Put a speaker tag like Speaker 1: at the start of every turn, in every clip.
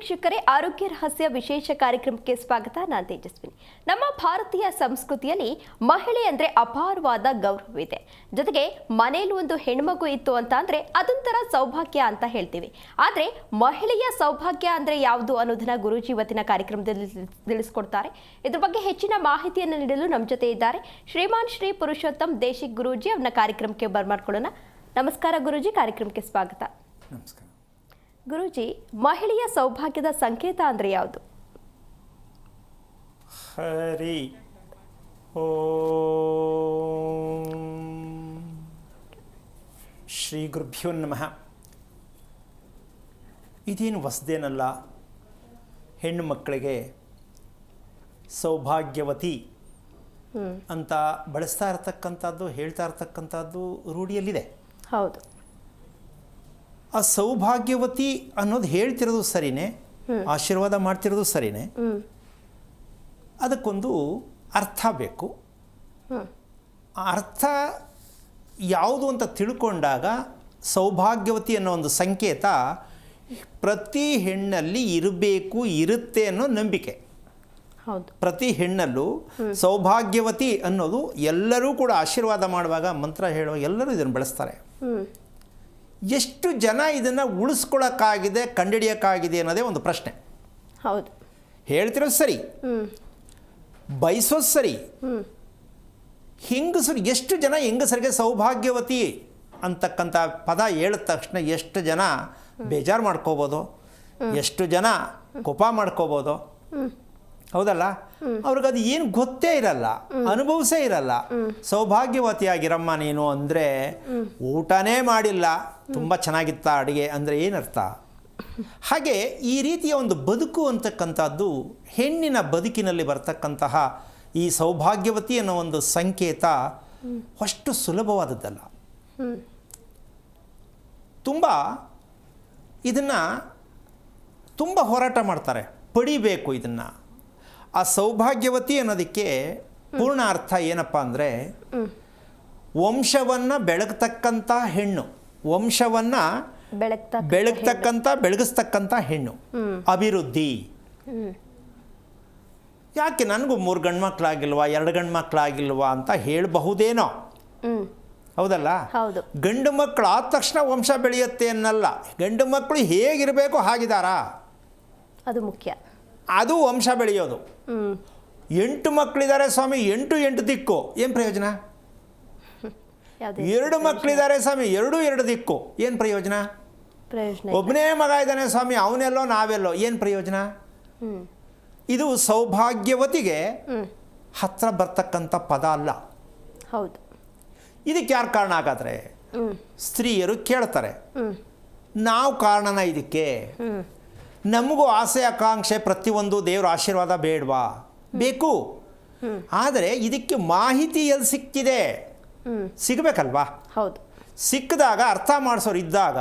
Speaker 1: ವೀಕ್ಷಕರೇ, ಆರೋಗ್ಯ ರಹಸ್ಯ ವಿಶೇಷ ಕಾರ್ಯಕ್ರಮಕ್ಕೆ ಸ್ವಾಗತ. ನಾನು ತೇಜಸ್ವಿನಿ. ನಮ್ಮ ಭಾರತೀಯ ಸಂಸ್ಕೃತಿಯಲ್ಲಿ ಮಹಿಳೆ ಅಂದ್ರೆ ಅಪಾರವಾದ ಗೌರವವಿದೆ. ಜೊತೆಗೆ ಮನೆಯಲ್ಲಿ ಒಂದು ಹೆಣ್ಮಗು ಇತ್ತು ಅಂತ ಅಂದ್ರೆ ಅದೊಂಥರ ಸೌಭಾಗ್ಯ ಅಂತ ಹೇಳ್ತೀವಿ. ಆದ್ರೆ ಮಹಿಳೆಯ ಸೌಭಾಗ್ಯ ಅಂದ್ರೆ ಯಾವುದು ಅನ್ನೋದನ್ನ ಗುರೂಜಿ ಇವತ್ತಿನ ಕಾರ್ಯಕ್ರಮದಲ್ಲಿ ತಿಳಿಸ್ಕೊಡ್ತಾರೆ. ಇದ್ರ ಬಗ್ಗೆ ಹೆಚ್ಚಿನ ಮಾಹಿತಿಯನ್ನು ನೀಡಲು ನಮ್ಮ ಜೊತೆ ಇದ್ದಾರೆ ಶ್ರೀಮಾನ್ ಶ್ರೀ ಪುರುಷೋತ್ತಮ್ ದೇಶಿಕ್ ಗುರೂಜಿ. ಅವ್ರನ್ನ ಕಾರ್ಯಕ್ರಮಕ್ಕೆ ಬರ್ಮಾಡ್ಕೊಳ್ಳೋಣ. ನಮಸ್ಕಾರ ಗುರೂಜಿ, ಕಾರ್ಯಕ್ರಮಕ್ಕೆ ಸ್ವಾಗತ.
Speaker 2: ನಮಸ್ಕಾರ
Speaker 1: ಗುರೂಜಿ, ಮಹಿಳೆಯ ಸೌಭಾಗ್ಯದ ಸಂಕೇತ ಅಂದ್ರೆ ಯಾವುದು?
Speaker 2: ಹರಿ ಶ್ರೀ ಗುರುಭ್ಯೋ ನಮಃ. ಇದೇನು ಹೊಸದೇನಲ್ಲ. ಹೆಣ್ಣು ಮಕ್ಕಳಿಗೆ ಸೌಭಾಗ್ಯವತಿ ಅಂತ ಬಳಸ್ತಾ ಇರತಕ್ಕಂಥದ್ದು, ಹೇಳ್ತಾ ಇರತಕ್ಕಂಥದ್ದು ರೂಢಿಯಲ್ಲಿದೆ.
Speaker 1: ಹೌದು.
Speaker 2: ಆ ಸೌಭಾಗ್ಯವತಿ ಅನ್ನೋದು ಹೇಳ್ತಿರೋದು ಸರಿನೇ, ಆಶೀರ್ವಾದ ಮಾಡ್ತಿರೋದು ಸರಿನೇ. ಅದಕ್ಕೊಂದು ಅರ್ಥ ಬೇಕು. ಆ ಅರ್ಥ ಯಾವುದು ಅಂತ ತಿಳ್ಕೊಂಡಾಗ ಸೌಭಾಗ್ಯವತಿ ಅನ್ನೋ ಒಂದು ಸಂಕೇತ ಪ್ರತಿ ಹೆಣ್ಣಲ್ಲಿ ಇರಬೇಕು, ಇರುತ್ತೆ ಅನ್ನೋ ನಂಬಿಕೆ.
Speaker 1: ಹೌದು.
Speaker 2: ಪ್ರತಿ ಹೆಣ್ಣಲ್ಲೂ ಸೌಭಾಗ್ಯವತಿ ಅನ್ನೋದು ಎಲ್ಲರೂ ಕೂಡ ಆಶೀರ್ವಾದ ಮಾಡುವಾಗ, ಮಂತ್ರ ಹೇಳುವಾಗ ಎಲ್ಲರೂ ಇದನ್ನು ಬಳಸ್ತಾರೆ. ಎಷ್ಟು ಜನ ಇದನ್ನು ಉಳಿಸ್ಕೊಳ್ಳೋಕ್ಕಾಗಿದೆ, ಕಂಡುಹಿಡಿಯೋಕ್ಕಾಗಿದೆ ಅನ್ನೋದೇ ಒಂದು ಪ್ರಶ್ನೆ.
Speaker 1: ಹೌದು.
Speaker 2: ಹೇಳ್ತಿರೋದು ಸರಿ, ಬಯಸೋದು ಸರಿ. ಹೆಂಗಸರು ಎಷ್ಟು ಜನ ಹೆಂಗಸರಿಗೆ ಸೌಭಾಗ್ಯವತಿ ಅಂತಕ್ಕಂಥ ಪದ ಹೇಳಿದ ತಕ್ಷಣ ಎಷ್ಟು ಜನ ಬೇಜಾರು ಮಾಡ್ಕೋಬೋದು, ಎಷ್ಟು ಜನ ಕೋಪ ಮಾಡ್ಕೋಬೋದು. ಹೌದಲ್ಲ? ಅವ್ರಿಗದು ಏನು ಗೊತ್ತೇ ಇರಲ್ಲ, ಅನುಭವಿಸೇ ಇರಲ್ಲ. ಸೌಭಾಗ್ಯವತಿಯಾಗಿರಮ್ಮ ನೀನು ಅಂದರೆ ಊಟನೇ ಮಾಡಿಲ್ಲ, ತುಂಬ ಚೆನ್ನಾಗಿತ್ತ ಅಡುಗೆ ಅಂದರೆ ಏನರ್ಥ? ಹಾಗೆ ಈ ರೀತಿಯ ಒಂದು ಬದುಕು ಅಂತಕ್ಕಂಥದ್ದು ಹೆಣ್ಣಿನ ಬದುಕಿನಲ್ಲಿ ಬರ್ತಕ್ಕಂತಹ ಈ ಸೌಭಾಗ್ಯವತಿ ಅನ್ನೋ ಒಂದು ಸಂಕೇತ ಅಷ್ಟು ಸುಲಭವಾದದ್ದಲ್ಲ. ತುಂಬ ಇದನ್ನು ತುಂಬ ಹೋರಾಟ ಮಾಡ್ತಾರೆ, ಪಡಿಬೇಕು ಇದನ್ನು. ಆ ಸೌಭಾಗ್ಯವತಿ ಅನ್ನೋದಕ್ಕೆ ಪೂರ್ಣ ಅರ್ಥ ಏನಪ್ಪ ಅಂದರೆ ವಂಶವನ್ನು ಬೆಳಗ್ತಕ್ಕಂಥ ಹೆಣ್ಣು, ವಂಶವನ್ನು ಬೆಳಗಿಸ್ತಕ್ಕಂಥ ಹೆಣ್ಣು, ಅಭಿವೃದ್ಧಿ. ಯಾಕೆ ನನಗೂ 3 ಗಂಡು ಮಕ್ಕಳಾಗಿಲ್ವಾ, 2 ಗಂಡು ಮಕ್ಕಳಾಗಿಲ್ವಾ ಅಂತ ಹೇಳಬಹುದೇನೋ. ಹೌದಲ್ಲ? ಗಂಡು ಮಕ್ಕಳು ಆದ ತಕ್ಷಣ ವಂಶ ಬೆಳೆಯುತ್ತೆ ಅನ್ನಲ್ಲ. ಗಂಡು ಮಕ್ಕಳು ಹೇಗಿರಬೇಕು ಹಾಗಿದಾರಾ, ಅದು ಮುಖ್ಯ. ಅದು ವಂಶ ಬೆಳೆಯೋದು. 8 ಮಕ್ಕಳಿದ್ದಾರೆ ಸ್ವಾಮಿ, 8 ದಿಕ್ಕು, ಏನು ಪ್ರಯೋಜನ? 2 ಮಕ್ಕಳಿದ್ದಾರೆ ಸ್ವಾಮಿ, 2 ದಿಕ್ಕು, ಏನು ಪ್ರಯೋಜನ? ಒಬ್ಬನೇ ಮಗ ಇದ್ದಾನೆ ಸ್ವಾಮಿ, ಅವನೆಲ್ಲೋ ನಾವೆಲ್ಲೋ, ಏನು ಪ್ರಯೋಜನ? ಇದು ಸೌಭಾಗ್ಯವತಿಗೆ ಹತ್ರ ಬರ್ತಕ್ಕಂಥ ಪದ ಅಲ್ಲ.
Speaker 1: ಹೌದು.
Speaker 2: ಇದಕ್ಕೆ ಯಾರು ಕಾರಣ ಹಾಗಾದ್ರೆ? ಸ್ತ್ರೀಯರು ಕೇಳ್ತಾರೆ, ನಾವು ಕಾರಣನ ಇದಕ್ಕೆ? ನಮಗೂ ಆಸೆ ಆಕಾಂಕ್ಷೆ ಪ್ರತಿಯೊಂದು ದೇವರ ಆಶೀರ್ವಾದ ಬೇಡವಾ? ಬೇಕು. ಆದರೆ ಇದಕ್ಕೆ ಮಾಹಿತಿ ಎಲ್ಲಿ ಸಿಕ್ಕಿದೆ? ಸಿಗಬೇಕಲ್ವಾ?
Speaker 1: ಹೌದು.
Speaker 2: ಸಿಕ್ಕಿದಾಗ ಅರ್ಥ ಮಾಡಿಸೋರು ಇದ್ದಾಗ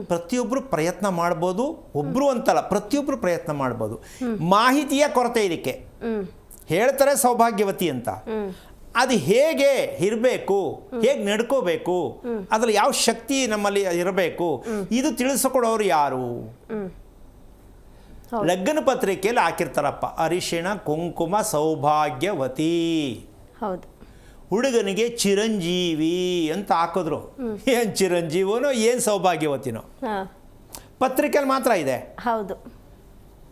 Speaker 2: ಪ್ರತಿಯೊಬ್ಬರು ಪ್ರಯತ್ನ ಮಾಡ್ಬೋದು. ಒಬ್ಬರು ಅಂತಲ್ಲ, ಪ್ರತಿಯೊಬ್ಬರು ಪ್ರಯತ್ನ ಮಾಡ್ಬೋದು. ಮಾಹಿತಿಯ ಕೊರತೆ ಇದಕ್ಕೆ. ಹೇಳ್ತಾರೆ ಸೌಭಾಗ್ಯವತಿ ಅಂತ, ಅದು ಹೇಗೆ ಇರಬೇಕು, ಹೇಗೆ ನಡ್ಕೋಬೇಕು, ಅದ್ರಲ್ಲಿ ಯಾವ ಶಕ್ತಿ ನಮ್ಮಲ್ಲಿ ಇರಬೇಕು, ಇದು ತಿಳಿಸಿಕೊಡೋರು ಯಾರು? ಲಗ್ನ ಪತ್ರಿಕೆಯಲ್ಲಿ ಹಾಕಿರ್ತಾರಪ್ಪ, ಅರಿಶಿಣ ಕುಂಕುಮ ಸೌಭಾಗ್ಯವತಿ.
Speaker 1: ಹೌದು.
Speaker 2: ಹುಡುಗನಿಗೆ ಚಿರಂಜೀವಿ ಅಂತ ಹಾಕಿದ್ರು. ಏನು ಚಿರಂಜೀವನೋ ಏನು ಸೌಭಾಗ್ಯವತಿನೋ ಪತ್ರಿಕೆಯಲ್ಲಿ ಮಾತ್ರ ಇದೆ.
Speaker 1: ಹೌದು.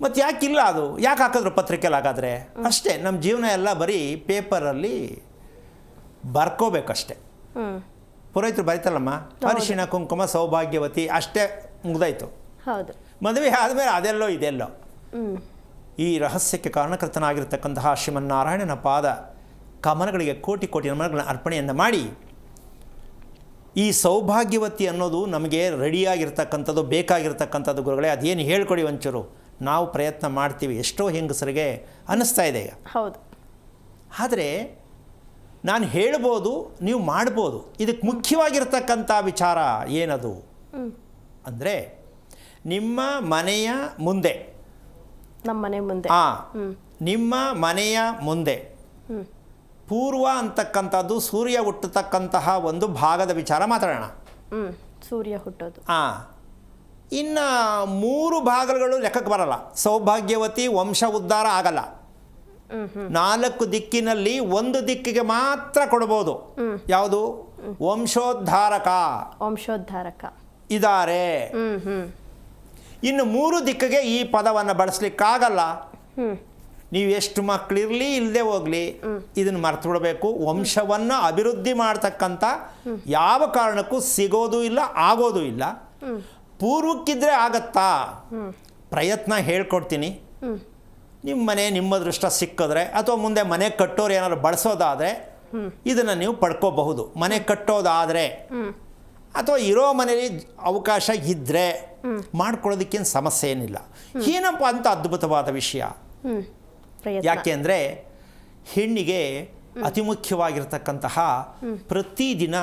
Speaker 2: ಮತ್ತು ಯಾಕಿಲ್ಲ? ಅದು ಯಾಕೆ ಹಾಕಿದ್ರು ಪತ್ರಿಕೆಯಲ್ಲಿ? ಹಾಗಾದರೆ ಅಷ್ಟೇ, ನಮ್ಮ ಜೀವನ ಎಲ್ಲ ಬರೀ ಪೇಪರಲ್ಲಿ ಬರ್ಕೋಬೇಕಷ್ಟೆ. ಪುರೋಹಿತರು ಬರೀತಾರಲ್ಲಮ್ಮ, ಅರಿಶಿಣ ಕುಂಕುಮ ಸೌಭಾಗ್ಯವತಿ, ಅಷ್ಟೇ ಮುಗ್ದಾಯ್ತು.
Speaker 1: ಹೌದು.
Speaker 2: ಮದುವೆ ಆದಮೇಲೆ ಅದೆಲ್ಲೋ ಇದೆಲ್ಲೋ. ಈ ರಹಸ್ಯಕ್ಕೆ ಕಾರಣಕರ್ತನಾಗಿರ್ತಕ್ಕಂತಹ ಶ್ರೀಮನ್ನಾರಾಯಣನ ಪಾದ ಕಮಲಗಳಿಗೆ ಕೋಟಿ ಕೋಟಿ ನಮನಗಳನ್ನು ಅರ್ಪಣೆಯನ್ನು ಮಾಡಿ, ಈ ಸೌಭಾಗ್ಯವತಿ ಅನ್ನೋದು ನಮಗೆ ರೆಡಿಯಾಗಿರ್ತಕ್ಕಂಥದ್ದು, ಬೇಕಾಗಿರ್ತಕ್ಕಂಥದ್ದು. ಗುರುಗಳೇ, ಅದೇನು ಹೇಳ್ಕೊಡಿ ಒಂಚೂರು, ನಾವು ಪ್ರಯತ್ನ ಮಾಡ್ತೀವಿ. ಎಷ್ಟೋ ಹೆಂಗಸರಿಗೆ ಅನ್ನಿಸ್ತಾ ಇದೆ ಈಗ.
Speaker 1: ಹೌದು.
Speaker 2: ಆದರೆ ನಾನು ಹೇಳ್ಬೋದು, ನೀವು ಮಾಡ್ಬೋದು. ಇದಕ್ಕೆ ಮುಖ್ಯವಾಗಿರ್ತಕ್ಕಂಥ ವಿಚಾರ ಏನದು ಅಂದರೆ, ನಿಮ್ಮ ಮನೆಯ ಮುಂದೆ,
Speaker 1: ನಮ್ಮ ಮನೆ ಮುಂದೆ,
Speaker 2: ನಿಮ್ಮ ಮನೆಯ ಮುಂದೆ ಪೂರ್ವ ಅಂತಕ್ಕಂಥದ್ದು ಸೂರ್ಯ ಹುಟ್ಟತಕ್ಕಂತಹ ಒಂದು ಭಾಗದ ವಿಚಾರ ಮಾತಾಡೋಣ.
Speaker 1: ಸೂರ್ಯ ಹುಟ್ಟೋದು.
Speaker 2: ಇನ್ನು 3 ಭಾಗಗಳು ಲೆಕ್ಕಕ್ಕೆ ಬರಲ್ಲ. ಸೌಭಾಗ್ಯವತಿ ವಂಶ ಉದ್ಧಾರ ಆಗಲ್ಲ. 4 ದಿಕ್ಕಿನಲ್ಲಿ 1 ದಿಕ್ಕಿಗೆ ಮಾತ್ರ ಕೊಡ್ಬೋದು. ಯಾವುದು? ವಂಶೋದ್ಧಾರಕ ಇದ್ದಾರೆ. ಇನ್ನು 3 ದಿಕ್ಕಿಗೆ ಈ ಪದವನ್ನು ಬಳಸಲಿಕ್ಕಾಗಲ್ಲ. ನೀವು ಎಷ್ಟು ಮಕ್ಕಳಿರಲಿ ಇಲ್ಲದೆ ಹೋಗಲಿ ಇದನ್ನು ಮರ್ತು ಬಿಡಬೇಕು. ವಂಶವನ್ನು ಅಭಿವೃದ್ಧಿ ಮಾಡ್ತಕ್ಕಂಥ ಯಾವ ಕಾರಣಕ್ಕೂ ಸಿಗೋದು ಇಲ್ಲ, ಆಗೋದು ಇಲ್ಲ. ಪೂರ್ವಕ್ಕಿದ್ರೆ ಆಗತ್ತಾ? ಪ್ರಯತ್ನ ಹೇಳ್ಕೊಡ್ತೀನಿ. ನಿಮ್ಮ ಮನೆ ನಿಮ್ಮ ಅದೃಷ್ಟ ಸಿಕ್ಕಿದ್ರೆ ಅಥವಾ ಮುಂದೆ ಮನೆ ಕಟ್ಟೋರು ಏನಾದ್ರು ಬಳಸೋದಾದರೆ ಇದನ್ನು ನೀವು ಪಡ್ಕೋಬಹುದು. ಮನೆ ಕಟ್ಟೋದಾದರೆ ಅಥವಾ ಇರೋ ಮನೆಯಲ್ಲಿ ಅವಕಾಶ ಇದ್ದರೆ ಮಾಡ್ಕೊಳ್ಳೋದಕ್ಕೇನು ಸಮಸ್ಯೆ ಏನಿಲ್ಲ. ಏನಪ್ಪ ಅಂತ ಅದ್ಭುತವಾದ ವಿಷಯ. ಯಾಕೆ ಅಂದರೆ ಹೆಣ್ಣಿಗೆ ಅತಿ ಮುಖ್ಯವಾಗಿರ್ತಕ್ಕಂತಹ ಪ್ರತಿದಿನ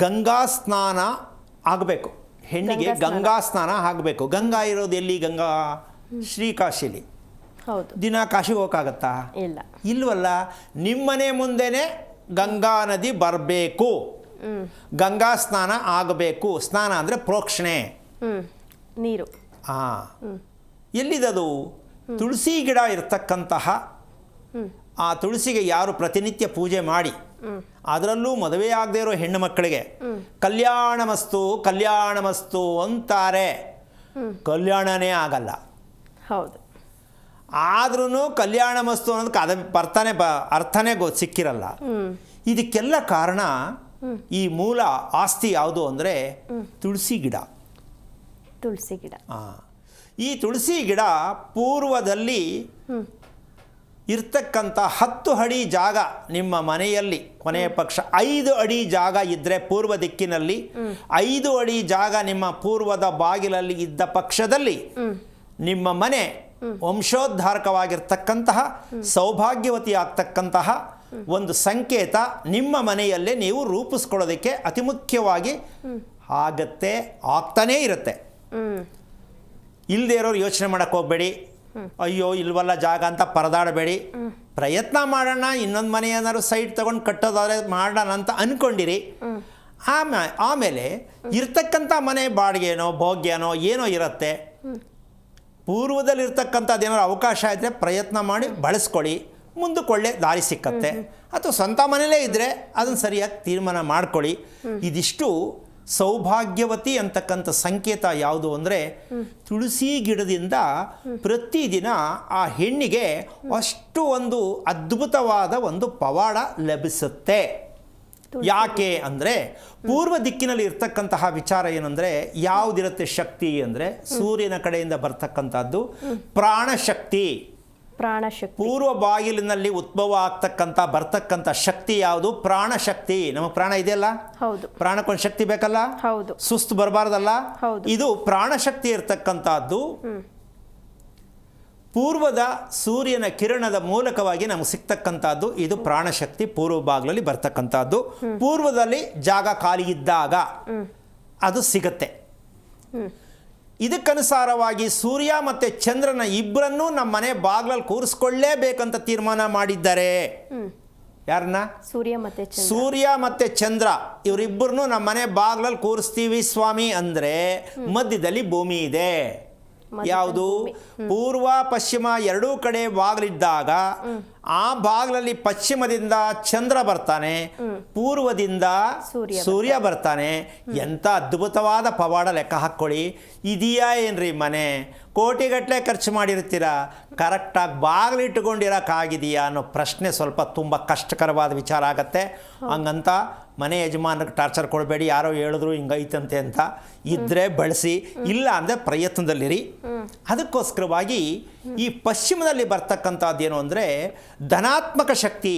Speaker 2: ಗಂಗಾ ಸ್ನಾನ ಆಗಬೇಕು. ಹೆಣ್ಣಿಗೆ ಗಂಗಾ ಸ್ನಾನ ಆಗಬೇಕು. ಗಂಗಾ ಇರೋದು ಎಲ್ಲಿ? ಗಂಗಾ ಶ್ರೀಕಾಶಿಲಿ. ದಿನ ಕಾಶಿಗೆ ಹೋಗೋಕ್ಕಾಗತ್ತಾ? ಇಲ್ವಲ್ಲ. ನಿಮ್ಮನೆ ಮುಂದೆನೇ ಗಂಗಾ ನದಿ ಬರಬೇಕು, ಗಂಗಾ ಸ್ನಾನ ಆಗಬೇಕು. ಸ್ನಾನ ಅಂದರೆ ಪ್ರೋಕ್ಷಣೆ,
Speaker 1: ನೀರು.
Speaker 2: ಎಲ್ಲಿದದು? ತುಳಸಿ ಗಿಡ ಇರತಕ್ಕಂತಹ ಆ ತುಳಸಿಗೆ ಯಾರು ಪ್ರತಿನಿತ್ಯ ಪೂಜೆ ಮಾಡಿ ಅದರಲ್ಲೂ ಮದುವೆ ಆಗದೇ ಇರೋ ಹೆಣ್ಣು ಮಕ್ಕಳಿಗೆ ಕಲ್ಯಾಣಮಸ್ತು ಕಲ್ಯಾಣಮಸ್ತು ಅಂತಾರೆ. ಕಲ್ಯಾಣನೇ ಆಗಲ್ಲ.
Speaker 1: ಹೌದು.
Speaker 2: ಆದ್ರೂ ಕಲ್ಯಾಣಮಸ್ತು ಅನ್ನೋದಕ್ಕೆ ಅರ್ಥನೇ ಸಿಕ್ಕಿರಲ್ಲ. ಇದಕ್ಕೆಲ್ಲ ಕಾರಣ ಈ ಮೂಲ ಆಸ್ತಿ ಯಾವುದು ಅಂದರೆ ತುಳಸಿ ಗಿಡ. ಈ ತುಳಸಿ ಗಿಡ ಪೂರ್ವದಲ್ಲಿ ಇರ್ತಕ್ಕಂಥ 10 ಅಡಿ ಜಾಗ ನಿಮ್ಮ ಮನೆಯಲ್ಲಿ ಕೊನೆಯ ಪಕ್ಷ 5 ಅಡಿ ಜಾಗ ಇದ್ದರೆ ಪೂರ್ವ ದಿಕ್ಕಿನಲ್ಲಿ 5 ಅಡಿ ಜಾಗ ನಿಮ್ಮ ಪೂರ್ವದ ಬಾಗಿಲಲ್ಲಿ ಇದ್ದ ಪಕ್ಷದಲ್ಲಿ ನಿಮ್ಮ ಮನೆ ವಂಶೋದ್ಧಾರಕವಾಗಿರ್ತಕ್ಕಂತಹ ಸೌಭಾಗ್ಯವತಿ ಆಗ್ತಕ್ಕಂತಹ ಒಂದು ಸಂಕೇತ ನಿಮ್ಮ ಮನೆಯಲ್ಲೇ ನೀವು ರೂಪಿಸ್ಕೊಳ್ಳೋದಕ್ಕೆ ಅತಿ ಮುಖ್ಯವಾಗಿ ಆಗತ್ತೆ, ಆಗ್ತಾನೇ ಇರುತ್ತೆ. ಇಲ್ಲದೆ ಇರೋರು ಯೋಚನೆ ಮಾಡೋಕ್ಕೆ ಹೋಗಬೇಡಿ. ಅಯ್ಯೋ ಇಲ್ವಲ್ಲ ಜಾಗ ಅಂತ ಪರದಾಡಬೇಡಿ. ಪ್ರಯತ್ನ ಮಾಡೋಣ, ಇನ್ನೊಂದು ಮನೆ ಏನಾದ್ರು ಸೈಟ್ ತೊಗೊಂಡು ಕಟ್ಟೋದಾದ್ರೆ ಮಾಡೋಣ ಅಂತ ಅಂದ್ಕೊಂಡಿರಿ. ಆಮೇಲೆ ಇರ್ತಕ್ಕಂಥ ಮನೆ ಬಾಡಿಗೆನೋ ಭೋಗ್ಯನೋ ಏನೋ ಇರುತ್ತೆ. ಪೂರ್ವದಲ್ಲಿರ್ತಕ್ಕಂಥದ್ದು ಏನಾದ್ರು ಅವಕಾಶ ಇದ್ದರೆ ಪ್ರಯತ್ನ ಮಾಡಿ ಬಳಸ್ಕೊಳ್ಳಿ. ಮುಂದಕ್ಕೆ ಒಳ್ಳೆ ದಾರಿ ಸಿಕ್ಕತ್ತೆ. ಅಥವಾ ಸ್ವಂತ ಮನೆಯಲ್ಲೇ ಇದ್ದರೆ ಅದನ್ನು ಸರಿಯಾಗಿ ತೀರ್ಮಾನ ಮಾಡ್ಕೊಳ್ಳಿ. ಇದಿಷ್ಟು ಸೌಭಾಗ್ಯವತಿ ಅಂತಕ್ಕಂಥ ಸಂಕೇತ ಯಾವುದು ಅಂದರೆ ತುಳಸಿ ಗಿಡದಿಂದ ಪ್ರತಿದಿನ ಆ ಹೆಣ್ಣಿಗೆ ಅಷ್ಟು ಒಂದು ಅದ್ಭುತವಾದ ಒಂದು ಪವಾಡ ಲಭಿಸುತ್ತೆ. ಯಾಕೆ ಅಂದರೆ ಪೂರ್ವ ದಿಕ್ಕಿನಲ್ಲಿ ಇರ್ತಕ್ಕಂತಹ ವಿಚಾರ ಏನಂದರೆ ಯಾವುದಿರುತ್ತೆ ಶಕ್ತಿ ಅಂದರೆ ಸೂರ್ಯನ ಕಡೆಯಿಂದ ಬರ್ತಕ್ಕಂಥದ್ದು ಪ್ರಾಣಶಕ್ತಿ. ಪೂರ್ವ ಬಾಗಿಲಿನಲ್ಲಿ ಉದ್ಭವ ಆಗ್ತಕ್ಕಂಥ ಬರ್ತಕ್ಕಂಥ ಶಕ್ತಿ ಯಾವುದು? ಪ್ರಾಣಶಕ್ತಿ. ನಮಗೆ ಪ್ರಾಣ ಇದೆಯಲ್ಲ, ಪ್ರಾಣಕ್ಕೊಂದು ಶಕ್ತಿ ಬೇಕಲ್ಲ, ಸುಸ್ತು ಬರಬಾರ್ದಲ್ಲ. ಇದು ಪ್ರಾಣಶಕ್ತಿ ಇರ್ತಕ್ಕಂಥದ್ದು ಪೂರ್ವದ ಸೂರ್ಯನ ಕಿರಣದ ಮೂಲಕವಾಗಿ ನಮಗೆ ಸಿಗ್ತಕ್ಕಂಥದ್ದು. ಇದು ಪ್ರಾಣಶಕ್ತಿ ಪೂರ್ವ ಭಾಗದಲ್ಲಿ ಬರ್ತಕ್ಕಂಥದ್ದು. ಪೂರ್ವದಲ್ಲಿ ಜಾಗ ಖಾಲಿ ಇದ್ದಾಗ ಅದು ಸಿಗತ್ತೆ. ಇದಕ್ಕನುಸಾರವಾಗಿ ಸೂರ್ಯ ಮತ್ತು ಚಂದ್ರನ ಇಬ್ಬರನ್ನೂ ನಮ್ಮ ಮನೆ ಬಾಗಿಲಲ್ಲಿ ಕೂರಿಸ್ಕೊಳ್ಳೇಬೇಕಂತ ತೀರ್ಮಾನ ಮಾಡಿದ್ದಾರೆ. ಯಾರನ್ನ? ಸೂರ್ಯ ಮತ್ತು ಚಂದ್ರ ಇವರಿಬ್ಬರನ್ನೂ ನಮ್ಮ ಮನೆ ಬಾಗಿಲಲ್ಲಿ ಕೂರಿಸ್ತೀವಿ ಸ್ವಾಮಿ ಅಂದರೆ ಮಧ್ಯದಲ್ಲಿ ಭೂಮಿ ಇದೆ. ಯಾವುದು? ಪೂರ್ವ ಪಶ್ಚಿಮ ಎರಡೂ ಕಡೆ ಬಾಗಿಲಿದ್ದಾಗ ಆ ಬಾಗಿಲಲ್ಲಿ ಪಶ್ಚಿಮದಿಂದ ಚಂದ್ರ ಬರ್ತಾನೆ, ಪೂರ್ವದಿಂದ ಸೂರ್ಯ ಬರ್ತಾನೆ. ಎಂಥ ಅದ್ಭುತವಾದ ಪವಾಡ ಲೆಕ್ಕ ಹಾಕ್ಕೊಳ್ಳಿ. ಇದೆಯಾ ಏನ್ರಿ ಮನೆ? ಕೋಟಿಗಟ್ಟಲೆ ಖರ್ಚು ಮಾಡಿರ್ತೀರ, ಕರೆಕ್ಟಾಗಿ ಬಾಗಿಲಿಟ್ಟುಕೊಂಡಿರೋಕ್ಕಾಗಿದೆಯಾ ಅನ್ನೋ ಪ್ರಶ್ನೆ ಸ್ವಲ್ಪ ತುಂಬ ಕಷ್ಟಕರವಾದ ವಿಚಾರ ಆಗತ್ತೆ. ಹಂಗಂತ ಮನೆ ಯಜಮಾನರಿಗೆ ಟಾರ್ಚರ್ ಕೊಡಬೇಡಿ. ಯಾರೋ ಹೇಳಿದ್ರು ಹಿಂಗೈತಂತೆ ಅಂತ. ಇದ್ದರೆ ಬಳಸಿ, ಇಲ್ಲ ಅಂದರೆ ಪ್ರಯತ್ನದಲ್ಲಿರಿ. ಅದಕ್ಕೋಸ್ಕರವಾಗಿ ಈ ಪಶ್ಚಿಮದಲ್ಲಿ ಬರ್ತಕ್ಕಂಥದ್ದೇನು ಅಂದರೆ ಧನಾತ್ಮಕ ಶಕ್ತಿ.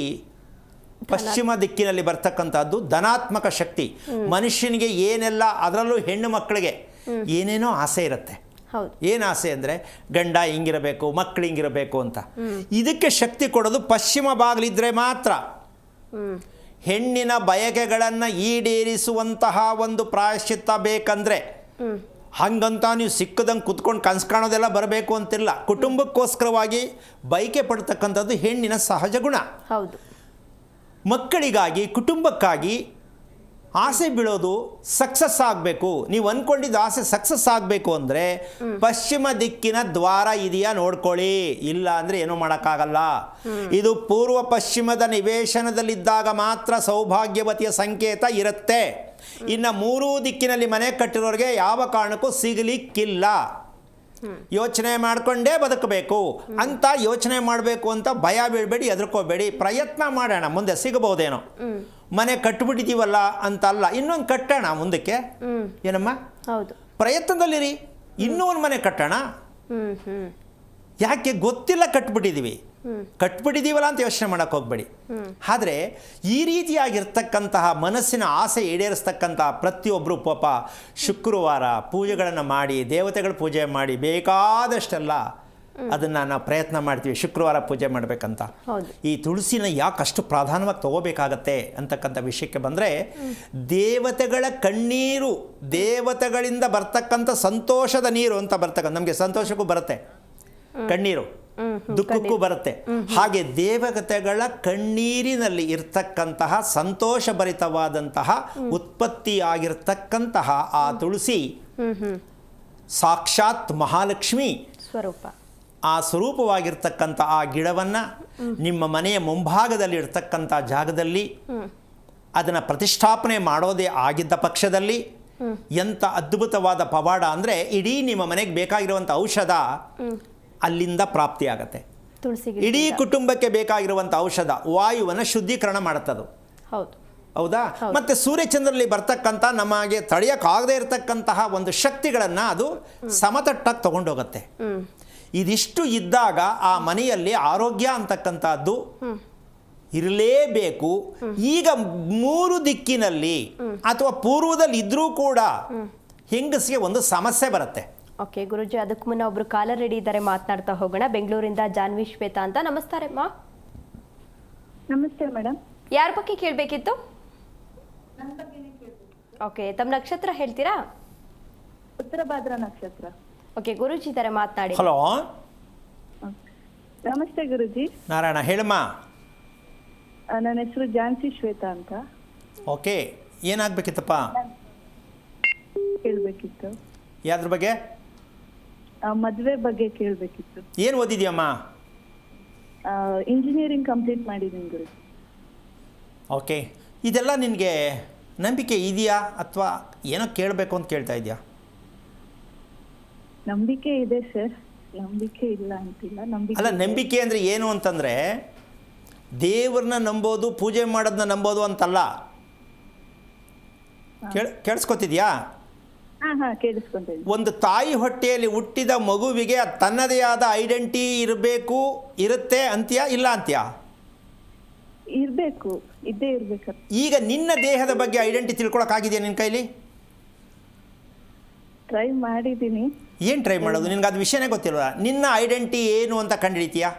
Speaker 2: ಪಶ್ಚಿಮ ದಿಕ್ಕಿನಲ್ಲಿ ಬರ್ತಕ್ಕಂಥದ್ದು ಧನಾತ್ಮಕ ಶಕ್ತಿ. ಮನುಷ್ಯನಿಗೆ ಏನೆಲ್ಲ, ಅದರಲ್ಲೂ ಹೆಣ್ಣು ಮಕ್ಕಳಿಗೆ ಏನೇನೋ ಆಸೆ ಇರುತ್ತೆ. ಏನು ಆಸೆ ಅಂದರೆ ಗಂಡ ಹಿಂಗಿರಬೇಕು, ಮಕ್ಕಳು ಹಿಂಗಿರಬೇಕು ಅಂತ. ಇದಕ್ಕೆ ಶಕ್ತಿ ಕೊಡೋದು ಪಶ್ಚಿಮ ಬಾಗಿಲಿದ್ರೆ ಮಾತ್ರ. ಹೆಣ್ಣಿನ ಬಯಕೆಗಳನ್ನು ಈಡೇರಿಸುವಂತಹ ಒಂದು ಪ್ರಾಯಶ್ಚಿತ್ತ ಬೇಕಂದರೆ ಹಂಗಂತ ನೀವು ಸಿಕ್ಕದಂಗೆ ಕುತ್ಕೊಂಡು ಕನಸು ಕಾಣೋದೆಲ್ಲ ಬರಬೇಕು ಅಂತಿಲ್ಲ. ಕುಟುಂಬಕ್ಕೋಸ್ಕರವಾಗಿ ಬಯಕೆ ಪಡ್ತಕ್ಕಂಥದ್ದು ಹೆಣ್ಣಿನ ಸಹಜ ಗುಣ. ಮಕ್ಕಳಿಗಾಗಿ, ಕುಟುಂಬಕ್ಕಾಗಿ ಆಸೆ ಬೀಳೋದು ಸಕ್ಸಸ್ ಆಗಬೇಕು. ನೀವು ಅಂದ್ಕೊಂಡಿದ್ದು ಆಸೆ ಸಕ್ಸಸ್ ಆಗಬೇಕು ಅಂದರೆ ಪಶ್ಚಿಮ ದಿಕ್ಕಿನ ದ್ವಾರ ಇದೆಯಾ ನೋಡ್ಕೊಳ್ಳಿ, ಇಲ್ಲ ಅಂದರೆ ಏನೂ ಮಾಡೋಕ್ಕಾಗಲ್ಲ. ಇದು ಪೂರ್ವ ಪಶ್ಚಿಮದ ನಿವೇಶನದಲ್ಲಿದ್ದಾಗ ಮಾತ್ರ ಸೌಭಾಗ್ಯವತಿಯ ಸಂಕೇತ ಇರುತ್ತೆ. ಇನ್ನು ಮೂರೂ ದಿಕ್ಕಿನಲ್ಲಿ ಮನೆ ಕಟ್ಟಿರೋರಿಗೆ ಯಾವ ಕಾರಣಕ್ಕೂ ಸಿಗಲಿಕ್ಕಿಲ್ಲ. ಯೋಚನೆ ಮಾಡಿಕೊಂಡೇ ಬದುಕಬೇಕು ಅಂತ ಯೋಚನೆ ಮಾಡಬೇಕು ಅಂತ ಭಯ ಬೀಳಬೇಡಿ, ಹೆದರ್ಕೋಬೇಡಿ. ಪ್ರಯತ್ನ ಮಾಡೋಣ, ಮುಂದೆ ಸಿಗಬಹುದೇನೋ. ಮನೆ ಕಟ್ಟಿಬಿಟ್ಟಿದ್ದೀವಲ್ಲ ಅಂತ ಅಲ್ಲ, ಇನ್ನೊಂದು ಕಟ್ಟೋಣ ಮುಂದಕ್ಕೆ. ಏನಮ್ಮ?
Speaker 1: ಹೌದು,
Speaker 2: ಪ್ರಯತ್ನದಲ್ಲಿರಿ, ಇನ್ನೂ ಒಂದು ಮನೆ ಕಟ್ಟೋಣ. ಯಾಕೆ ಗೊತ್ತಿಲ್ಲ, ಕಟ್ಬಿಟ್ಟಿದ್ದೀವಲ್ಲ ಅಂತ ಯೋಚನೆ ಮಾಡೋಕ್ಕೆ ಹೋಗ್ಬೇಡಿ. ಆದರೆ ಈ ರೀತಿಯಾಗಿರ್ತಕ್ಕಂತಹ ಮನಸ್ಸಿನ ಆಸೆ ಈಡೇರಿಸ್ತಕ್ಕಂತಹ ಪ್ರತಿಯೊಬ್ಬರು ಪಾಪ ಶುಕ್ರವಾರ ಪೂಜೆಗಳನ್ನು ಮಾಡಿ, ದೇವತೆಗಳ ಪೂಜೆ ಮಾಡಿ, ಬೇಕಾದಷ್ಟೆಲ್ಲ ಅದನ್ನು ನಾವು ಪ್ರಯತ್ನ ಮಾಡ್ತೀವಿ ಶುಕ್ರವಾರ ಪೂಜೆ ಮಾಡಬೇಕಂತ. ಈ ತುಳಸಿನ ಯಾಕಷ್ಟು ಪ್ರಾಧಾನ್ಯವಾಗಿ ತಗೋಬೇಕಾಗತ್ತೆ ಅಂತಕ್ಕಂಥ ವಿಷಯಕ್ಕೆ ಬಂದರೆ, ದೇವತೆಗಳ ಕಣ್ಣೀರು, ದೇವತೆಗಳಿಂದ ಬರ್ತಕ್ಕಂಥ ಸಂತೋಷದ ನೀರು ಅಂತ ಬರ್ತಕ್ಕಂಥ, ನಮಗೆ ಸಂತೋಷಕ್ಕೂ ಬರುತ್ತೆ ಕಣ್ಣೀರು, ದುಃಖಕ್ಕೂ ಬರುತ್ತೆ. ಹಾಗೆ ದೇವತೆಗಳ ಕಣ್ಣೀರಿನಲ್ಲಿ ಇರ್ತಕ್ಕಂತಹ ಸಂತೋಷಭರಿತವಾದಂತಹ ಉತ್ಪತ್ತಿಯಾಗಿರ್ತಕ್ಕಂತಹ ಆ ತುಳಸಿ ಸಾಕ್ಷಾತ್ ಮಹಾಲಕ್ಷ್ಮಿ
Speaker 1: ಸ್ವರೂಪ.
Speaker 2: ಆ ಸ್ವರೂಪವಾಗಿರ್ತಕ್ಕಂಥ ಆ ಗಿಡವನ್ನು ನಿಮ್ಮ ಮನೆಯ ಮುಂಭಾಗದಲ್ಲಿ ಇರ್ತಕ್ಕಂಥ ಜಾಗದಲ್ಲಿ ಅದನ್ನು ಪ್ರತಿಷ್ಠಾಪನೆ ಮಾಡೋದೇ ಆಗಿದ್ದ ಪಕ್ಷದಲ್ಲಿ ಎಂಥ ಅದ್ಭುತವಾದ ಪವಾಡ ಅಂದರೆ, ಇಡೀ ನಿಮ್ಮ ಮನೆಗೆ ಬೇಕಾಗಿರುವಂಥ ಔಷಧ ಅಲ್ಲಿಂದ ಪ್ರಾಪ್ತಿಯಾಗತ್ತೆ. ಇಡೀ ಕುಟುಂಬಕ್ಕೆ ಬೇಕಾಗಿರುವಂಥ ಔಷಧ, ವಾಯುವನ್ನು ಶುದ್ಧೀಕರಣ ಮಾಡುತ್ತದು. ಹೌದಾ? ಮತ್ತು ಸೂರ್ಯಚಂದ್ರಲ್ಲಿ ಬರ್ತಕ್ಕಂಥ ನಮಗೆ ತಡೆಯೋಕ್ಕಾಗದೇ ಇರತಕ್ಕಂತಹ ಒಂದು ಶಕ್ತಿಗಳನ್ನು ಅದು ಸಮತಟ್ಟಾಗಿ ತಗೊಂಡೋಗುತ್ತೆ. ಇದಿಷ್ಟು ಇದ್ದಾಗ ಆ ಮನೆಯಲ್ಲಿ ಆರೋಗ್ಯ ಅಂತಕ್ಕಂಥದ್ದು ಇರಲೇಬೇಕು. ಈಗ ಮೂರು ದಿಕ್ಕಿನಲ್ಲಿ ಅಥವಾ ಪೂರ್ವದಲ್ಲಿ ಇದ್ರೂ ಕೂಡ ಹೆಂಗಸಿಗೆ ಒಂದು ಸಮಸ್ಯೆ ಬರುತ್ತೆ.
Speaker 1: ಓಕೆ ಗುರುಜಿ, ಅದಕ್ಕೆ ಮುನ್ನ ಒಬ್ರು ಕಾಲರ್ ರೆಡಿ ಇದ್ದಾರೆ, ಮಾತನಾಡ್ತಾ ಹೋಗೋಣ. ಬೆಂಗಳೂರಿಂದ ಜಾನ್ವಿ ಶ್ವೇತಾ ಅಂತ. ನಮಸ್ತೆ ಅಮ್ಮ.
Speaker 3: ನಮಸ್ತೆ ಮೇಡಮ್.
Speaker 1: ಯಾರ ಬಗ್ಗೆ ಕೇಳಬೇಕಿತ್ತು? ಓಕೆ, ತಮ್ಮ ನಕ್ಷತ್ರ ಹೇಳ್ತೀರಾ?
Speaker 3: ಉತ್ತರ ಭಾದ್ರ ನಕ್ಷತ್ರ.
Speaker 1: ಓಕೆ, ಗುರುಜಿ ಇದ್ದಾರೆ, ಮಾತನಾಡಿ.
Speaker 2: ಹಲೋ,
Speaker 3: ನಮಸ್ತೆ ಗುರುಜಿ.
Speaker 2: ನಾರಾಯಣ, ಹೇಳಮ್ಮ.
Speaker 3: ನನ್ನ ಹೆಸರು ಜಾನ್ಸಿ ಶ್ವೇತಾ ಅಂತ.
Speaker 2: ಓಕೆ, ಏನಾಗಬೇಕಿತ್ತಪ್ಪ?
Speaker 3: ಕೇಳಬೇಕಿತ್ತು.
Speaker 2: ಯಾವ್ದ್ರ ಬಗ್ಗೆ?
Speaker 3: ಮದುವೆ ಬಗ್ಗೆ ಕೇಳಬೇಕಿತ್ತು.
Speaker 2: ಏನು ಓದಿದ್ಯಮ್ಮ?
Speaker 3: ಇಂಜಿನಿಯರಿಂಗ್ ಕಂಪ್ಲೀಟ್ ಮಾಡಿದ್ದೀನಿ ಗುರುಜಿ.
Speaker 2: ಓಕೆ, ಇದೆಲ್ಲ ನಿನಗೆ ನಂಬಿಕೆ ಇದೆಯಾ ಅಥವಾ ಏನೋ ಕೇಳಬೇಕು ಅಂತ ಕೇಳ್ತಾ ಇದೆಯಾ?
Speaker 3: ನಂಬಿಕೆ ಇದೆ ಸರ್, ನಂಬಿಕೆ ಇಲ್ಲ ಅಂತಿಲ್ಲ.
Speaker 2: ಅಲ್ಲ, ನಂಬಿಕೆ ಅಂದರೆ ಏನು ಅಂತಂದರೆ ದೇವ್ರನ್ನ ನಂಬೋದು, ಪೂಜೆ ಮಾಡೋದನ್ನ ನಂಬೋದು ಅಂತಲ್ಲ. ಕೇಳಿಸ್ಕೊತಿದ್ಯಾ? ಒಂದು ತಾಯಿ ಹೊಟ್ಟೆಯಲ್ಲಿ ಹುಟ್ಟಿದ ಮಗುವಿಗೆ ತನ್ನದೇ ಆದ ಐಡೆಂಟಿಟಿ ಇರುತ್ತೆ ಅಂತ್ಯಾ, ಇಲ್ಲ ಅಂತ್ಯಾ?
Speaker 3: ಇರಬೇಕು, ಇದ್ದೇ ಇರಬೇಕು.
Speaker 2: ಈಗ ನಿನ್ನ ದೇಹದ ಬಗ್ಗೆ ಐಡೆಂಟಿಟಿ ತಿಳ್ಕೊಳಕ್ಕಾಗಿದೆಯಾ ನಿನ್ನ ಕೈಲಿ?
Speaker 3: ಟ್ರೈ ಮಾಡಿದ್ದೀನಿ.
Speaker 2: ಏನು ಟ್ರೈ ಮಾಡೋದು? ನಿನ್ಗೆ ಅದು ವಿಷಯನೇ ಗೊತ್ತಿಲ್ವ? ನಿನ್ನ ಐಡೆಂಟಿಟಿ ಏನು ಅಂತ ಕಂಡುಹಿಡಿತೀಯಾ?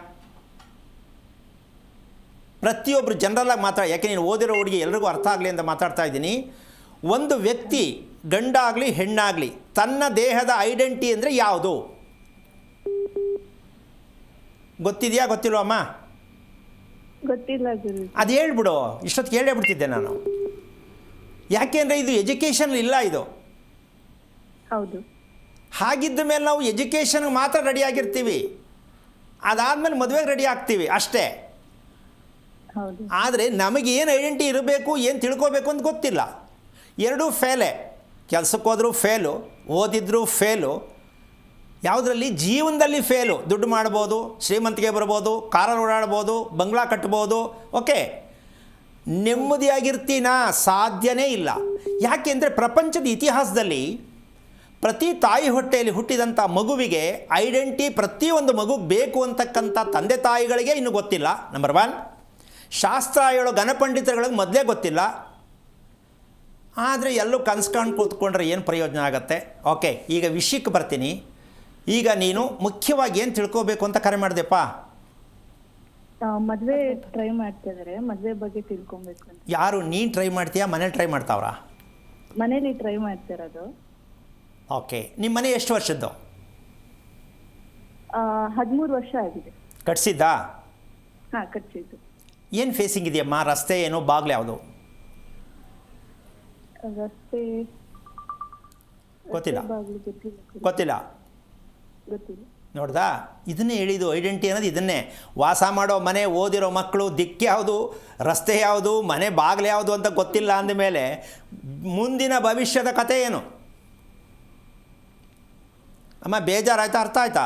Speaker 2: ಪ್ರತಿಯೊಬ್ಬರು ಜನರಲ್ಲಾಗಿ ಯಾಕೆ ನೀನು ಓದಿರೋ ಹುಡುಗಿ ಎಲ್ರಿಗೂ ಅರ್ಥ ಆಗಲಿ ಅಂತ ಮಾತಾಡ್ತಾ ಇದ್ದೀನಿ. ಒಂದು ವ್ಯಕ್ತಿ ಗಂಡಾಗಲಿ ಹೆಣ್ಣಾಗಲಿ ತನ್ನ ದೇಹದ ಐಡೆಂಟಿಟಿ ಅಂದರೆ ಯಾವುದು ಗೊತ್ತಿದೆಯಾ, ಗೊತ್ತಿಲ್ವಮ್ಮ?
Speaker 3: ಗೊತ್ತಿಲ್ಲ ಗುರು.
Speaker 2: ಅದು ಹೇಳ್ಬಿಡು, ಇಷ್ಟೊತ್ತಿಗೆ ಹೇಳೇ ಬಿಡ್ತಿದ್ದೆ ನಾನು. ಯಾಕೆಂದರೆ ಇದು ಎಜುಕೇಷನ್ ಇಲ್ಲ ಇದು.
Speaker 3: ಹೌದು.
Speaker 2: ಹಾಗಿದ್ದ ಮೇಲೆ ನಾವು ಎಜುಕೇಷನ್ಗೆ ಮಾತ್ರ ರೆಡಿಯಾಗಿರ್ತೀವಿ, ಅದಾದಮೇಲೆ ಮದುವೆಗೆ ರೆಡಿ ಆಗ್ತೀವಿ ಅಷ್ಟೇ. ಆದರೆ ನಮಗೆ ಏನು ಐಡೆಂಟಿಟಿ ಇರಬೇಕು, ಏನು ತಿಳ್ಕೋಬೇಕು ಅಂತ ಗೊತ್ತಿಲ್ಲ. ಎರಡೂ ಫೇಲೇ. ಕೆಲಸಕ್ಕೆ ಹೋದರೂ ಫೇಲು, ಓದಿದ್ರೂ ಫೇಲು. ಯಾವುದರಲ್ಲಿ? ಜೀವನದಲ್ಲಿ ಫೇಲು. ದುಡ್ಡು ಮಾಡ್ಬೋದು, ಶ್ರೀಮಂತಿಗೆ ಬರ್ಬೋದು, ಕಾರಲ್ಲಿ ಓಡಾಡ್ಬೋದು, ಬಂಗ್ಲಾ ಕಟ್ಬೋದು, ಓಕೆ. ನೆಮ್ಮದಿಯಾಗಿರ್ತೀನಾ? ಸಾಧ್ಯನೇ ಇಲ್ಲ. ಯಾಕೆಂದರೆ ಪ್ರಪಂಚದ ಇತಿಹಾಸದಲ್ಲಿ ಪ್ರತಿ ತಾಯಿ ಹೊಟ್ಟೆಯಲ್ಲಿ ಹುಟ್ಟಿದಂಥ ಮಗುವಿಗೆ ಐಡೆಂಟಿಟಿ ಪ್ರತಿಯೊಂದು ಮಗುಗೆ ಬೇಕು ಅಂತಕ್ಕಂಥ ತಂದೆ ತಾಯಿಗಳಿಗೆ ಇನ್ನೂ ಗೊತ್ತಿಲ್ಲ. ನಂಬರ್ 1. ಶಾಸ್ತ್ರ ಹೇಳೋ ಗಣಪಂಡಿತರುಗಳಿಗೆ ಮೊದಲೇ ಗೊತ್ತಿಲ್ಲ. ಆದರೆ ಎಲ್ಲೂ ಕನ್ಸ್ಕೊಂಡು ಕೂತ್ಕೊಂಡ್ರೆ ಏನು ಪ್ರಯೋಜನ ಆಗುತ್ತೆ? ಓಕೆ, ಈಗ ವಿಷಯಕ್ಕೆ ಬರ್ತೀನಿ. ಈಗ ನೀನು ಮುಖ್ಯವಾಗಿ ಏನು ತಿಳ್ಕೋಬೇಕು ಅಂತ ಕರೆ ಮಾಡಿದೆಪ್ಪ?
Speaker 3: ಮದುವೆ ಟ್ರೈ ಮಾಡ್ತಿದ್ದಾರೆ, ಮದುವೆ ಬಗ್ಗೆ ತಿಳ್ಕೊಬೇಕು.
Speaker 2: ಯಾರು? ನೀನು ಟ್ರೈ ಮಾಡ್ತೀಯಾ, ಮನೇಲಿ ಟ್ರೈ ಮಾಡ್ತಾವ್ರ?
Speaker 3: ಮನೇಲಿ ಟ್ರೈ ಮಾಡ್ತಿರೋದು.
Speaker 2: ಓಕೆ, ನಿಮ್ಮ ಮನೆ ಎಷ್ಟು ವರ್ಷದ್ದು?
Speaker 3: 13 ವರ್ಷ ಆಗಿದೆ.
Speaker 2: ಕಟ್ಸಿದ್ದಾ?
Speaker 3: ಹಾಂ, ಕಟ್ಸಿದ್ದು.
Speaker 2: ಏನು ಫೇಸಿಂಗ್ ಇದೆಯಮ್ಮ? ರಸ್ತೆ ಏನು, ಬಾಗ್ಲು ಯಾವುದು?
Speaker 3: ರಸ್ತೆ
Speaker 2: ಗೊತ್ತಿಲ್ಲ
Speaker 3: ಬಾಗ್ಲು ಗೊತ್ತಿಲ್ಲ
Speaker 2: ಗೊತ್ತಿಲ್ಲ
Speaker 3: ಗೊತ್ತಿಲ್ಲ.
Speaker 2: ನೋಡ್ದಾ, ಇದನ್ನೇ ಹೇಳಿದ್ದು ಐಡೆಂಟಿ ಅನ್ನೋದು ಇದನ್ನೇ. ವಾಸ ಮಾಡೋ ಮನೆ, ಓದಿರೋ ಮಕ್ಕಳು, ದಿಕ್ಕು ಯಾವುದು, ರಸ್ತೆ ಯಾವುದು, ಮನೆ ಬಾಗಿಲು ಯಾವುದು ಅಂತ ಗೊತ್ತಿಲ್ಲ ಅಂದಮೇಲೆ ಮುಂದಿನ ಭವಿಷ್ಯದ ಕತೆ ಏನು? ಅಮ್ಮ ಬೇಜಾರಾಯ್ತಾ? ಅರ್ಥ ಆಯ್ತಾ?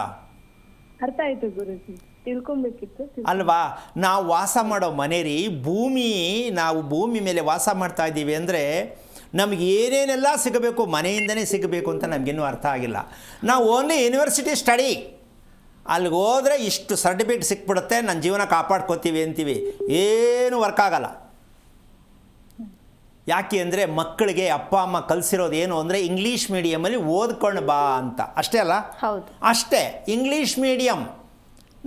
Speaker 3: ಅರ್ಥ ಆಯ್ತು ಗುರುಜಿ, ತಿಳ್ಕೊಬೇಕಿತ್ತು.
Speaker 2: ಅಲ್ವಾ? ನಾವು ವಾಸ ಮಾಡೋ ಮನೆ ರೀ ಭೂಮಿ. ನಾವು ಭೂಮಿ ಮೇಲೆ ವಾಸ ಮಾಡ್ತಾ ಇದ್ದೀವಿ ಅಂದರೆ ನಮಗೆ ಏನೇನೆಲ್ಲ ಸಿಗಬೇಕು ಮನೆಯಿಂದನೇ ಸಿಗಬೇಕು ಅಂತ ನಮಗಿನ್ನೂ ಅರ್ಥ ಆಗಿಲ್ಲ. ನಾವು ಓನ್ಲಿ ಯೂನಿವರ್ಸಿಟಿ ಸ್ಟಡಿ, ಅಲ್ಲಿಗೆ ಹೋದರೆ ಇಷ್ಟು ಸರ್ಟಿಫಿಕೇಟ್ ಸಿಕ್ಬಿಡುತ್ತೆ, ನನ್ನ ಜೀವನ ಕಾಪಾಡ್ಕೋತೀವಿ ಅಂತೀವಿ. ಏನೂ ವರ್ಕ್ ಆಗಲ್ಲ. ಯಾಕೆ ಅಂದರೆ ಮಕ್ಕಳಿಗೆ ಅಪ್ಪ ಅಮ್ಮ ಕಲಿಸಿರೋದು ಏನು ಅಂದರೆ ಇಂಗ್ಲೀಷ್ ಮೀಡಿಯಮಲ್ಲಿ ಓದ್ಕೊಂಡು ಬಾ ಅಂತ. ಅಷ್ಟೇ ಅಲ್ಲ?
Speaker 1: ಹೌದು.
Speaker 2: ಅಷ್ಟೇ. ಇಂಗ್ಲೀಷ್ ಮೀಡಿಯಮ್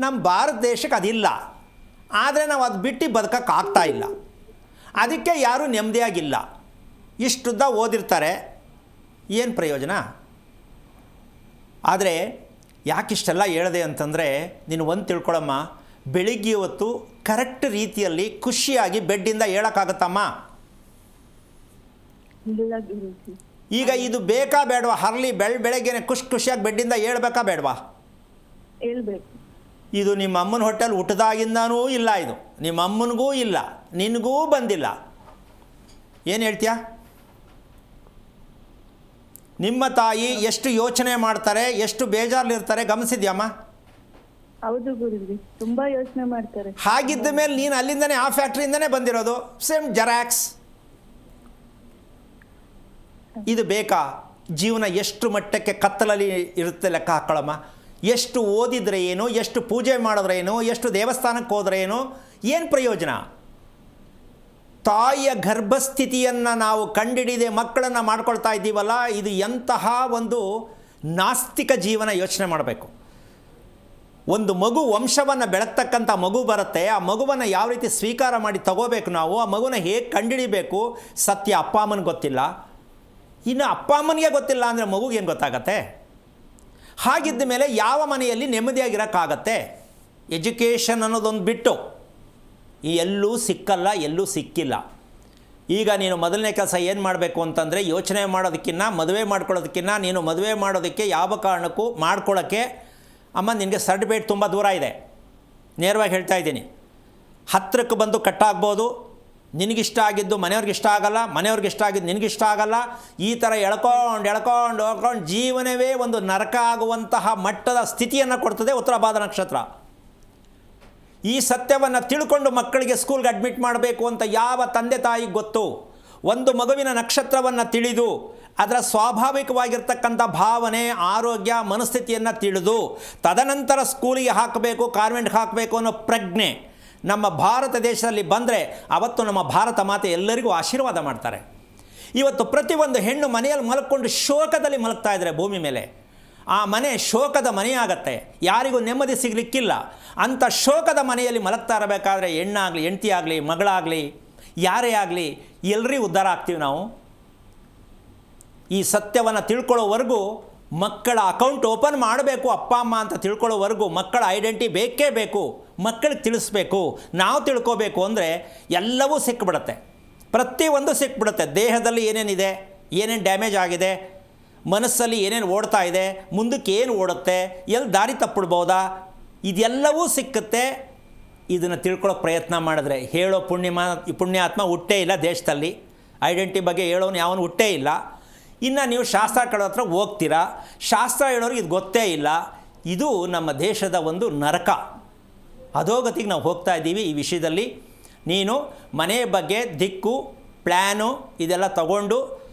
Speaker 2: ನಮ್ಮ ಭಾರತ ದೇಶಕ್ಕೆ ಅದಿಲ್ಲ. ಆದರೆ ನಾವು ಅದು ಬಿಟ್ಟು ಬದುಕೋಕ್ಕಾಗ್ತಾ ಇಲ್ಲ. ಅದಕ್ಕೆ ಯಾರೂ ನೆಮ್ಮದಿಯಾಗಿಲ್ಲ. ಇಷ್ಟುದ್ದ ಓದಿರ್ತಾರೆ, ಏನು ಪ್ರಯೋಜನ? ಆದರೆ ಯಾಕಿಷ್ಟೆಲ್ಲ ಹೇಳಿದೆ ಅಂತಂದರೆ ನೀನು ಒಂದು ತಿಳ್ಕೊಳಮ್ಮ, ಬೆಳಿಗ್ಗೆ ಹೊತ್ತು ಕರೆಕ್ಟ್ ರೀತಿಯಲ್ಲಿ ಖುಷಿಯಾಗಿ ಬೆಡ್ಡಿಂದ ಹೇಳೋಕ್ಕಾಗತ್ತಮ್ಮ?
Speaker 3: ಇಲ್ಲ ಗುರುಜಿ.
Speaker 2: ಈಗ ಇದು ಬೇಕಾ ಬೇಡವಾ? ಹರ್ಲಿ ಬೆಳಗ್ಗೆನೆ ಖುಷಿಯಾಗಿ ಬೆಡ್ಡಿಂದ ಹೇಳ್ಬೇಕಾ ಬೇಡವಾ?
Speaker 3: ಹೇಳ್ಬೇಕು.
Speaker 2: ಇದು ನಿಮ್ಮ ಅಮ್ಮನ ಹೊಟ್ಟೆಲಿ ಹುಟ್ಟಿದಾಗಿಂದನೂ ಇಲ್ಲ. ಇದು ನಿಮ್ಮ ಅಮ್ಮನಿಗೂ ಇಲ್ಲ, ನಿನಗೂ ಬಂದಿಲ್ಲ. ಏನು ಹೇಳ್ತೀಯ? ನಿಮ್ಮ ತಾಯಿ ಎಷ್ಟು ಯೋಚನೆ ಮಾಡ್ತಾರೆ, ಎಷ್ಟು ಬೇಜಾರಲ್ಲಿರ್ತಾರೆ ಗಮನಿಸಿದ್ಯಮ್ಮ?
Speaker 3: ಹೌದು ಗುರುಜಿ, ತುಂಬಾ ಯೋಚನೆ ಮಾಡ್ತಾರೆ.
Speaker 2: ಹಾಗಿದ್ದ ಮೇಲೆ ನೀನು ಅಲ್ಲಿಂದನೇ, ಆ ಫ್ಯಾಕ್ಟ್ರಿಯಿಂದನೇ ಬಂದಿರೋದು, ಸೇಮ್ ಜೆರಾಕ್ಸ್. ಇದು ಬೇಕಾ? ಜೀವನ ಎಷ್ಟು ಮಟ್ಟಕ್ಕೆ ಕತ್ತಲಲ್ಲಿ ಇರುತ್ತೆ ಲೆಕ್ಕ ಹಾಕ್ಕೊಳ್ಳಮ್ಮ. ಎಷ್ಟು ಓದಿದ್ರೆ ಏನು, ಎಷ್ಟು ಪೂಜೆ ಮಾಡಿದ್ರೆ ಏನು, ಎಷ್ಟು ದೇವಸ್ಥಾನಕ್ಕೆ ಹೋದ್ರೆ ಏನು, ಏನು ಪ್ರಯೋಜನ? ತಾಯಿಯ ಗರ್ಭಸ್ಥಿತಿಯನ್ನು ನಾವು ಕಂಡಿಡಿದೆ ಮಕ್ಕಳನ್ನು ಮಾಡ್ಕೊಳ್ತಾ ಇದ್ದೀವಲ್ಲ, ಇದು ಎಂತಹ ಒಂದು ನಾಸ್ತಿಕ ಜೀವನ. ಯೋಚನೆ ಮಾಡಬೇಕು. ಒಂದು ಮಗು ವಂಶವನ್ನು ಬೆಳಗ್ತಕ್ಕಂಥ ಮಗು ಬರುತ್ತೆ, ಆ ಮಗುವನ್ನು ಯಾವ ರೀತಿ ಸ್ವೀಕಾರ ಮಾಡಿ ತಗೋಬೇಕು ನಾವು, ಆ ಮಗುನ ಹೇಗೆ ಕಂಡುಹಿಡಿಬೇಕು, ಸತ್ಯ ಅಪ್ಪ ಅಮ್ಮನಿಗೆ ಗೊತ್ತಿಲ್ಲ. ಇನ್ನು ಅಪ್ಪ ಅಮ್ಮನಿಗೆ ಗೊತ್ತಿಲ್ಲ ಅಂದರೆ ಮಗುಗೆ ಏನು ಗೊತ್ತಾಗತ್ತೆ? ಹಾಗಿದ್ದ ಮೇಲೆ ಯಾವ ಮನೆಯಲ್ಲಿ ನೆಮ್ಮದಿಯಾಗಿರೋಕ್ಕಾಗತ್ತೆ? ಎಜುಕೇಷನ್ ಅನ್ನೋದೊಂದು ಬಿಟ್ಟು ಎಲ್ಲೂ ಸಿಕ್ಕಲ್ಲ, ಎಲ್ಲೂ ಸಿಕ್ಕಿಲ್ಲ. ಈಗ ನೀನು ಮೊದಲನೇ ಕೆಲಸ ಏನು ಮಾಡಬೇಕು ಅಂತಂದರೆ, ಯೋಚನೆ ಮಾಡೋದಕ್ಕಿಂತ ಮದುವೆ ಮಾಡ್ಕೊಳ್ಳೋದಕ್ಕಿಂತ ನೀನು ಮದುವೆ ಮಾಡೋದಕ್ಕೆ ಯಾವ ಕಾರಣಕ್ಕೂ ಮಾಡ್ಕೊಳ್ಳೋಕ್ಕೆ, ಅಮ್ಮ ನಿನಗೆ ಸರ್ಟಿಫಿಕೇಟ್ ತುಂಬ ದೂರ ಇದೆ, ನೇರವಾಗಿ ಹೇಳ್ತಾ ಇದ್ದೀನಿ. ಹತ್ತಿರಕ್ಕೆ ಬಂದು ಕಟ್ಟಾಗ್ಬೋದು. ನಿನಗಿಷ್ಟ ಆಗಿದ್ದು ಮನೆಯವ್ರಿಗೆ ಇಷ್ಟ ಆಗಲ್ಲ, ಮನೆಯವ್ರಿಗೆ ಇಷ್ಟ ಆಗಿದ್ದು ನಿನಗಿಷ್ಟ ಆಗಲ್ಲ. ಈ ಥರ ಎಳ್ಕೊಂಡು ಜೀವನವೇ ಒಂದು ನರಕ ಆಗುವಂತಹ ಮಟ್ಟದ ಸ್ಥಿತಿಯನ್ನು ಕೊಡ್ತದೆ ಉತ್ತರ ಭಾದ ನಕ್ಷತ್ರ. ಈ ಸತ್ಯವನ್ನು ತಿಳ್ಕೊಂಡು ಮಕ್ಕಳಿಗೆ ಸ್ಕೂಲ್ಗೆ ಅಡ್ಮಿಟ್ ಮಾಡಬೇಕು ಅಂತ ಯಾವ ತಂದೆ ತಾಯಿಗೆ ಗೊತ್ತು? ಒಂದು ಮಗುವಿನ ನಕ್ಷತ್ರವನ್ನು ತಿಳಿದು ಅದರ ಸ್ವಾಭಾವಿಕವಾಗಿರ್ತಕ್ಕಂಥ ಭಾವನೆ, ಆರೋಗ್ಯ, ಮನಸ್ಥಿತಿಯನ್ನು ತಿಳಿದು ತದನಂತರ ಸ್ಕೂಲಿಗೆ ಹಾಕಬೇಕು, ಕಾನ್ವೆಂಟ್ಗೆ ಹಾಕಬೇಕು ಅನ್ನೋ ಪ್ರಜ್ಞೆ ನಮ್ಮ ಭಾರತ ದೇಶದಲ್ಲಿ ಬಂದರೆ ಅವತ್ತು ನಮ್ಮ ಭಾರತ ಮಾತೆ ಎಲ್ಲರಿಗೂ ಆಶೀರ್ವಾದ ಮಾಡ್ತಾರೆ. ಇವತ್ತು ಪ್ರತಿಯೊಂದು ಹೆಣ್ಣು ಮನೆಯಲ್ಲಿ ಮಲ್ಕೊಂಡು ಶೋಕದಲ್ಲಿ ಮಲಗ್ತಾ ಇದ್ದಾರೆ ಭೂಮಿ ಮೇಲೆ. ಆ ಮನೆ ಶೋಕದ ಮನೆಯಾಗತ್ತೆ, ಯಾರಿಗೂ ನೆಮ್ಮದಿ ಸಿಗಲಿಕ್ಕಿಲ್ಲ. ಅಂಥ ಶೋಕದ ಮನೆಯಲ್ಲಿ ಮಲಗ್ತಾ ಇರಬೇಕಾದ್ರೆ ಹೆಣ್ಣಾಗಲಿ, ಹೆಂಡತಿ ಆಗಲಿ, ಮಗಳಾಗಲಿ, ಯಾರೇ ಆಗಲಿ ಎಲ್ಲರಿಗೂ ಉದ್ಧಾರ ಆಗ್ತೀವಿ ನಾವು. ಈ ಸತ್ಯವನ್ನು ತಿಳ್ಕೊಳ್ಳೋವರೆಗೂ, ಮಕ್ಕಳ ಅಕೌಂಟ್ ಓಪನ್ ಮಾಡಬೇಕು ಅಪ್ಪ ಅಮ್ಮ ಅಂತ ತಿಳ್ಕೊಳ್ಳೋವರೆಗೂ ಮಕ್ಕಳ ಐಡೆಂಟಿ ಬೇಕೇ ಬೇಕು. ಮಕ್ಕಳಿಗೆ ತಿಳಿಸ್ಬೇಕು. ನಾವು ತಿಳ್ಕೋಬೇಕು ಅಂದರೆ ಎಲ್ಲವೂ ಸಿಕ್ಬಿಡುತ್ತೆ, ಪ್ರತಿಯೊಂದು ಸಿಕ್ಬಿಡುತ್ತೆ. ದೇಹದಲ್ಲಿ ಏನೇನಿದೆ, ಏನೇನು ಡ್ಯಾಮೇಜ್ ಆಗಿದೆ, ಮನಸ್ಸಲ್ಲಿ ಏನೇನು ಓಡ್ತಾ ಇದೆ, ಮುಂದಕ್ಕೆ ಏನು ಓಡುತ್ತೆ, ಎಲ್ಲಿ ದಾರಿ ತಪ್ಪಿಡ್ಬೋದಾ, ಇದೆಲ್ಲವೂ ಸಿಕ್ಕುತ್ತೆ. ಇದನ್ನು ತಿಳ್ಕೊಳ್ಳೋಕೆ ಪ್ರಯತ್ನ ಮಾಡಿದ್ರೆ. ಹೇಳೋ ಪುಣ್ಯಾತ್ಮ ಹುಟ್ಟೇ ಇಲ್ಲ ದೇಶದಲ್ಲಿ, ಐಡೆಂಟಿ ಬಗ್ಗೆ ಹೇಳೋನು ಯಾವನು ಹುಟ್ಟೇ ಇಲ್ಲ. ಇನ್ನು ನೀವು ಶಾಸ್ತ್ರ ಕೇಳೋ ಹತ್ರ ಹೋಗ್ತೀರಾ, ಶಾಸ್ತ್ರ ಹೇಳೋರಿಗೆ ಇದು ಗೊತ್ತೇ ಇಲ್ಲ. ಇದು ನಮ್ಮ ದೇಶದ ಒಂದು ನರಕ. ಅಧೋಗತಿಗೆ ನಾವು ಹೋಗ್ತಾ ಇದ್ದೀವಿ. ಈ ವಿಷಯದಲ್ಲಿ ನೀನು ಮನೆ ಬಗ್ಗೆ ದಿಕ್ಕು, ಪ್ಲ್ಯಾನು ಇದೆಲ್ಲ ತಗೊಂಡು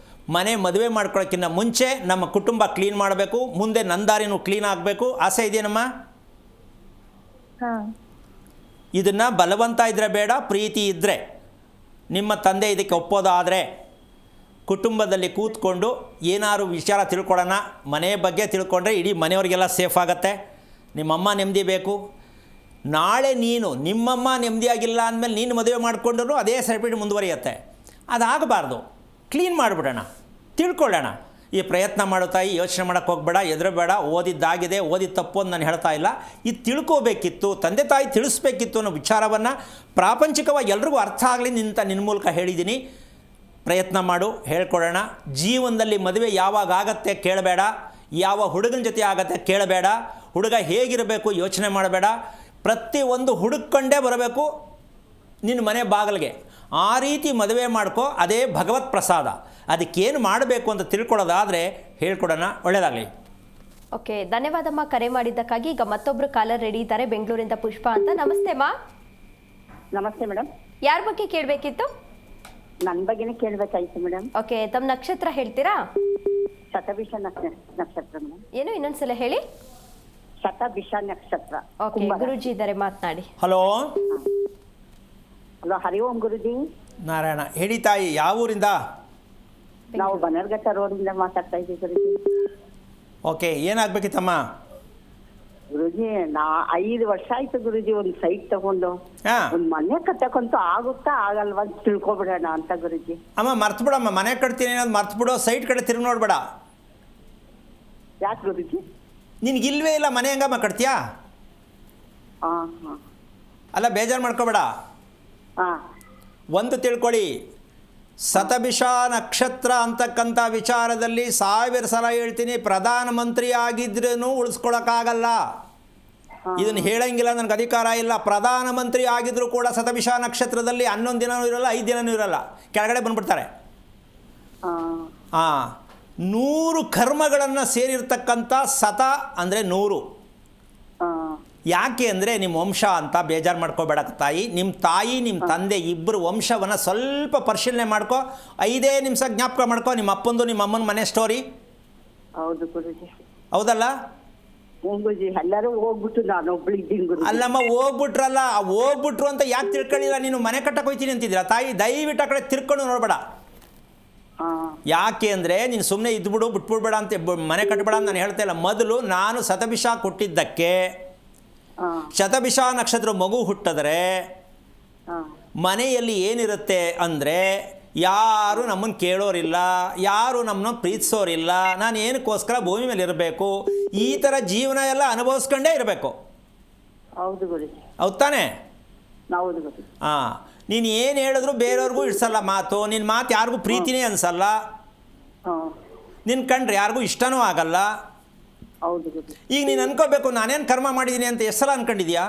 Speaker 2: ಮನೆ ಮದುವೆ ಮಾಡ್ಕೊಳ್ಳೋಕ್ಕಿಂತ ಮುಂಚೆ ನಮ್ಮ ಕುಟುಂಬ ಕ್ಲೀನ್ ಮಾಡಬೇಕು, ಮುಂದೆ ನಂದಾರಿನೂ ಕ್ಲೀನ್ ಆಗಬೇಕು. ಆಸೆ ಇದೆಯೇನಮ್ಮ? ಇದನ್ನು ಬಲವಂತ ಇದ್ದರೆ ಬೇಡ, ಪ್ರೀತಿ ಇದ್ದರೆ. ನಿಮ್ಮ ತಂದೆ ಇದಕ್ಕೆ ಒಪ್ಪೋದಾದರೆ ಕುಟುಂಬದಲ್ಲಿ ಕೂತ್ಕೊಂಡು ಏನಾದ್ರು ವಿಚಾರ ತಿಳ್ಕೊಳ್ಳೋಣ, ಮನೆ ಬಗ್ಗೆ ತಿಳ್ಕೊಂಡ್ರೆ ಇಡೀ ಮನೆಯವ್ರಿಗೆಲ್ಲ ಸೇಫ್ ಆಗುತ್ತೆ. ನಿಮ್ಮಮ್ಮ ನೆಮ್ಮದಿ ಬೇಕು. ನಾಳೆ ನೀನು ನಿಮ್ಮಮ್ಮ ನೆಮ್ಮದಿಯಾಗಿಲ್ಲ ಅಂದಮೇಲೆ ನೀನು ಮದುವೆ ಮಾಡಿಕೊಂಡ್ರು ಅದೇ ಸರ್ಟಿಫಿಕೇಟ್ ಮುಂದುವರಿಯುತ್ತೆ. ಅದಾಗಬಾರ್ದು. ಕ್ಲೀನ್ ಮಾಡಿಬಿಡೋಣ, ತಿಳ್ಕೊಳ್ಳೋಣ. ಈ ಪ್ರಯತ್ನ ಮಾಡೋ ತಾಯಿ ಯೋಚನೆ ಮಾಡೋಕ್ಕೆ ಹೋಗಬೇಡ, ಹೆದರಬೇಡ. ಓದಿದ್ದಾಗಿದೆ, ಓದಿದ ತಪ್ಪು ಅಂತ ನಾನು ಹೇಳ್ತಾ ಇಲ್ಲ. ಇದು ತಿಳ್ಕೋಬೇಕಿತ್ತು, ತಂದೆ ತಾಯಿ ತಿಳಿಸ್ಬೇಕಿತ್ತು ಅನ್ನೋ ವಿಚಾರವನ್ನು ಪ್ರಾಪಂಚಿಕವಾಗಿ ಎಲ್ರಿಗೂ ಅರ್ಥ ಆಗಲಿ ನಿನ್ನ ಮೂಲಕ ಹೇಳಿದ್ದೀನಿ. ಪ್ರಯತ್ನ ಮಾಡು, ಹೇಳ್ಕೊಡೋಣ. ಜೀವನದಲ್ಲಿ ಮದುವೆ ಯಾವಾಗ ಆಗತ್ತೆ ಕೇಳಬೇಡ, ಯಾವ ಹುಡುಗನ ಜೊತೆ ಆಗತ್ತೆ ಕೇಳಬೇಡ, ಹುಡುಗ ಹೇಗಿರಬೇಕು ಯೋಚನೆ ಮಾಡಬೇಡ. ಪ್ರತಿಯೊಂದು ಹುಡುಕೊಂಡೇ ಬರಬೇಕು ನಿನ್ನ ಮನೆ ಬಾಗಿಲಿಗೆ. ಆ ರೀತಿ ಮದುವೆ ಮಾಡ್ಕೋ, ಅದೇ ಭಗವತ್ ಪ್ರಸಾದ. ಅದಕ್ಕೇನು ಮಾಡಬೇಕು ಅಂತ ತಿಳ್ಕೊಳ್ಳೋದಾದರೆ ಹೇಳ್ಕೊಡೋಣ. ಒಳ್ಳೆಯದಾಗಲಿ.
Speaker 1: ಓಕೆ, ಧನ್ಯವಾದಮ್ಮ ಕರೆ ಮಾಡಿದ್ದಕ್ಕಾಗಿ. ಈಗ ಮತ್ತೊಬ್ರು ಕಾಲರ್ ರೆಡಿ ಇದ್ದಾರೆ, ಬೆಂಗಳೂರಿಂದ ಪುಷ್ಪ ಅಂತ. ನಮಸ್ತೆ ಮಾ.
Speaker 3: ನಮಸ್ತೆ ಮೇಡಮ್.
Speaker 1: ಯಾರ ಬಗ್ಗೆ ಕೇಳಬೇಕಿತ್ತು?
Speaker 3: ನನ್ನ ಬಗ್ಗೆನೇ ಕೇಳಬೇಕಾಯ್ತು ಮೇಡಮ್.
Speaker 1: ಓಕೆ, ತಮ್ಮ ನಕ್ಷತ್ರ ಹೇಳ್ತೀರಾ?
Speaker 3: ಶತಭಿಷ ನಕ್ಷತ್ರ ಮೇಡಮ್.
Speaker 1: ಏನು ಇನ್ನೊಂದ್ಸಲ ಹೇಳಿ.
Speaker 3: ಶತಭಿಷ ನಕ್ಷತ್ರ.
Speaker 1: ಓಕೆ, ಗುರುಜಿ ಇದ್ದಾರೆ, ಮಾತನಾಡಿ.
Speaker 2: ಹಲೋ.
Speaker 3: ಹಲೋ, ಹರಿ ಓಂ ಗುರುಜಿ.
Speaker 2: ನಾರಾಯಣ. ಹೇಳಿ ತಾಯಿ, ಯಾವ ಊರಿಂದ?
Speaker 3: ನಾವು ಬನರ್ಘಟ್ಟ ರೋಡಿಂದ ಮಾತಾಡ್ತಾ ಇದ್ದೀವಿ ಗುರುಜಿ.
Speaker 2: ಓಕೆ, ಏನಾಗಬೇಕಿತ್ತಮ್ಮ?
Speaker 3: ಗುರುಜಿ, 5 ವರ್ಷ ಆಯ್ತು ಗುರುಜಿ ಒಂದು ಸೈಟ್ ತಗೊಂಡು.
Speaker 2: ಹಾಂ.
Speaker 3: ಒಂದು ಮನೆ ಕಟ್ಟಕ್ಕಂತೂ ಆಗುತ್ತಾ ಆಗಲ್ವಾ ಅಂತ ತಿಳ್ಕೊಬಿಡೋಣ ಅಂತ ಗುರುಜಿ.
Speaker 2: ಅಮ್ಮ ಮರ್ತು ಬಿಡಮ್ಮ, ಮನೆ ಕಟ್ತೀನಿ ಅನ್ನೋದು ಮರ್ತು ಬಿಡು. ಸೈಟ್ ಕಡೆ ತಿರುಗಿ ನೋಡ್ಬೇಡ.
Speaker 3: ಯಾಕೆ ಗುರುಜಿ?
Speaker 2: ನಿನಗಿಲ್ವೇ ಇಲ್ಲ ಮನೆ, ಹೆಂಗಮ್ಮ ಕಟ್ತೀಯಾ?
Speaker 3: ಹಾಂ ಹಾಂ.
Speaker 2: ಅಲ್ಲ, ಬೇಜಾರು ಮಾಡ್ಕೋಬೇಡ.
Speaker 3: ಹಾಂ.
Speaker 2: ಒಂದು ತಿಳ್ಕೊಳ್ಳಿ, ಶತಭಿಷ ನಕ್ಷತ್ರ ಅಂತಕ್ಕಂಥ ವಿಚಾರದಲ್ಲಿ 1000 ಸಲ ಹೇಳ್ತೀನಿ, ಪ್ರಧಾನಮಂತ್ರಿ ಆಗಿದ್ರೂ ಉಳಿಸ್ಕೊಳಕ್ಕಾಗಲ್ಲ. ಇದನ್ನು ಹೇಳಂಗಿಲ್ಲ, ನನಗೆ ಅಧಿಕಾರ ಇಲ್ಲ. ಪ್ರಧಾನಮಂತ್ರಿ ಆಗಿದ್ರೂ ಕೂಡ ಶತಭಿಷ ನಕ್ಷತ್ರದಲ್ಲಿ 11 ದಿನವೂ ಇರಲ್ಲ, 5 ದಿನವೂ ಇರಲ್ಲ, ಕೆಳಗಡೆ ಬಂದ್ಬಿಡ್ತಾರೆ. ಹಾಂ, 100 ಕರ್ಮಗಳನ್ನು ಸೇರಿರ್ತಕ್ಕಂಥ ಶತ ಅಂದರೆ 100. ಯಾಕೆ ಅಂದರೆ ನಿಮ್ಮ ವಂಶ ಅಂತ ಬೇಜಾರು ಮಾಡ್ಕೋಬೇಡ ತಾಯಿ. ನಿಮ್ಮ ತಾಯಿ, ನಿಮ್ಮ ತಂದೆ ಇಬ್ಬರು ವಂಶವನ್ನು ಸ್ವಲ್ಪ ಪರಿಶೀಲನೆ ಮಾಡ್ಕೊ. 5 ನಿಮಿಷ ಜ್ಞಾಪಕ ಮಾಡ್ಕೊ ನಿಮ್ಮ ಅಪ್ಪಂದು ನಿಮ್ಮ ಅಮ್ಮನ ಮನೆ ಸ್ಟೋರಿ.
Speaker 3: ಹೌದು ಗುರುಜಿ.
Speaker 2: ಹೌದಲ್ಲ?
Speaker 3: ಗುರುಜಿ, ಎಲ್ಲರೂ ಹೋಗ್ಬಿಟ್ಟು ನಾನು ಒಬ್ಳಿದ್ದೀನಿ ಗುರುಜಿ.
Speaker 2: ಅಲ್ಲಮ್ಮ, ಹೋಗ್ಬಿಟ್ರು ಅಂತ ಯಾಕೆ ತಿಳ್ಕೊಳ್ಳಿಲ್ಲ? ನೀನು ಮನೆ ಕಟ್ಟಕ್ಕೆ ಹೋಗ್ತೀನಿ ಅಂತಿದ್ದೀರಾ ತಾಯಿ. ದಯವಿಟ್ಟು ಆ ಕಡೆ ತಿರ್ಕೊಂಡು ನೋಡಬೇಡ. ಯಾಕೆ ಅಂದರೆ ನೀನು ಸುಮ್ಮನೆ ಇದ್ಬಿಡು, ಬಿಟ್ಬಿಡ್ಬೇಡ ಅಂತ, ಮನೆ ಕಟ್ಟಬೇಡ ಅಂತ ನಾನು ಹೇಳ್ತಾ ಇಲ್ಲ. ಮೊದಲು ನಾನು ಶತಭಿಷ ಕೊಟ್ಟಿದ್ದಕ್ಕೆ, ಶತಭಿಷ ನಕ್ಷತ್ರ ಮಗು ಹುಟ್ಟಿದ್ರೆ ಮನೆಯಲ್ಲಿ ಏನಿರುತ್ತೆ ಅಂದರೆ, ಯಾರು ನಮ್ಮನ್ನು ಕೇಳೋರಿಲ್ಲ, ಯಾರು ನಮ್ಮನ್ನು ಪ್ರೀತಿಸೋರಿಲ್ಲ, ನಾನು ಏನಕ್ಕೋಸ್ಕರ ಭೂಮಿ ಮೇಲೆ ಇರಬೇಕು, ಈ ಥರ ಜೀವನ ಎಲ್ಲ ಅನುಭವಿಸ್ಕೊಂಡೇ ಇರಬೇಕು.
Speaker 3: ಹೌದು ಗುರುಜಿ.
Speaker 2: ಹೌದು ತಾನೇ?
Speaker 3: ಹೌದು ಗುರುಜಿ.
Speaker 2: ಹಾಂ, ನೀನು ಏನು ಹೇಳಿದ್ರು ಬೇರೆಯವ್ರಿಗೂ ಇಡ್ಸಲ್ಲ ಮಾತು. ನಿನ್ನ ಮಾತು ಯಾರಿಗೂ ಪ್ರೀತಿನೇ ಅನಿಸಲ್ಲ. ನಿನ್ನ ಕಂಡ್ರೆ ಯಾರಿಗೂ ಇಷ್ಟನೂ ಆಗಲ್ಲ.
Speaker 3: ಹೌದು ಗುರುಜಿ.
Speaker 2: ಈಗ ನೀನು ಅನ್ಕೋಬೇಕು, ನಾನೇನು ಕರ್ಮ ಮಾಡಿದ್ದೀನಿ ಅಂತ ಎಷ್ಟು ಸಲ ಅನ್ಕೊಂಡಿದ್ಯಾ?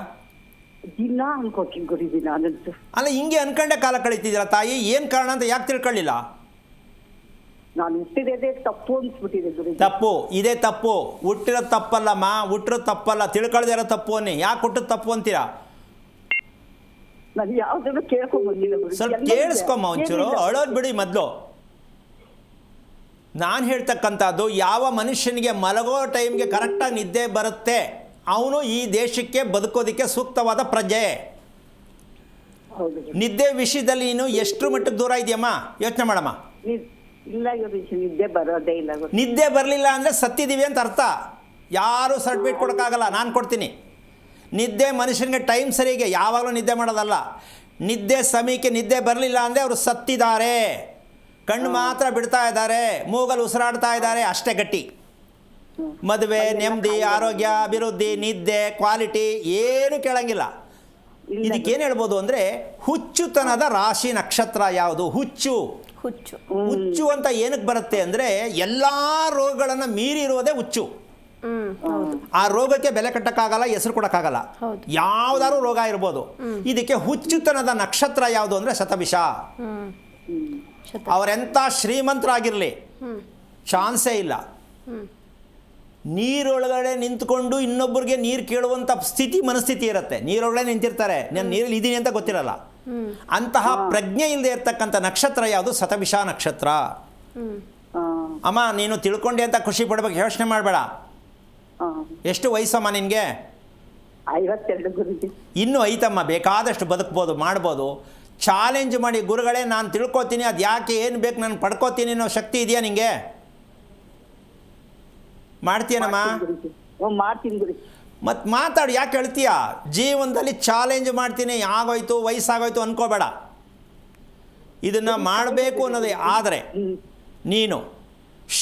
Speaker 3: ದಿನ ಅನ್ಕೋತೀನಿ ಗುರುಜಿ ನಾನಂತೂ.
Speaker 2: ಅಲ್ಲ, ಹಿಂಗೆ ಅನ್ಕೊಂಡೆ ಕಾಲ ಕಳೀತಿದ್ದೀರಾ ತಾಯಿ. ಏನು ಕಾರಣ ಅಂತ ಯಾಕೆ ತಿಳ್ಕೊಳ್ಳಿಲ್ಲ?
Speaker 3: ನಾನು ಹುಟ್ಟಿರೋದೇ ತಪ್ಪು ಅನ್ಸ್ಬಿಟ್ಟಿದೆ ಗುರುಜಿ.
Speaker 2: ತಪ್ಪು ಇದೇ ತಪ್ಪು. ಹುಟ್ಟಿರೋದು ತಪ್ಪಲ್ಲಮ್ಮ, ಹುಟ್ಟಿರೋದು ತಪ್ಪಲ್ಲ, ತಿಳ್ಕೊಳ್ಳದೇ ಇರೋ ತಪ್ಪು ಅನ್ನಿ. ಯಾಕೆ ಹುಟ್ಟಿದ ತಪ್ಪು ಅಂತೀರಾ?
Speaker 3: ನಾನು ಯಾವ್ದನ್ನು ಕೇಳ್ಕೊಂಡ್ ಬಂದಿಲ್ಲ ಗುರುಜಿ.
Speaker 2: ಸ್ವಲ್ಪ ಕೇಳಿಸ್ಕೊಮ್ಮ ಒಂಚೂರು. ಅಳೋದು ಬಿಡಿ ಮೊದಲು. ನಾನು ಹೇಳ್ತಕ್ಕಂಥದ್ದು, ಯಾವ ಮನುಷ್ಯನಿಗೆ ಮಲಗೋ ಟೈಮ್ಗೆ ಕರೆಕ್ಟಾಗಿ ನಿದ್ದೆ ಬರುತ್ತೆ, ಅವನು ಈ ದೇಶಕ್ಕೆ ಬದುಕೋದಕ್ಕೆ ಸೂಕ್ತವಾದ ಪ್ರಜೆ. ನಿದ್ದೆ ವಿಷಯದಲ್ಲಿ ನೀನು ಎಷ್ಟು ಮಟ್ಟಕ್ಕೆ ದೂರ ಇದೆಯಮ್ಮ? ಯೋಚನೆ ಮಾಡಮ್ಮ.
Speaker 3: ಇಲ್ಲ ಗುರುಜಿ, ನಿದ್ದೆ ಬರೋದೇ ಇಲ್ಲ.
Speaker 2: ನಿದ್ದೆ ಬರಲಿಲ್ಲ ಅಂದರೆ ಸತ್ತಿದ್ದೀವಿ ಅಂತ ಅರ್ಥ. ಯಾರೂ ಸರ್ಟಿಫಿಕೇಟ್ ಕೊಡೋಕ್ಕಾಗಲ್ಲ, ನಾನು ಕೊಡ್ತೀನಿ. ನಿದ್ದೆ ಮನುಷ್ಯನಿಗೆ ಟೈಮ್ ಸರಿಗೆ ಯಾವಾಗಲೂ ನಿದ್ದೆ ಮಾಡೋದಲ್ಲ. ನಿದ್ದೆ ಸಮಯಕ್ಕೆ ನಿದ್ದೆ ಬರಲಿಲ್ಲ ಅಂದರೆ ಅವರು ಸತ್ತಿದ್ದಾರೆ. ಕಣ್ಣು ಮಾತ್ರ ಬಿಡ್ತಾ ಇದ್ದಾರೆ, ಮೂಗಲ್ಲಿ ಉಸಿರಾಡ್ತಾ ಇದ್ದಾರೆ, ಅಷ್ಟೇ ಗಟ್ಟಿ. ಮದುವೆ, ನೆಮ್ಮದಿ, ಆರೋಗ್ಯ, ಅಭಿವೃದ್ಧಿ, ನಿದ್ದೆ, ಕ್ವಾಲಿಟಿ ಏನು ಕೇಳಂಗಿಲ್ಲ. ಇದಕ್ಕೇನು ಹೇಳ್ಬೋದು ಅಂದರೆ, ಹುಚ್ಚುತನದ ರಾಶಿ ನಕ್ಷತ್ರ ಯಾವುದು? ಹುಚ್ಚು. ಹುಚ್ಚು ಅಂತ ಏನಕ್ಕೆ ಬರುತ್ತೆ ಅಂದರೆ, ಎಲ್ಲ ರೋಗಗಳನ್ನು ಮೀರಿ ಇರೋದೇ ಹುಚ್ಚು. ಆ ರೋಗಕ್ಕೆ ಬೆಲೆ ಕಟ್ಟಕ್ಕಾಗಲ್ಲ, ಹೆಸರು ಕೊಡಕ್ಕಾಗಲ್ಲ. ಯಾವ್ದಾದ್ರು ರೋಗ ಇರ್ಬೋದು. ಇದಕ್ಕೆ ಹುಚ್ಚುತನದ ನಕ್ಷತ್ರ ಯಾವುದು ಅಂದರೆ ಶತಭಿಷ. ಅವರೆಂಥ ಶ್ರೀಮಂತರಾಗಿರಲಿ, ಚಾನ್ಸೇ ಇಲ್ಲ. ನೀರೊಳಗಡೆ ನಿಂತ್ಕೊಂಡು ಇನ್ನೊಬ್ಬರಿಗೆ ನೀರು ಕೇಳುವಂಥ ಮನಸ್ಥಿತಿ ಇರುತ್ತೆ. ನೀರೊಳಗಡೆ ನಿಂತಿರ್ತಾರೆ, ನಾನು ನೀರಲ್ಲಿ ಇದ್ದೀನಿ ಅಂತ ಗೊತ್ತಿರಲ್ಲ. ಅಂತಹ ಪ್ರಜ್ಞೆ ಇಲ್ಲದೆ ಇರ್ತಕ್ಕಂಥ ನಕ್ಷತ್ರ ಯಾವುದು? ಶತಭಿಷ ನಕ್ಷತ್ರ. ಅಮ್ಮ, ನೀನು ತಿಳ್ಕೊಂಡೆ ಅಂತ ಖುಷಿ ಪಡ್ಬೇಕು, ಯೋಚನೆ ಮಾಡಬೇಡ. ಎಷ್ಟು ವಯಸ್ಸಮ್ಮ ನಿನಗೆ?
Speaker 3: 52 ಗುರುಜಿ.
Speaker 2: ಇನ್ನೂ ಐತಮ್ಮ, ಬೇಕಾದಷ್ಟು ಬದುಕ್ಬೋದು, ಮಾಡ್ಬೋದು. ಚಾಲೆಂಜ್ ಮಾಡಿ, ಗುರುಗಳೇ ನಾನು ತಿಳ್ಕೊತೀನಿ, ಅದು ಯಾಕೆ, ಏನು ಬೇಕು, ನಾನು ಪಡ್ಕೋತೀನಿ ಅನ್ನೋ ಶಕ್ತಿ ಇದೆಯಾ ನಿನಗೆ? ಮಾಡ್ತೀಯನಮ್ಮ?
Speaker 3: ಮಾಡ್ತೀನಿ ಗುರುಜಿ.
Speaker 2: ಮತ್ತು ಮಾತಾಡು, ಯಾಕೆ ಹೇಳ್ತೀಯ? ಜೀವನದಲ್ಲಿ ಚಾಲೆಂಜ್ ಮಾಡ್ತೀನಿ, ಆಗೋಯ್ತು, ವಯಸ್ಸಾಗೋಯ್ತು ಅನ್ಕೋಬೇಡ. ಇದನ್ನು ಮಾಡಬೇಕು ಅನ್ನೋದೇ. ಆದರೆ ನೀನು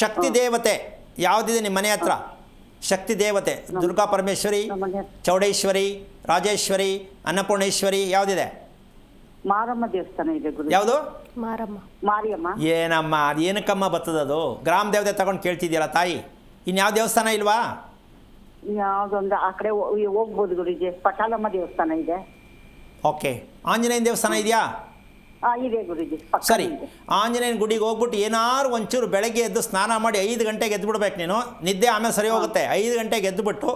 Speaker 2: ಶಕ್ತಿ ದೇವತೆ ಯಾವುದಿದೆ ನಿಮ್ಮ ಮನೆ ಹತ್ರ? ಶಕ್ತಿ ದೇವತೆ ದುರ್ಗಾ ಪರಮೇಶ್ವರಿ, ಚೌಡೇಶ್ವರಿ, ರಾಜೇಶ್ವರಿ, ಅನ್ನಪೂರ್ಣೇಶ್ವರಿ ಯಾವುದಿದೆ?
Speaker 3: ಮಾರಮ್ಮ ದೇವಸ್ಥಾನ ಇದೆ ಗುರುಜಿ.
Speaker 2: ಯಾವುದು?
Speaker 1: ಮಾರಮ್ಮ.
Speaker 3: ಮಾರಿಯಮ್ಮ.
Speaker 2: ಏನಮ್ಮ ಅದು ಏನಕ್ಕಮ್ಮ ಬರ್ತದದು? ಗ್ರಾಮ ದೇವತೆ ತಗೊಂಡು ಕೇಳ್ತಿದ್ದೀರಾ ತಾಯಿ? ಇನ್ಯಾವ ದೇವಸ್ಥಾನ ಇಲ್ವಾ?
Speaker 3: ಯಾವ್ದೊಂದು ಆ ಕಡೆ ಹೋಗ್ಬೋದು ಗುರುಜಿ. ಪಟಾಲಮ್ಮ ದೇವಸ್ಥಾನ ಇದೆ.
Speaker 2: ಓಕೆ. ಆಂಜನೇಯನ ದೇವಸ್ಥಾನ ಇದೆಯಾ?
Speaker 3: ಇದೆ ಗುರುಜಿ.
Speaker 2: ಸರಿ, ಆಂಜನೇಯನ ಗುಡಿಗೆ ಹೋಗ್ಬಿಟ್ಟು ಏನಾರು ಒಂಚೂರು ಬೆಳಗ್ಗೆ ಎದ್ದು ಸ್ನಾನ ಮಾಡಿ 5 ಗಂಟೆಗೆ ಎದ್ಬಿಡ್ಬೇಕು ನೀನು. ನಿದ್ದೆ ಆಮೇಲೆ ಸರಿ ಹೋಗುತ್ತೆ. 5 ಗಂಟೆಗೆ ಎದ್ದುಬಿಟ್ಟು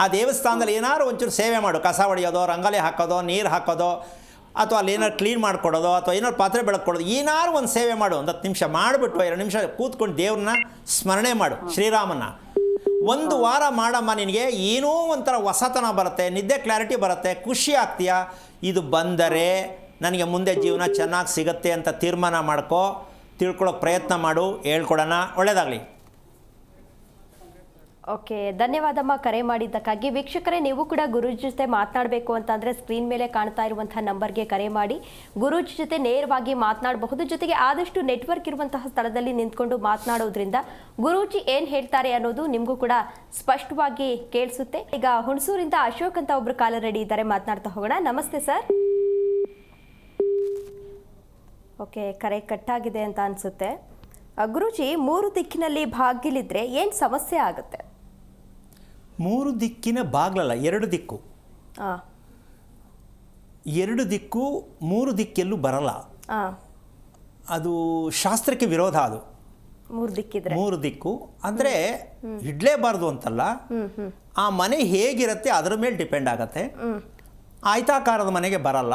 Speaker 2: ಆ ದೇವಸ್ಥಾನದಲ್ಲಿ ಏನಾರು ಒಂಚೂರು ಸೇವೆ ಮಾಡು. ಕಸ ಹೊಡೆಯೋದು, ರಂಗೋಲಿ ಹಾಕೋದು, ನೀರು ಹಾಕೋದು, ಅಥವಾ ಅಲ್ಲಿ ಏನಾರು ಕ್ಲೀನ್ ಮಾಡ್ಕೊಡೋದು, ಅಥವಾ ಏನಾರು ಪಾತ್ರೆ ಬೆಳಕೊಡೋದು, ಏನಾರು ಒಂದು ಸೇವೆ ಮಾಡು. ಒಂದು 10 ನಿಮಿಷ ಮಾಡಿಬಿಟ್ಟು 2 ನಿಮಿಷ ಕೂತ್ಕೊಂಡು ದೇವ್ರನ್ನ ಸ್ಮರಣೆ ಮಾಡು, ಶ್ರೀರಾಮನ. 1 ವಾರ ಮಾಡಮ್ಮ, ನಿನಗೆ ಏನೋ ಒಂಥರ ಹೊಸತನ ಬರುತ್ತೆ, ನಿದ್ದೆ ಕ್ಲಾರಿಟಿ ಬರುತ್ತೆ, ಖುಷಿ ಆಗ್ತೀಯ. ಇದು ಬಂದರೆ ನನಗೆ ಮುಂದೆ ಜೀವನ ಚೆನ್ನಾಗಿ ಸಿಗುತ್ತೆ ಅಂತ ತೀರ್ಮಾನ ಮಾಡ್ಕೋ, ತಿಳ್ಕೊಳ್ಳೋಕೆ ಪ್ರಯತ್ನ ಮಾಡು, ಹೇಳ್ಕೊಡೋಣ. ಒಳ್ಳೆಯದಾಗಲಿ.
Speaker 1: ಓಕೆ, ಧನ್ಯವಾದಮ್ಮ ಕರೆ ಮಾಡಿದ್ದಕ್ಕಾಗಿ. ವೀಕ್ಷಕರೇ, ನೀವು ಕೂಡ ಗುರೂಜಿ ಜೊತೆ ಮಾತನಾಡಬೇಕು ಅಂತಂದರೆ ಸ್ಕ್ರೀನ್ ಮೇಲೆ ಕಾಣ್ತಾ ಇರುವಂತಹ ನಂಬರ್ಗೆ ಕರೆ ಮಾಡಿ ಗುರೂಜಿ ಜೊತೆ ನೇರವಾಗಿ ಮಾತನಾಡಬಹುದು. ಜೊತೆಗೆ ಆದಷ್ಟು ನೆಟ್ವರ್ಕ್ ಇರುವಂತಹ ಸ್ಥಳದಲ್ಲಿ ನಿಂತ್ಕೊಂಡು ಮಾತನಾಡೋದ್ರಿಂದ ಗುರೂಜಿ ಏನು ಹೇಳ್ತಾರೆ ಅನ್ನೋದು ನಿಮಗೂ ಕೂಡ ಸ್ಪಷ್ಟವಾಗಿ ಕೇಳಿಸುತ್ತೆ. ಈಗ ಹುಣಸೂರಿಂದ ಅಶೋಕ್ ಅಂತ ಒಬ್ರು ಕಾಲರ್ ರೆಡಿ ಇದ್ದಾರೆ, ಮಾತನಾಡ್ತಾ ಹೋಗೋಣ. ನಮಸ್ತೆ ಸರ್. ಓಕೆ, ಕರೆ ಕಟ್ಟಾಗಿದೆ ಅಂತ ಅನಿಸುತ್ತೆ. ಗುರೂಜಿ, 3 ದಿಕ್ಕಿನಲ್ಲಿ ಬಾಗಿಲಿದ್ರೆ ಏನು ಸಮಸ್ಯೆ ಆಗುತ್ತೆ?
Speaker 2: 3 ದಿಕ್ಕಿನ ಬಾಗ್ಲಲ್ಲ, 2 ದಿಕ್ಕು. 2 ದಿಕ್ಕು 3 ದಿಕ್ಕೆಲ್ಲೂ ಬರಲ್ಲ. ಅದು ಶಾಸ್ತ್ರಕ್ಕೆ ವಿರೋಧ. ಅದು
Speaker 1: 3 ದಿಕ್ಕಿದ್ರೆ
Speaker 2: 3 ದಿಕ್ಕು ಅಂದರೆ ಇಡಲೇಬಾರ್ದು ಅಂತಲ್ಲ. ಆ ಮನೆ ಹೇಗಿರುತ್ತೆ ಅದರ ಮೇಲೆ ಡಿಪೆಂಡ್ ಆಗತ್ತೆ. ಆಯ್ತಾಕಾರದ ಮನೆಗೆ ಬರಲ್ಲ.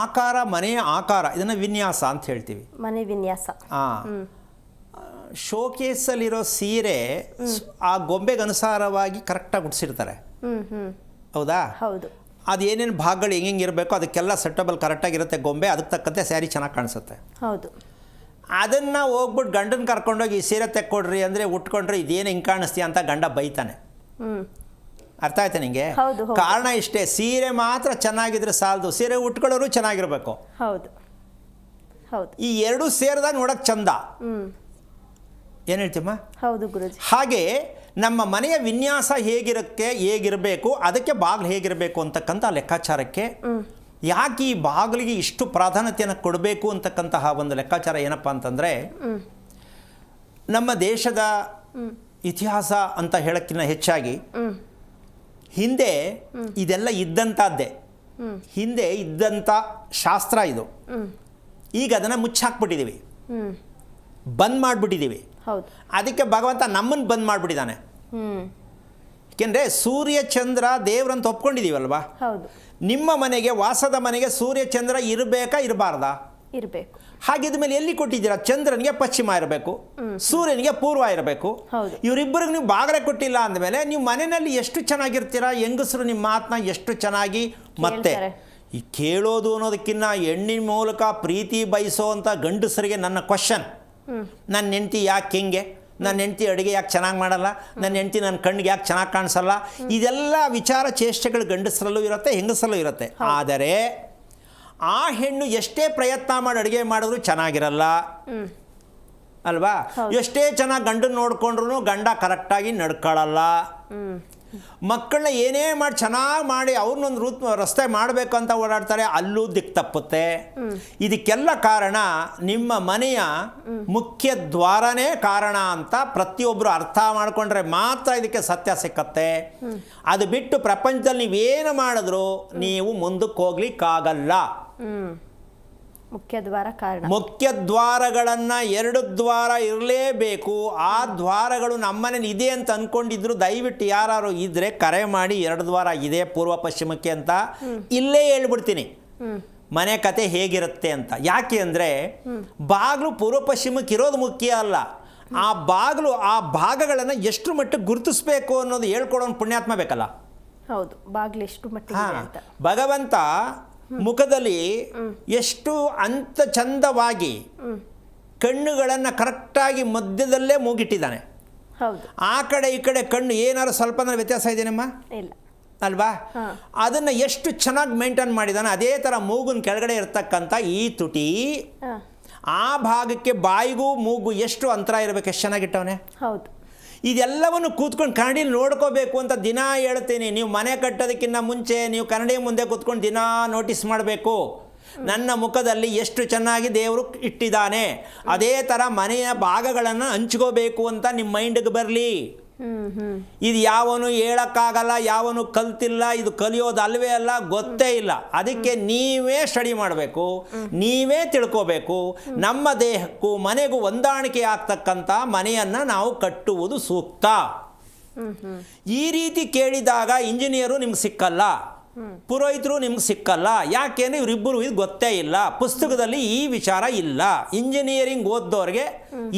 Speaker 2: ಆಕಾರ, ಮನೆಯ ಆಕಾರ, ಇದನ್ನು ವಿನ್ಯಾಸ ಅಂತ ಹೇಳ್ತೀವಿ.
Speaker 1: ಮನೆ ವಿನ್ಯಾಸ.
Speaker 2: ಶೋಕೇಸಲ್ಲಿರೋ ಸೀರೆ ಆ ಗೊಂಬೆಗೆ ಅನುಸಾರವಾಗಿ ಕರೆಕ್ಟಾಗಿ ಉಡ್ಸಿರ್ತಾರೆ. ಹೌದಾ?
Speaker 1: ಹೌದು.
Speaker 2: ಅದು ಏನೇನು ಭಾಗಗಳು ಹೆಂಗೆ ಇರಬೇಕು ಅದಕ್ಕೆಲ್ಲ ಸೆಟಬಲ್ ಕರೆಕ್ಟಾಗಿರುತ್ತೆ ಗೊಂಬೆ. ಅದಕ್ಕೆ ತಕ್ಕಂತೆ ಸ್ಯಾರಿ ಚೆನ್ನಾಗಿ ಕಾಣಿಸುತ್ತೆ.
Speaker 1: ಹೌದು.
Speaker 2: ಅದನ್ನು ಹೋಗ್ಬಿಟ್ಟು ಗಂಡನ ಕರ್ಕೊಂಡೋಗಿ ಈ ಸೀರೆ ತೆಕ್ಕೊಡ್ರಿ ಅಂದರೆ ಉಟ್ಕೊಂಡ್ರೆ ಇದೇನು ಹಿಂಗೆ ಕಾಣಿಸ್ತೀಯ ಅಂತ ಗಂಡ ಬೈತಾನೆ. ಅರ್ಥ ಆಯ್ತಾ ನಿಂಗೆ? ಕಾರಣ ಇಷ್ಟೇ, ಸೀರೆ ಮಾತ್ರ ಚೆನ್ನಾಗಿದ್ರೆ ಸಾಲದು, ಸೀರೆ ಉಟ್ಕೊಳ್ಳೋರು ಚೆನ್ನಾಗಿರ್ಬೇಕು.
Speaker 1: ಹೌದು ಹೌದು.
Speaker 2: ಈ 2 ಸೇರಿದಾಗ ನೋಡೋಕೆ ಚಂದ. ಏನು ಹೇಳ್ತೀಮ್ಮ?
Speaker 1: ಹೌದು ಗುರುಜಿ.
Speaker 2: ಹಾಗೆ ನಮ್ಮ ಮನೆಯ ವಿನ್ಯಾಸ ಹೇಗಿರಬೇಕು, ಅದಕ್ಕೆ ಬಾಗಿಲು ಹೇಗಿರಬೇಕು ಅಂತಕ್ಕಂಥ ಲೆಕ್ಕಾಚಾರಕ್ಕೆ ಯಾಕೆ ಈ ಬಾಗಿಲಿಗೆ ಇಷ್ಟು ಪ್ರಾಧಾನ್ಯತೆಯನ್ನು ಕೊಡಬೇಕು ಅಂತಕ್ಕಂತಹ ಒಂದು ಲೆಕ್ಕಾಚಾರ ಏನಪ್ಪ ಅಂತಂದರೆ, ನಮ್ಮ ದೇಶದ ಇತಿಹಾಸ ಅಂತ ಹೇಳೋಕ್ಕಿಂತ ಹೆಚ್ಚಾಗಿ ಹಿಂದೆ ಇದೆಲ್ಲ ಇದ್ದಂಥದ್ದೇ. ಹಿಂದೆ ಇದ್ದಂಥ ಶಾಸ್ತ್ರ ಇದು. ಈಗ ಅದನ್ನು ಮುಚ್ಚಾಕ್ಬಿಟ್ಟಿದ್ದೀವಿ, ಬಂದ್ ಮಾಡಿಬಿಟ್ಟಿದ್ದೀವಿ. ಅದಕ್ಕೆ ಭಗವಂತ ನಮ್ಮನ್ನು ಬಂದ್ ಮಾಡಿಬಿಟ್ಟಿದ್ದಾನೆ. ಏಕೆಂದರೆ ಸೂರ್ಯ ಚಂದ್ರ ದೇವ್ರಂತ ಒಪ್ಕೊಂಡಿದ್ದೀವಲ್ವಾ? ನಿಮ್ಮ ಮನೆಗೆ, ವಾಸದ ಮನೆಗೆ ಸೂರ್ಯ ಚಂದ್ರ ಇರಬೇಕಾ ಇರಬಾರ್ದಾ?
Speaker 1: ಇರಬೇಕು.
Speaker 2: ಹಾಗಿದ ಮೇಲೆ ಎಲ್ಲಿ ಕೊಟ್ಟಿದ್ದೀರಾ? ಚಂದ್ರನಿಗೆ ಪಶ್ಚಿಮ ಇರಬೇಕು, ಸೂರ್ಯನಿಗೆ ಪೂರ್ವ ಇರಬೇಕು. ಇವರಿಬ್ಬರಿಗೆ ನೀವು ಬಾಗಲೇ ಕೊಟ್ಟಿಲ್ಲ ಅಂದಮೇಲೆ ನೀವು ಮನೆಯಲ್ಲಿ ಎಷ್ಟು ಚೆನ್ನಾಗಿರ್ತೀರಾ? ಹೆಂಗಸರು ನಿಮ್ಮ ಮಾತನ್ನ ಎಷ್ಟು ಚೆನ್ನಾಗಿ ಮತ್ತೆ ಈ ಕೇಳೋದು ಅನ್ನೋದಕ್ಕಿಂತ ಹೆಣ್ಣಿನ ಮೂಲಕ ಪ್ರೀತಿ ಬಯಸೋ ಅಂತ ಗಂಡಸರಿಗೆ ನನ್ನ ಕ್ವಶನ್, ನನ್ನ ಹೆಂಡತಿ ಯಾಕೆ ಹಿಂಗೆ, ನನ್ನ ಹೆಂಡತಿ ಅಡುಗೆ ಯಾಕೆ ಚೆನ್ನಾಗಿ ಮಾಡಲ್ಲ, ನನ್ನ ಹೆಂಡತಿ ನನ್ನ ಕಣ್ಣಿಗೆ ಯಾಕೆ ಚೆನ್ನಾಗಿ ಕಾಣಿಸಲ್ಲ, ಇದೆಲ್ಲ ವಿಚಾರ ಚೇಷ್ಟೆಗಳು ಗಂಡಸರಲ್ಲೂ ಇರುತ್ತೆ, ಹೆಂಗಸರಲ್ಲೂ ಇರುತ್ತೆ. ಆದರೆ ಆ ಹೆಣ್ಣು ಎಷ್ಟೇ ಪ್ರಯತ್ನ ಮಾಡಿ ಅಡುಗೆ ಮಾಡಿದ್ರು ಚೆನ್ನಾಗಿರಲ್ಲ ಅಲ್ವಾ? ಎಷ್ಟೇ ಚೆನ್ನಾಗಿ ಗಂಡನ ನೋಡ್ಕೊಂಡ್ರು ಗಂಡ ಕರೆಕ್ಟಾಗಿ ನಡ್ಕೊಳ್ಳಲ್ಲ. ಮಕ್ಕಳನ್ನ ಏನೇ ಮಾಡಿ ಚೆನ್ನಾಗಿ ಮಾಡಿ ಅವ್ರನ್ನೊಂದು ರಸ್ತೆ ಮಾಡಬೇಕು ಅಂತ ಓಡಾಡ್ತಾರೆ, ಅಲ್ಲೂ ದಿಕ್ಕು ತಪ್ಪುತ್ತೆ. ಇದಕ್ಕೆಲ್ಲ ಕಾರಣ ನಿಮ್ಮ ಮನೆಯ ಮುಖ್ಯ ದ್ವಾರನೇ ಕಾರಣ ಅಂತ ಪ್ರತಿಯೊಬ್ಬರು ಅರ್ಥ ಮಾಡಿಕೊಂಡ್ರೆ ಮಾತ್ರ ಇದಕ್ಕೆ ಸತ್ಯ ಸಿಕ್ಕತ್ತೆ. ಅದು ಬಿಟ್ಟು ಪ್ರಪಂಚದಲ್ಲಿ ನೀವೇನು ಮಾಡಿದ್ರು ನೀವು ಮುಂದಕ್ಕೆ ಹೋಗ್ಲಿಕ್ಕಾಗಲ್ಲ.
Speaker 1: ಮುಖ್ಯ ದ್ವಾರ ಕಾರಣ.
Speaker 2: ಮುಖ್ಯ ದ್ವಾರಗಳನ್ನು 2 ದ್ವಾರ ಇರಲೇಬೇಕು. ಆ ದ್ವಾರಗಳು ನಮ್ಮನೇಲಿ ಇದೆ ಅಂತ ಅಂದ್ಕೊಂಡಿದ್ರು ದಯವಿಟ್ಟು ಯಾರು ಇದ್ರೆ ಕರೆ ಮಾಡಿ 2 ದ್ವಾರ ಇದೆ ಪೂರ್ವ ಪಶ್ಚಿಮಕ್ಕೆ ಅಂತ ಇಲ್ಲೇ ಹೇಳ್ಬಿಡ್ತೀನಿ ಮನೆ ಕತೆ ಹೇಗಿರುತ್ತೆ ಅಂತ. ಯಾಕೆ ಅಂದರೆ ಬಾಗಿಲು ಪೂರ್ವ ಪಶ್ಚಿಮಕ್ಕೆ ಇರೋದು ಮುಖ್ಯ ಅಲ್ಲ, ಆ ಬಾಗಿಲು ಆ ಭಾಗಗಳನ್ನು ಎಷ್ಟು ಮಟ್ಟಿಗೆ ಗುರುತಿಸ್ಬೇಕು ಅನ್ನೋದು ಹೇಳ್ಕೊಡೋನು ಪುಣ್ಯಾತ್ಮ ಬೇಕಲ್ಲ.
Speaker 1: ಹೌದು, ಬಾಗಿಲು ಎಷ್ಟು ಮಟ್ಟಿಗೆ ಅಂತ
Speaker 2: ಭಗವಂತ ಮುಖದಲ್ಲಿ ಎಷ್ಟು ಅಂತ ಚಂದವಾಗಿ ಕಣ್ಣುಗಳನ್ನು ಕರೆಕ್ಟಾಗಿ ಮಧ್ಯದಲ್ಲೇ ಮೂಗಿಟ್ಟಿದ್ದಾನೆ. ಆ ಕಡೆ ಈ ಕಡೆ ಕಣ್ಣು ಏನಾದ್ರು ಸ್ವಲ್ಪ ವ್ಯತ್ಯಾಸ ಇದೆಯಮ್ಮ?
Speaker 1: ಇಲ್ಲ
Speaker 2: ಅಲ್ವಾ? ಅದನ್ನು ಎಷ್ಟು ಚೆನ್ನಾಗಿ ಮೇಂಟೈನ್ ಮಾಡಿದ್ದಾನೆ. ಅದೇ ಥರ ಮೂಗಿನ ಕೆಳಗಡೆ ಇರ್ತಕ್ಕಂಥ ಈ ತುಟಿ, ಆ ಭಾಗಕ್ಕೆ ಬಾಯಿಗೂ ಮೂಗು ಎಷ್ಟು ಅಂತರ ಇರಬೇಕು, ಎಷ್ಟು ಚೆನ್ನಾಗಿಟ್ಟವನೆ.
Speaker 1: ಹೌದು.
Speaker 2: ಇದೆಲ್ಲವನ್ನು ಕೂತ್ಕೊಂಡು ಕನ್ನಡಿಲಿ ನೋಡ್ಕೋಬೇಕು ಅಂತ ದಿನ ಹೇಳ್ತೀನಿ. ನೀವು ಮನೆ ಕಟ್ಟೋದಕ್ಕಿಂತ ಮುಂಚೆ ನೀವು ಕನ್ನಡಿ ಮುಂದೆ ಕೂತ್ಕೊಂಡು ದಿನ ನೋಟಿಸ್ ಮಾಡಬೇಕು, ನನ್ನ ಮುಖದಲ್ಲಿ ಎಷ್ಟು ಚೆನ್ನಾಗಿ ದೇವರು ಇಟ್ಟಿದ್ದಾನೆ, ಅದೇ ಥರ ಮನೆಯ ಭಾಗಗಳನ್ನು ಹಂಚ್ಕೋಬೇಕು ಅಂತ ನಿಮ್ಮ ಮೈಂಡಿಗೆ ಬರಲಿ. ಇದು ಯಾವನು ಹೇಳೋಕ್ಕಾಗಲ್ಲ, ಯಾವನು ಕಲ್ತಿಲ್ಲ, ಇದು ಕಲಿಯೋದು ಅಲ್ವೇ ಅಲ್ಲ, ಗೊತ್ತೇ ಇಲ್ಲ. ಅದಕ್ಕೆ ನೀವೇ ಸ್ಟಡಿ ಮಾಡಬೇಕು, ನೀವೇ ತಿಳ್ಕೋಬೇಕು. ನಮ್ಮ ದೇಹಕ್ಕೂ ಮನೆಗೂ ಹೊಂದಾಣಿಕೆ ಆಗ್ತಕ್ಕಂಥ ಮನೆಯನ್ನು ನಾವು ಕಟ್ಟುವುದು ಸೂಕ್ತ. ಈ ರೀತಿ ಕೇಳಿದಾಗ ಇಂಜಿನಿಯರು ನಿಮ್ಗೆ ಸಿಕ್ಕಲ್ಲ, ಪುರೋಹಿತರು ನಿಮ್ಗೆ ಸಿಕ್ಕಲ್ಲ. ಯಾಕೆಂದರೆ ಇವರಿಬ್ಬರು ಇದು ಗೊತ್ತೇ ಇಲ್ಲ, ಪುಸ್ತಕದಲ್ಲಿ ಈ ವಿಚಾರ ಇಲ್ಲ. ಇಂಜಿನಿಯರಿಂಗ್ ಓದ್ದವ್ರಿಗೆ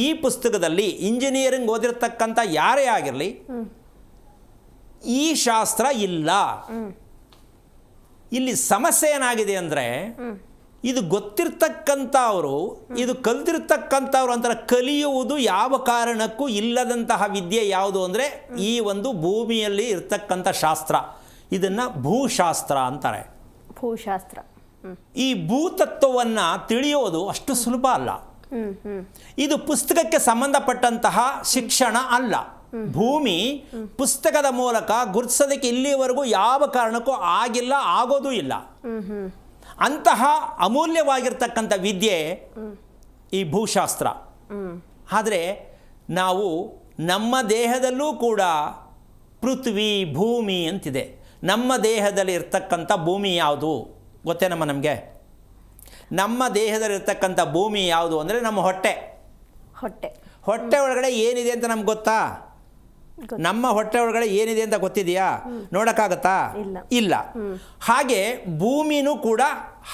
Speaker 2: ಈ ಪುಸ್ತಕದಲ್ಲಿ ಇಂಜಿನಿಯರಿಂಗ್ ಓದಿರ್ತಕ್ಕಂಥ ಯಾರೇ ಆಗಿರಲಿ ಈ ಶಾಸ್ತ್ರ ಇಲ್ಲ. ಇಲ್ಲಿ ಸಮಸ್ಯೆ ಏನಾಗಿದೆ ಅಂದರೆ ಇದು ಗೊತ್ತಿರ್ತಕ್ಕಂಥವರು, ಇದು ಕಲ್ತಿರ್ತಕ್ಕಂಥವ್ರು ಅಂತಾರೆ ಕಲಿಯುವುದು ಯಾವ ಕಾರಣಕ್ಕೂ ಇಲ್ಲದಂತಹ ವಿದ್ಯೆ ಯಾವುದು ಅಂದರೆ ಈ ಒಂದು ಭೂಮಿಯಲ್ಲಿ ಇರ್ತಕ್ಕಂಥ ಶಾಸ್ತ್ರ. ಇದನ್ನು ಭೂಶಾಸ್ತ್ರ ಅಂತಾರೆ.
Speaker 1: ಭೂಶಾಸ್ತ್ರ.
Speaker 2: ಈ ಭೂತತ್ವವನ್ನು ತಿಳಿಯೋದು ಅಷ್ಟು ಸುಲಭ ಅಲ್ಲ. ಇದು ಪುಸ್ತಕಕ್ಕೆ ಸಂಬಂಧಪಟ್ಟಂತಹ ಶಿಕ್ಷಣ ಅಲ್ಲ. ಭೂಮಿ ಪುಸ್ತಕದ ಮೂಲಕ ಗುರುತಿಸೋದಕ್ಕೆ ಇಲ್ಲಿವರೆಗೂ ಯಾವ ಕಾರಣಕ್ಕೂ ಆಗಿಲ್ಲ, ಆಗೋದೂ ಇಲ್ಲ. ಅಂತಹ ಅಮೂಲ್ಯವಾಗಿರ್ತಕ್ಕಂಥ ವಿದ್ಯೆ ಈ ಭೂಶಾಸ್ತ್ರ. ಆದರೆ ನಾವು ನಮ್ಮ ದೇಹದಲ್ಲೂ ಕೂಡ ಪೃಥ್ವಿ, ಭೂಮಿ ಅಂತಿದೆ. ನಮ್ಮ ದೇಹದಲ್ಲಿ ಇರ್ತಕ್ಕಂಥ ಭೂಮಿ ಯಾವುದು ಗೊತ್ತೇನಮ್ಮ ನಮಗೆ? ನಮ್ಮ ದೇಹದಲ್ಲಿ ಇರ್ತಕ್ಕಂಥ ಭೂಮಿ ಯಾವುದು ಅಂದರೆ ನಮ್ಮ ಹೊಟ್ಟೆ. ಹೊಟ್ಟೆ ಒಳಗಡೆ ಏನಿದೆ ಅಂತ ನಮ್ಗೆ ಗೊತ್ತಾ? ನಮ್ಮ ಹೊಟ್ಟೆ ಒಳಗಡೆ ಏನಿದೆ ಅಂತ ಗೊತ್ತಿದೆಯಾ? ನೋಡೋಕ್ಕಾಗತ್ತಾ? ಇಲ್ಲ. ಹಾಗೆ ಭೂಮಿನೂ ಕೂಡ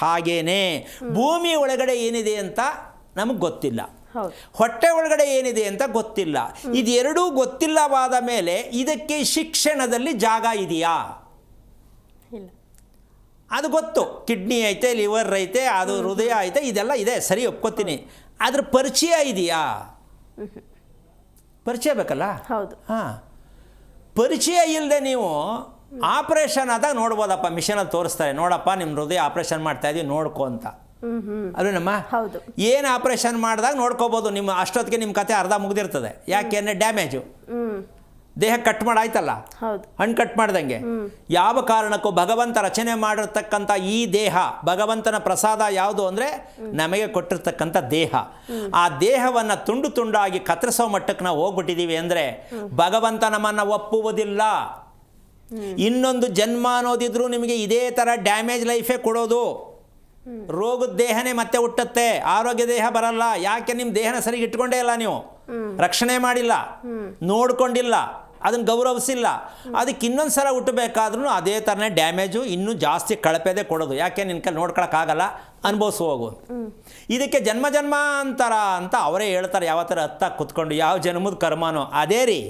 Speaker 2: ಹಾಗೇನೆ. ಭೂಮಿ ಒಳಗಡೆ ಏನಿದೆ ಅಂತ ನಮಗೆ ಗೊತ್ತಿಲ್ಲ, ಹೊಟ್ಟೆ ಒಳಗಡೆ ಏನಿದೆ ಅಂತ ಗೊತ್ತಿಲ್ಲ. ಇದೆರಡೂ ಗೊತ್ತಿಲ್ಲವಾದ ಮೇಲೆ ಇದಕ್ಕೆ ಶಿಕ್ಷಣದಲ್ಲಿ ಜಾಗ ಇದೆಯಾ? ಅದು ಗೊತ್ತು, ಕಿಡ್ನಿ ಐತೆ, ಲಿವರ್ ಐತೆ, ಅದು ಹೃದಯ ಐತೆ, ಇದೆಲ್ಲ ಇದೆ, ಸರಿ ಒಪ್ಕೋತೀನಿ. ಅದ್ರ ಪರಿಚಯ ಇದೆಯಾ? ಪರಿಚಯ ಬೇಕಲ್ಲ.
Speaker 1: ಹೌದು.
Speaker 2: ಹಾಂ, ಪರಿಚಯ ಇಲ್ಲದೆ ನೀವು ಆಪ್ರೇಷನ್ ಆದಾಗ ನೋಡ್ಬೋದಪ್ಪ, ಮಿಷನಲ್ಲಿ ತೋರಿಸ್ತಾರೆ, ನೋಡಪ್ಪ ನಿಮ್ಮ ಹೃದಯ ಆಪ್ರೇಷನ್ ಮಾಡ್ತಾ ಇದೀವಿ ನೋಡ್ಕೊ ಅಂತ. ಅಲ್ವೇನಮ್ಮ?
Speaker 1: ಹೌದು.
Speaker 2: ಏನು ಆಪ್ರೇಷನ್ ಮಾಡಿದಾಗ ನೋಡ್ಕೋಬೋದು. ನಿಮ್ಮ ಅಷ್ಟೊತ್ತಿಗೆ ನಿಮ್ಮ ಕತೆ ಅರ್ಧ ಮುಗ್ದಿರ್ತದೆ. ಯಾಕೆಂದರೆ ಡ್ಯಾಮೇಜು, ದೇಹ ಕಟ್ ಮಾಡಾಯ್ತಲ್ಲ, ಹಣ್ಣು ಕಟ್ ಮಾಡ್ದಂಗೆ. ಯಾವ ಕಾರಣಕ್ಕೂ ಭಗವಂತ ರಚನೆ ಮಾಡಿರ್ತಕ್ಕಂಥ ಈ ದೇಹ, ಭಗವಂತನ ಪ್ರಸಾದ ಯಾವುದು ಅಂದರೆ ನಮಗೆ ಕೊಟ್ಟಿರ್ತಕ್ಕಂಥ ದೇಹ. ಆ ದೇಹವನ್ನು ತುಂಡು ತುಂಡಾಗಿ ಕತ್ತರಿಸೋ ಮಟ್ಟಕ್ಕೆ ನಾವು ಹೋಗ್ಬಿಟ್ಟಿದ್ದೀವಿ ಅಂದರೆ ಭಗವಂತ ನಮ್ಮನ್ನು ಒಪ್ಪುವುದಿಲ್ಲ. ಇನ್ನೊಂದು ಜನ್ಮ ಅನ್ನೋದಿದ್ರು ನಿಮಗೆ ಇದೇ ಥರ ಡ್ಯಾಮೇಜ್ ಲೈಫೇ ಕೊಡೋದು. ರೋಗದ ದೇಹನೇ ಮತ್ತೆ ಹುಟ್ಟುತ್ತೆ, ಆರೋಗ್ಯ ದೇಹ ಬರಲ್ಲ. ಯಾಕೆ? ನಿಮ್ಮ ದೇಹನ ಸರಿಗೆ ಇಟ್ಕೊಂಡೇ ಇಲ್ಲ, ನೀವು ರಕ್ಷಣೆ ಮಾಡಿಲ್ಲ, ನೋಡ್ಕೊಂಡಿಲ್ಲ, ಅದನ್ನು ಗೌರವಿಸಿಲ್ಲ. ಅದಕ್ಕೆ ಇನ್ನೊಂದು ಸಲ ಹುಟ್ಟಬೇಕಾದ್ರೂ ಅದೇ ಥರನೇ ಡ್ಯಾಮೇಜು, ಇನ್ನೂ ಜಾಸ್ತಿ ಕಳಪೆದೇ ಕೊಡೋದು. ಯಾಕೆ? ನಿನ್ನ ಕೈ ನೋಡ್ಕೊಳಕ್ಕಾಗಲ್ಲ, ಅನುಭವಿಸಿ ಹೋಗು. ಇದಕ್ಕೆ ಜನ್ಮ ಜನ್ಮಾಂತರ ಅಂತ ಅವರೇ ಹೇಳ್ತಾರೆ. ಯಾವ ಥರ ಹತ್ತಾಗಿ ಕುತ್ಕೊಂಡು ಯಾವ ಜನ್ಮದ ಕರ್ಮನೋ ಅದೇ ರೀ.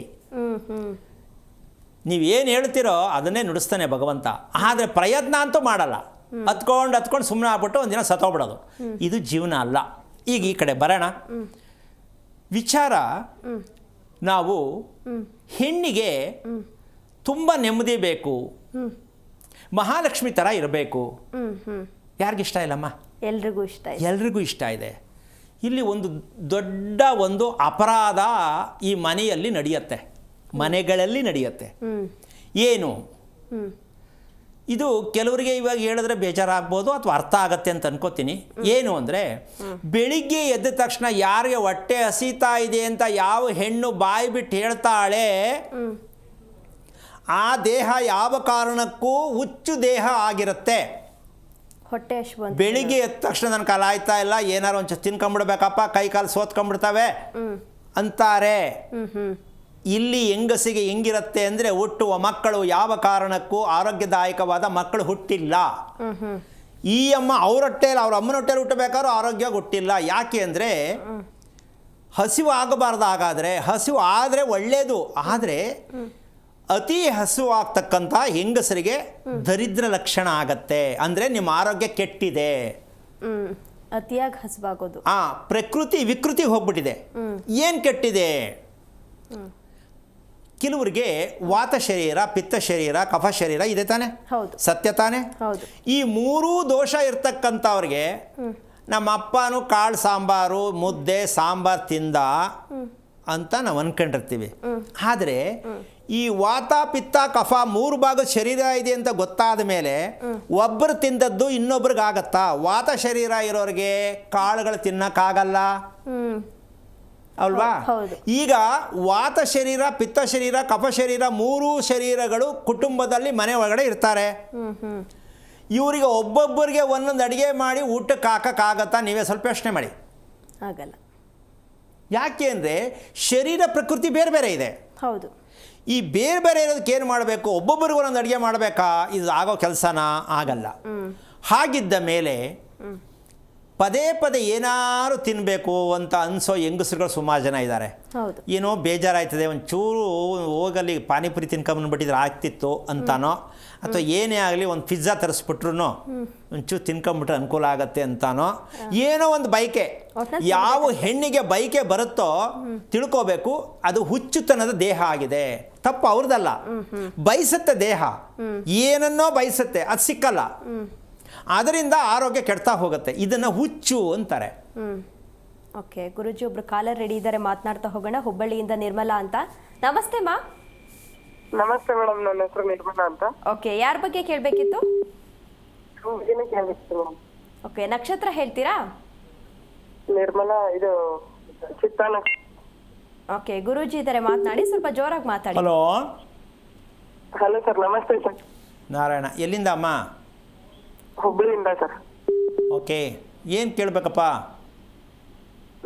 Speaker 2: ನೀವೇನು ಹೇಳ್ತೀರೋ ಅದನ್ನೇ ನುಡಿಸ್ತಾನೆ ಭಗವಂತ. ಆದರೆ ಪ್ರಯತ್ನ ಅಂತೂ ಮಾಡಲ್ಲ, ಹತ್ಕೊಂಡು ಸುಮ್ಮನೆ ಆಗ್ಬಿಟ್ಟು ಒಂದಿನ ಸತ್ತೋಗ್ಬಿಡೋದು. ಇದು ಜೀವನ ಅಲ್ಲ. ಈಗ ಈ ಕಡೆ ಬರೋಣ. ವಿಚಾರ, ನಾವು ಹೆಣ್ಣಿಗೆ ತುಂಬ ನೆಮ್ಮದಿ ಬೇಕು, ಮಹಾಲಕ್ಷ್ಮಿ ಥರ ಇರಬೇಕು. ಯಾರಿಗಿಷ್ಟ ಇಲ್ಲಮ್ಮ? ಎಲ್ರಿಗೂ ಇಷ್ಟ ಇದೆ. ಇಲ್ಲಿ ಒಂದು ದೊಡ್ಡ ಒಂದು ಅಪರಾಧ ಈ ಮನೆಯಲ್ಲಿ ನಡೆಯುತ್ತೆ, ಮನೆಗಳಲ್ಲಿ ನಡೆಯುತ್ತೆ. ಏನು ಇದು? ಕೆಲವರಿಗೆ ಇವಾಗ ಹೇಳಿದ್ರೆ ಬೇಜಾರಾಗ್ಬೋದು ಅಥವಾ ಅರ್ಥ ಆಗತ್ತೆ ಅಂತ ಅನ್ಕೋತೀನಿ. ಏನು ಅಂದರೆ, ಬೆಳಿಗ್ಗೆ ಎದ್ದ ತಕ್ಷಣ ಯಾರಿಗೆ ಹೊಟ್ಟೆ ಹಸಿತಾ ಇದೆ ಅಂತ ಯಾವ ಹೆಣ್ಣು ಬಾಯಿ ಬಿಟ್ಟು ಹೇಳ್ತಾಳೆ, ಆ ದೇಹ ಯಾವ ಕಾರಣಕ್ಕೂ ಹುಚ್ಚು ದೇಹ ಆಗಿರುತ್ತೆ. ಬೆಳಿಗ್ಗೆ ಎದ್ದ ತಕ್ಷಣ ನನ್ನ ಕಾಲ ಆಯ್ತಾ ಇಲ್ಲ, ಏನಾರು ಒಂಚೂರು ತಿನ್ಕೊಂಬಿಡ್ಬೇಕಪ್ಪ, ಕೈ ಕಾಲು ಸೋತ್ಕೊಂಡ್ಬಿಡ್ತವೆ ಅಂತಾರೆ. ಇಲ್ಲಿ ಹೆಂಗಸಿಗೆ ಹೆಂಗಿರುತ್ತೆ ಅಂದರೆ, ಹುಟ್ಟುವ ಮಕ್ಕಳು ಯಾವ ಕಾರಣಕ್ಕೂ ಆರೋಗ್ಯದಾಯಕವಾದ ಮಕ್ಕಳು ಹುಟ್ಟಿಲ್ಲ. ಈ ಅಮ್ಮ ಅವ್ರ ಹೊಟ್ಟೆಯಲ್ಲಿ, ಅವ್ರ ಅಮ್ಮನ ಹೊಟ್ಟೆಯಲ್ಲಿ ಹುಟ್ಟಬೇಕಾದ್ರೂ ಆರೋಗ್ಯ ಹುಟ್ಟಿಲ್ಲ. ಯಾಕೆ ಅಂದರೆ ಹಸಿವು ಆಗಬಾರ್ದು. ಹಾಗಾದರೆ ಹಸಿವು ಆದರೆ ಒಳ್ಳೆಯದು. ಆದರೆ ಅತಿ ಹಸಿವು ಆಗ್ತಕ್ಕಂಥ ಹೆಂಗಸರಿಗೆ ದರಿದ್ರ ಲಕ್ಷಣ ಆಗತ್ತೆ. ಅಂದರೆ ನಿಮ್ಮ ಆರೋಗ್ಯ ಕೆಟ್ಟಿದೆ,
Speaker 1: ಅತಿಯಾಗಿ ಹಸಿವಾಗೋದು.
Speaker 2: ಪ್ರಕೃತಿ ವಿಕೃತಿ ಹೋಗ್ಬಿಟ್ಟಿದೆ. ಏನು ಕೆಟ್ಟಿದೆ? ಕೆಲವರಿಗೆ ವಾತ ಶರೀರ, ಪಿತ್ತ ಶರೀರ, ಕಫ ಶರೀರ ಇದೆ ತಾನೆ? ಸತ್ಯ ತಾನೆ? ಈ ಮೂರೂ ದೋಷ ಇರ್ತಕ್ಕಂಥವ್ರಿಗೆ ನಮ್ಮ ಅಪ್ಪನೂ ಕಾಳು ಸಾಂಬಾರು, ಮುದ್ದೆ, ಸಾಂಬಾರು ತಿಂದ ಅಂತ ನಾವು ಅನ್ಕೊಂಡಿರ್ತೀವಿ. ಆದರೆ ಈ ವಾತ ಪಿತ್ತ ಕಫ 3 ಭಾಗದ ಶರೀರ ಇದೆ ಅಂತ ಗೊತ್ತಾದ ಮೇಲೆ ಒಬ್ಬರು ತಿಂದದ್ದು ಇನ್ನೊಬ್ರಿಗೆ ಆಗತ್ತಾ? ವಾತ ಶರೀರ ಇರೋರಿಗೆ ಕಾಳುಗಳು ತಿನ್ನಕ್ಕಾಗಲ್ಲ ಅಲ್ವಾ? ಈಗ ವಾತ ಶರೀರ, ಪಿತ್ತ ಶರೀರ, ಕಫ ಶರೀರ 3 ಶರೀರಗಳು ಕುಟುಂಬದಲ್ಲಿ ಮನೆ ಒಳಗಡೆ ಇರ್ತಾರೆ. ಇವರಿಗೆ ಒಬ್ಬೊಬ್ಬರಿಗೆ ಒಂದೊಂದು ಅಡುಗೆ ಮಾಡಿ ಊಟಕ್ಕೆ ಹಾಕೋಕ್ಕಾಗತ್ತಾ? ನೀವೇ ಸ್ವಲ್ಪ ಯೋಚನೆ ಮಾಡಿ.
Speaker 1: ಆಗಲ್ಲ.
Speaker 2: ಯಾಕೆ ಅಂದರೆ ಶರೀರ ಪ್ರಕೃತಿ ಬೇರೆ ಬೇರೆ ಇದೆ.
Speaker 1: ಹೌದು.
Speaker 2: ಈ ಬೇರೆ ಬೇರೆ ಇರೋದಕ್ಕೆ ಏನು ಮಾಡಬೇಕು? ಒಬ್ಬೊಬ್ಬರಿಗೂ ಒಂದೊಂದು ಅಡುಗೆ ಮಾಡಬೇಕಾ? ಇದು ಆಗೋ ಕೆಲಸನ? ಆಗಲ್ಲ. ಹಾಗಿದ್ದ ಮೇಲೆ ಪದೇ ಪದೇ ಏನಾರು ತಿನ್ನಬೇಕು ಅಂತ ಅನಿಸೋ ಹೆಂಗಸರುಗಳು ಸುಮಾರು ಜನ ಇದ್ದಾರೆ. ಏನೋ ಬೇಜಾರಾಯ್ತದೆ, ಒಂಚೂರು ಹೋಗಲ್ಲಿ ಪಾನಿಪುರಿ ತಿನ್ಕೊಂಬಂದ್ಬಿಟ್ಟಿದ್ರೆ ಆಗ್ತಿತ್ತು ಅಂತಾನೋ, ಅಥವಾ ಏನೇ ಆಗಲಿ ಒಂದು ಪಿಜ್ಜಾ ತರಿಸ್ಬಿಟ್ರು ಒಂಚೂರು ತಿನ್ಕೊಂಬಿಟ್ರೆ ಅನುಕೂಲ ಆಗತ್ತೆ ಅಂತಾನೋ, ಏನೋ ಒಂದು ಬೈಕೆ. ಯಾವ ಹೆಣ್ಣಿಗೆ ಬೈಕೆ ಬರುತ್ತೋ ತಿಳ್ಕೋಬೇಕು ಅದು ಹುಚ್ಚುತನದ ದೇಹ ಆಗಿದೆ. ತಪ್ಪು ಅವ್ರದ್ದಲ್ಲ, ಬಯಸುತ್ತೆ ದೇಹ, ಏನನ್ನೋ ಬಯಸುತ್ತೆ, ಅದು ಸಿಕ್ಕಲ್ಲ, ಅದರಿಂದ ಆರೋಗ್ಯ ಕೆಡ್ತಾ ಹೋಗುತ್ತೆ. ಇದನ್ನು ಹುಚ್ಚು ಅಂತಾರೆ.
Speaker 1: ಓಕೆ ಗುರುಜಿ, ಒಬ್ರು ಕಾಲರ್ ರೆಡಿ ಇದ್ದಾರೆ, ಮಾತನಾಡ್ತಾ ಹೋಗೋಣ. ಹುಬ್ಬಳ್ಳಿಯಿಂದ ನಿರ್ಮಲಾ ಅಂತ. ನಮಸ್ತೆ ಮಾ.
Speaker 4: ನಮಸ್ತೆ ಮೇಡಮ್, ನನ್ನ ಹೆಸರು ನಿರ್ಮಲಾ ಅಂತ.
Speaker 1: ಓಕೆ, ಯಾರ ಬಗ್ಗೆ ಕೇಳಬೇಕಿತ್ತು? ಓಕೆ, ನಕ್ಷತ್ರ ಹೇಳ್ತೀರಾ?
Speaker 4: ನಿರ್ಮಲಾ, ಇದು ಚಿತ್ತಾನ.
Speaker 1: ಓಕೆ, ಗುರೂಜಿ ಇದ್ದಾರೆ, ಮಾತನಾಡಿ, ಸ್ವಲ್ಪ ಜೋರಾಗಿ ಮಾತಾಡಿ.
Speaker 2: ಹಲೋ.
Speaker 4: ಹಲೋ ಸರ್, ನಮಸ್ತೆ ಸರ್.
Speaker 2: ನಾರಾಯಣ, ಎಲ್ಲಿಂದ ಅಮ್ಮ?
Speaker 4: ಹುಬ್ಬಳ್ಳಿಯಿಂದ ಸರ್.
Speaker 2: ಓಕೆ, ಏನು ಕೇಳಬೇಕಪ್ಪ?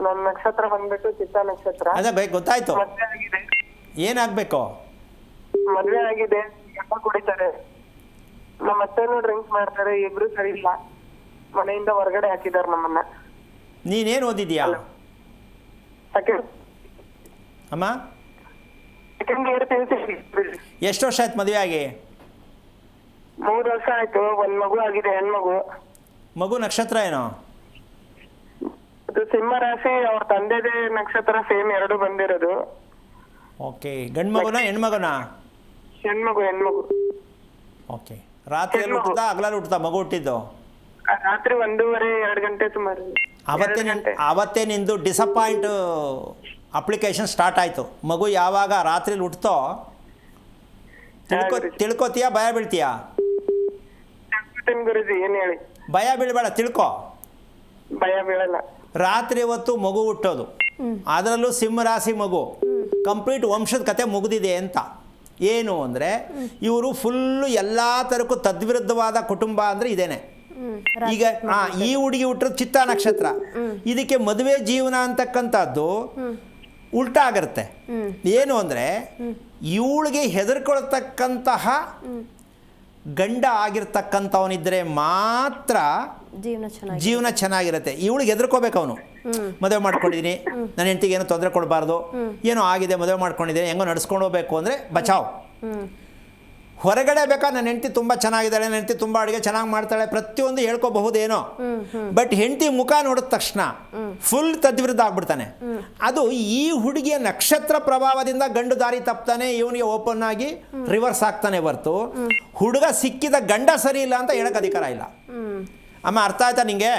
Speaker 4: ನನ್ನ ನಕ್ಷತ್ರ ಬಂದ್ಬಿಟ್ಟು ಚಿತ್ತಾ ನಕ್ಷತ್ರ.
Speaker 2: ಅದೇ ಗೊತ್ತಾಯ್ತು.
Speaker 4: ಮದುವೆ ಆಗಿದೆ.
Speaker 2: ಏನಾಗಬೇಕು?
Speaker 4: ಮದುವೆ ಆಗಿದೆ, ಎಲ್ಲ ಕುಡಿತಾರೆ, ನಮ್ಮ ಅತ್ತೆನೂ ಡ್ರಿಂಕ್ಸ್ ಮಾಡ್ತಾರೆ, ಇಬ್ರು ಸರಿ ಇಲ್ಲ, ಮನೆಯಿಂದ ಹೊರಗಡೆ ಹಾಕಿದಾರೆ ನಮ್ಮನ್ನ.
Speaker 2: ನೀನೇನು ಓದಿದ್ಯಾ
Speaker 4: ಸೆಕೆಂಡ್
Speaker 2: ಅಮ್ಮ?
Speaker 4: Year PUC.
Speaker 2: ಎಷ್ಟು ವರ್ಷ ಆಯ್ತು ಮದುವೆ ಆಗಿ?
Speaker 4: 3 ವರ್ಷ ಆಯ್ತು. ಒಂದ್ ಮಗು ಆಗಿದೆ, ಹೆಣ್ಮಗು.
Speaker 2: ಮಗು ನಕ್ಷತ್ರ ಏನು?
Speaker 4: ಅದು ಸಿಂಹ ರಾಶಿ. ಅವ್ರ ತಂದೆದೇ ನಕ್ಷತ್ರ ಸೇಮ್, 2 ಬಂದಿರೋದು.
Speaker 2: ಓಕೆ, ಗಂಡು ಮಗುನ ಹೆಣ್ಮಗುನ?
Speaker 4: ಹೆಣ್ಮಗು.
Speaker 2: ಓಕೆ, ರಾತ್ರಿಯಲ್ಲಿ ಹುಟ್ಟುತ್ತಾ ಹಗಲಲ್ಲಿ ಹುಟ್ಟುತ್ತಾ ಮಗು ಹುಟ್ಟಿದ್ದು?
Speaker 4: ರಾತ್ರಿ 1:30-2 ಗಂಟೆ ಸುಮಾರು.
Speaker 2: ಅವತ್ತೇ ನಿಂದು ಡಿಸಪಾಯಿಂಟ್ ಅಪ್ಲಿಕೇಶನ್ ಸ್ಟಾರ್ಟ್ ಆಯಿತು. ಮಗು ಯಾವಾಗ ರಾತ್ರಿಲಿ ಹುಟ್ಟುತ್ತೋ ತಿಳ್ಕೊತೀಯಾ ಭಯ ಬೀಳ್ತೀಯಾ?
Speaker 4: ಗುರುಜಿ, ಏನ್ ಹೇಳಿ?
Speaker 2: ಭಯ ಬೀಳಬೇಡ, ತಿಳ್ಕೊ.
Speaker 4: ಭಯ ಬೀಳಲ್ಲ.
Speaker 2: ರಾತ್ರಿ ಹೊತ್ತು ಮಗು ಹುಟ್ಟೋದು, ಅದರಲ್ಲೂ ಸಿಂಹರಾಶಿ ಮಗು, ಕಂಪ್ಲೀಟ್ ವಂಶದ ಕತೆ ಮುಗಿದಿದೆ ಅಂತ. ಏನು ಅಂದರೆ ಇವರು ಫುಲ್ಲು ಎಲ್ಲ ಥರಕ್ಕೂ ತದ್ವಿರುದ್ಧವಾದ ಕುಟುಂಬ ಅಂದರೆ ಇದೇನೆ. ಈಗ ಈ ಹುಡುಗಿ ಹುಟ್ಟಿರೋದು ಚಿತ್ತಾ ನಕ್ಷತ್ರ. ಇದಕ್ಕೆ ಮದುವೆ ಜೀವನ ಅಂತಕ್ಕಂಥದ್ದು ಉಲ್ಟಾ ಆಗಿರುತ್ತೆ. ಏನು ಅಂದರೆ ಇವಳಿಗೆ ಹೆದರ್ಕೊಳ್ತಕ್ಕಂತಹ ಗಂಡ ಆಗಿರ್ತಕ್ಕಂಥವನಿದ್ರೆ ಮಾತ್ರ ಜೀವನ ಚೆನ್ನಾಗಿರುತ್ತೆ. ಇವಳಿಗೆ ಹೆದರ್ಕೋಬೇಕು ಅವನು. ಮದುವೆ ಮಾಡ್ಕೊಂಡಿದ್ದೀನಿ, ನನ್ನ ಹೆಂಡತಿಗೆ ಏನೋ ತೊಂದರೆ ಕೊಡಬಾರ್ದು, ಏನೋ ಆಗಿದೆ, ಮದುವೆ ಮಾಡ್ಕೊಂಡಿದ್ದೀನಿ, ಹೆಂಗೋ ನಡ್ಸ್ಕೊಂಡು ಹೋಗ್ಬೇಕು ಅಂದರೆ ಬಚಾವ್. ಹೊರಗಡೆ ಬೇಕಾ ನನ್ನ ಹೆಂಡತಿ ತುಂಬ ಚೆನ್ನಾಗಿದ್ದಾಳೆ, ನನ್ನ ಹೆಂಡತಿ ತುಂಬ ಅಡುಗೆ ಚೆನ್ನಾಗಿ ಮಾಡ್ತಾಳೆ, ಪ್ರತಿಯೊಂದು ಹೇಳ್ಕೋಬಹುದೇನೋ. ಬಟ್ ಹೆಂಡತಿ ಮುಖ ನೋಡಿದ ತಕ್ಷಣ ಫುಲ್ ತದ್ವಿರುದ್ಧ ಆಗ್ಬಿಡ್ತಾನೆ. ಅದು ಈ ಹುಡುಗಿಯ ನಕ್ಷತ್ರ ಪ್ರಭಾವದಿಂದ ಗಂಡು ದಾರಿ ತಪ್ತಾನೆ, ಇವನಿಗೆ ಓಪನ್ ಆಗಿ ರಿವರ್ಸ್ ಆಗ್ತಾನೆ ಹೊರ್ತು ಹುಡುಗ ಸಿಕ್ಕಿದ ಗಂಡ ಸರಿ ಇಲ್ಲ ಅಂತ ಹೇಳಕ್ ಅಧಿಕಾರ ಇಲ್ಲ. ಅಮ್ಮ, ಅರ್ಥ ಆಯ್ತಾ ನಿಂಗೆ?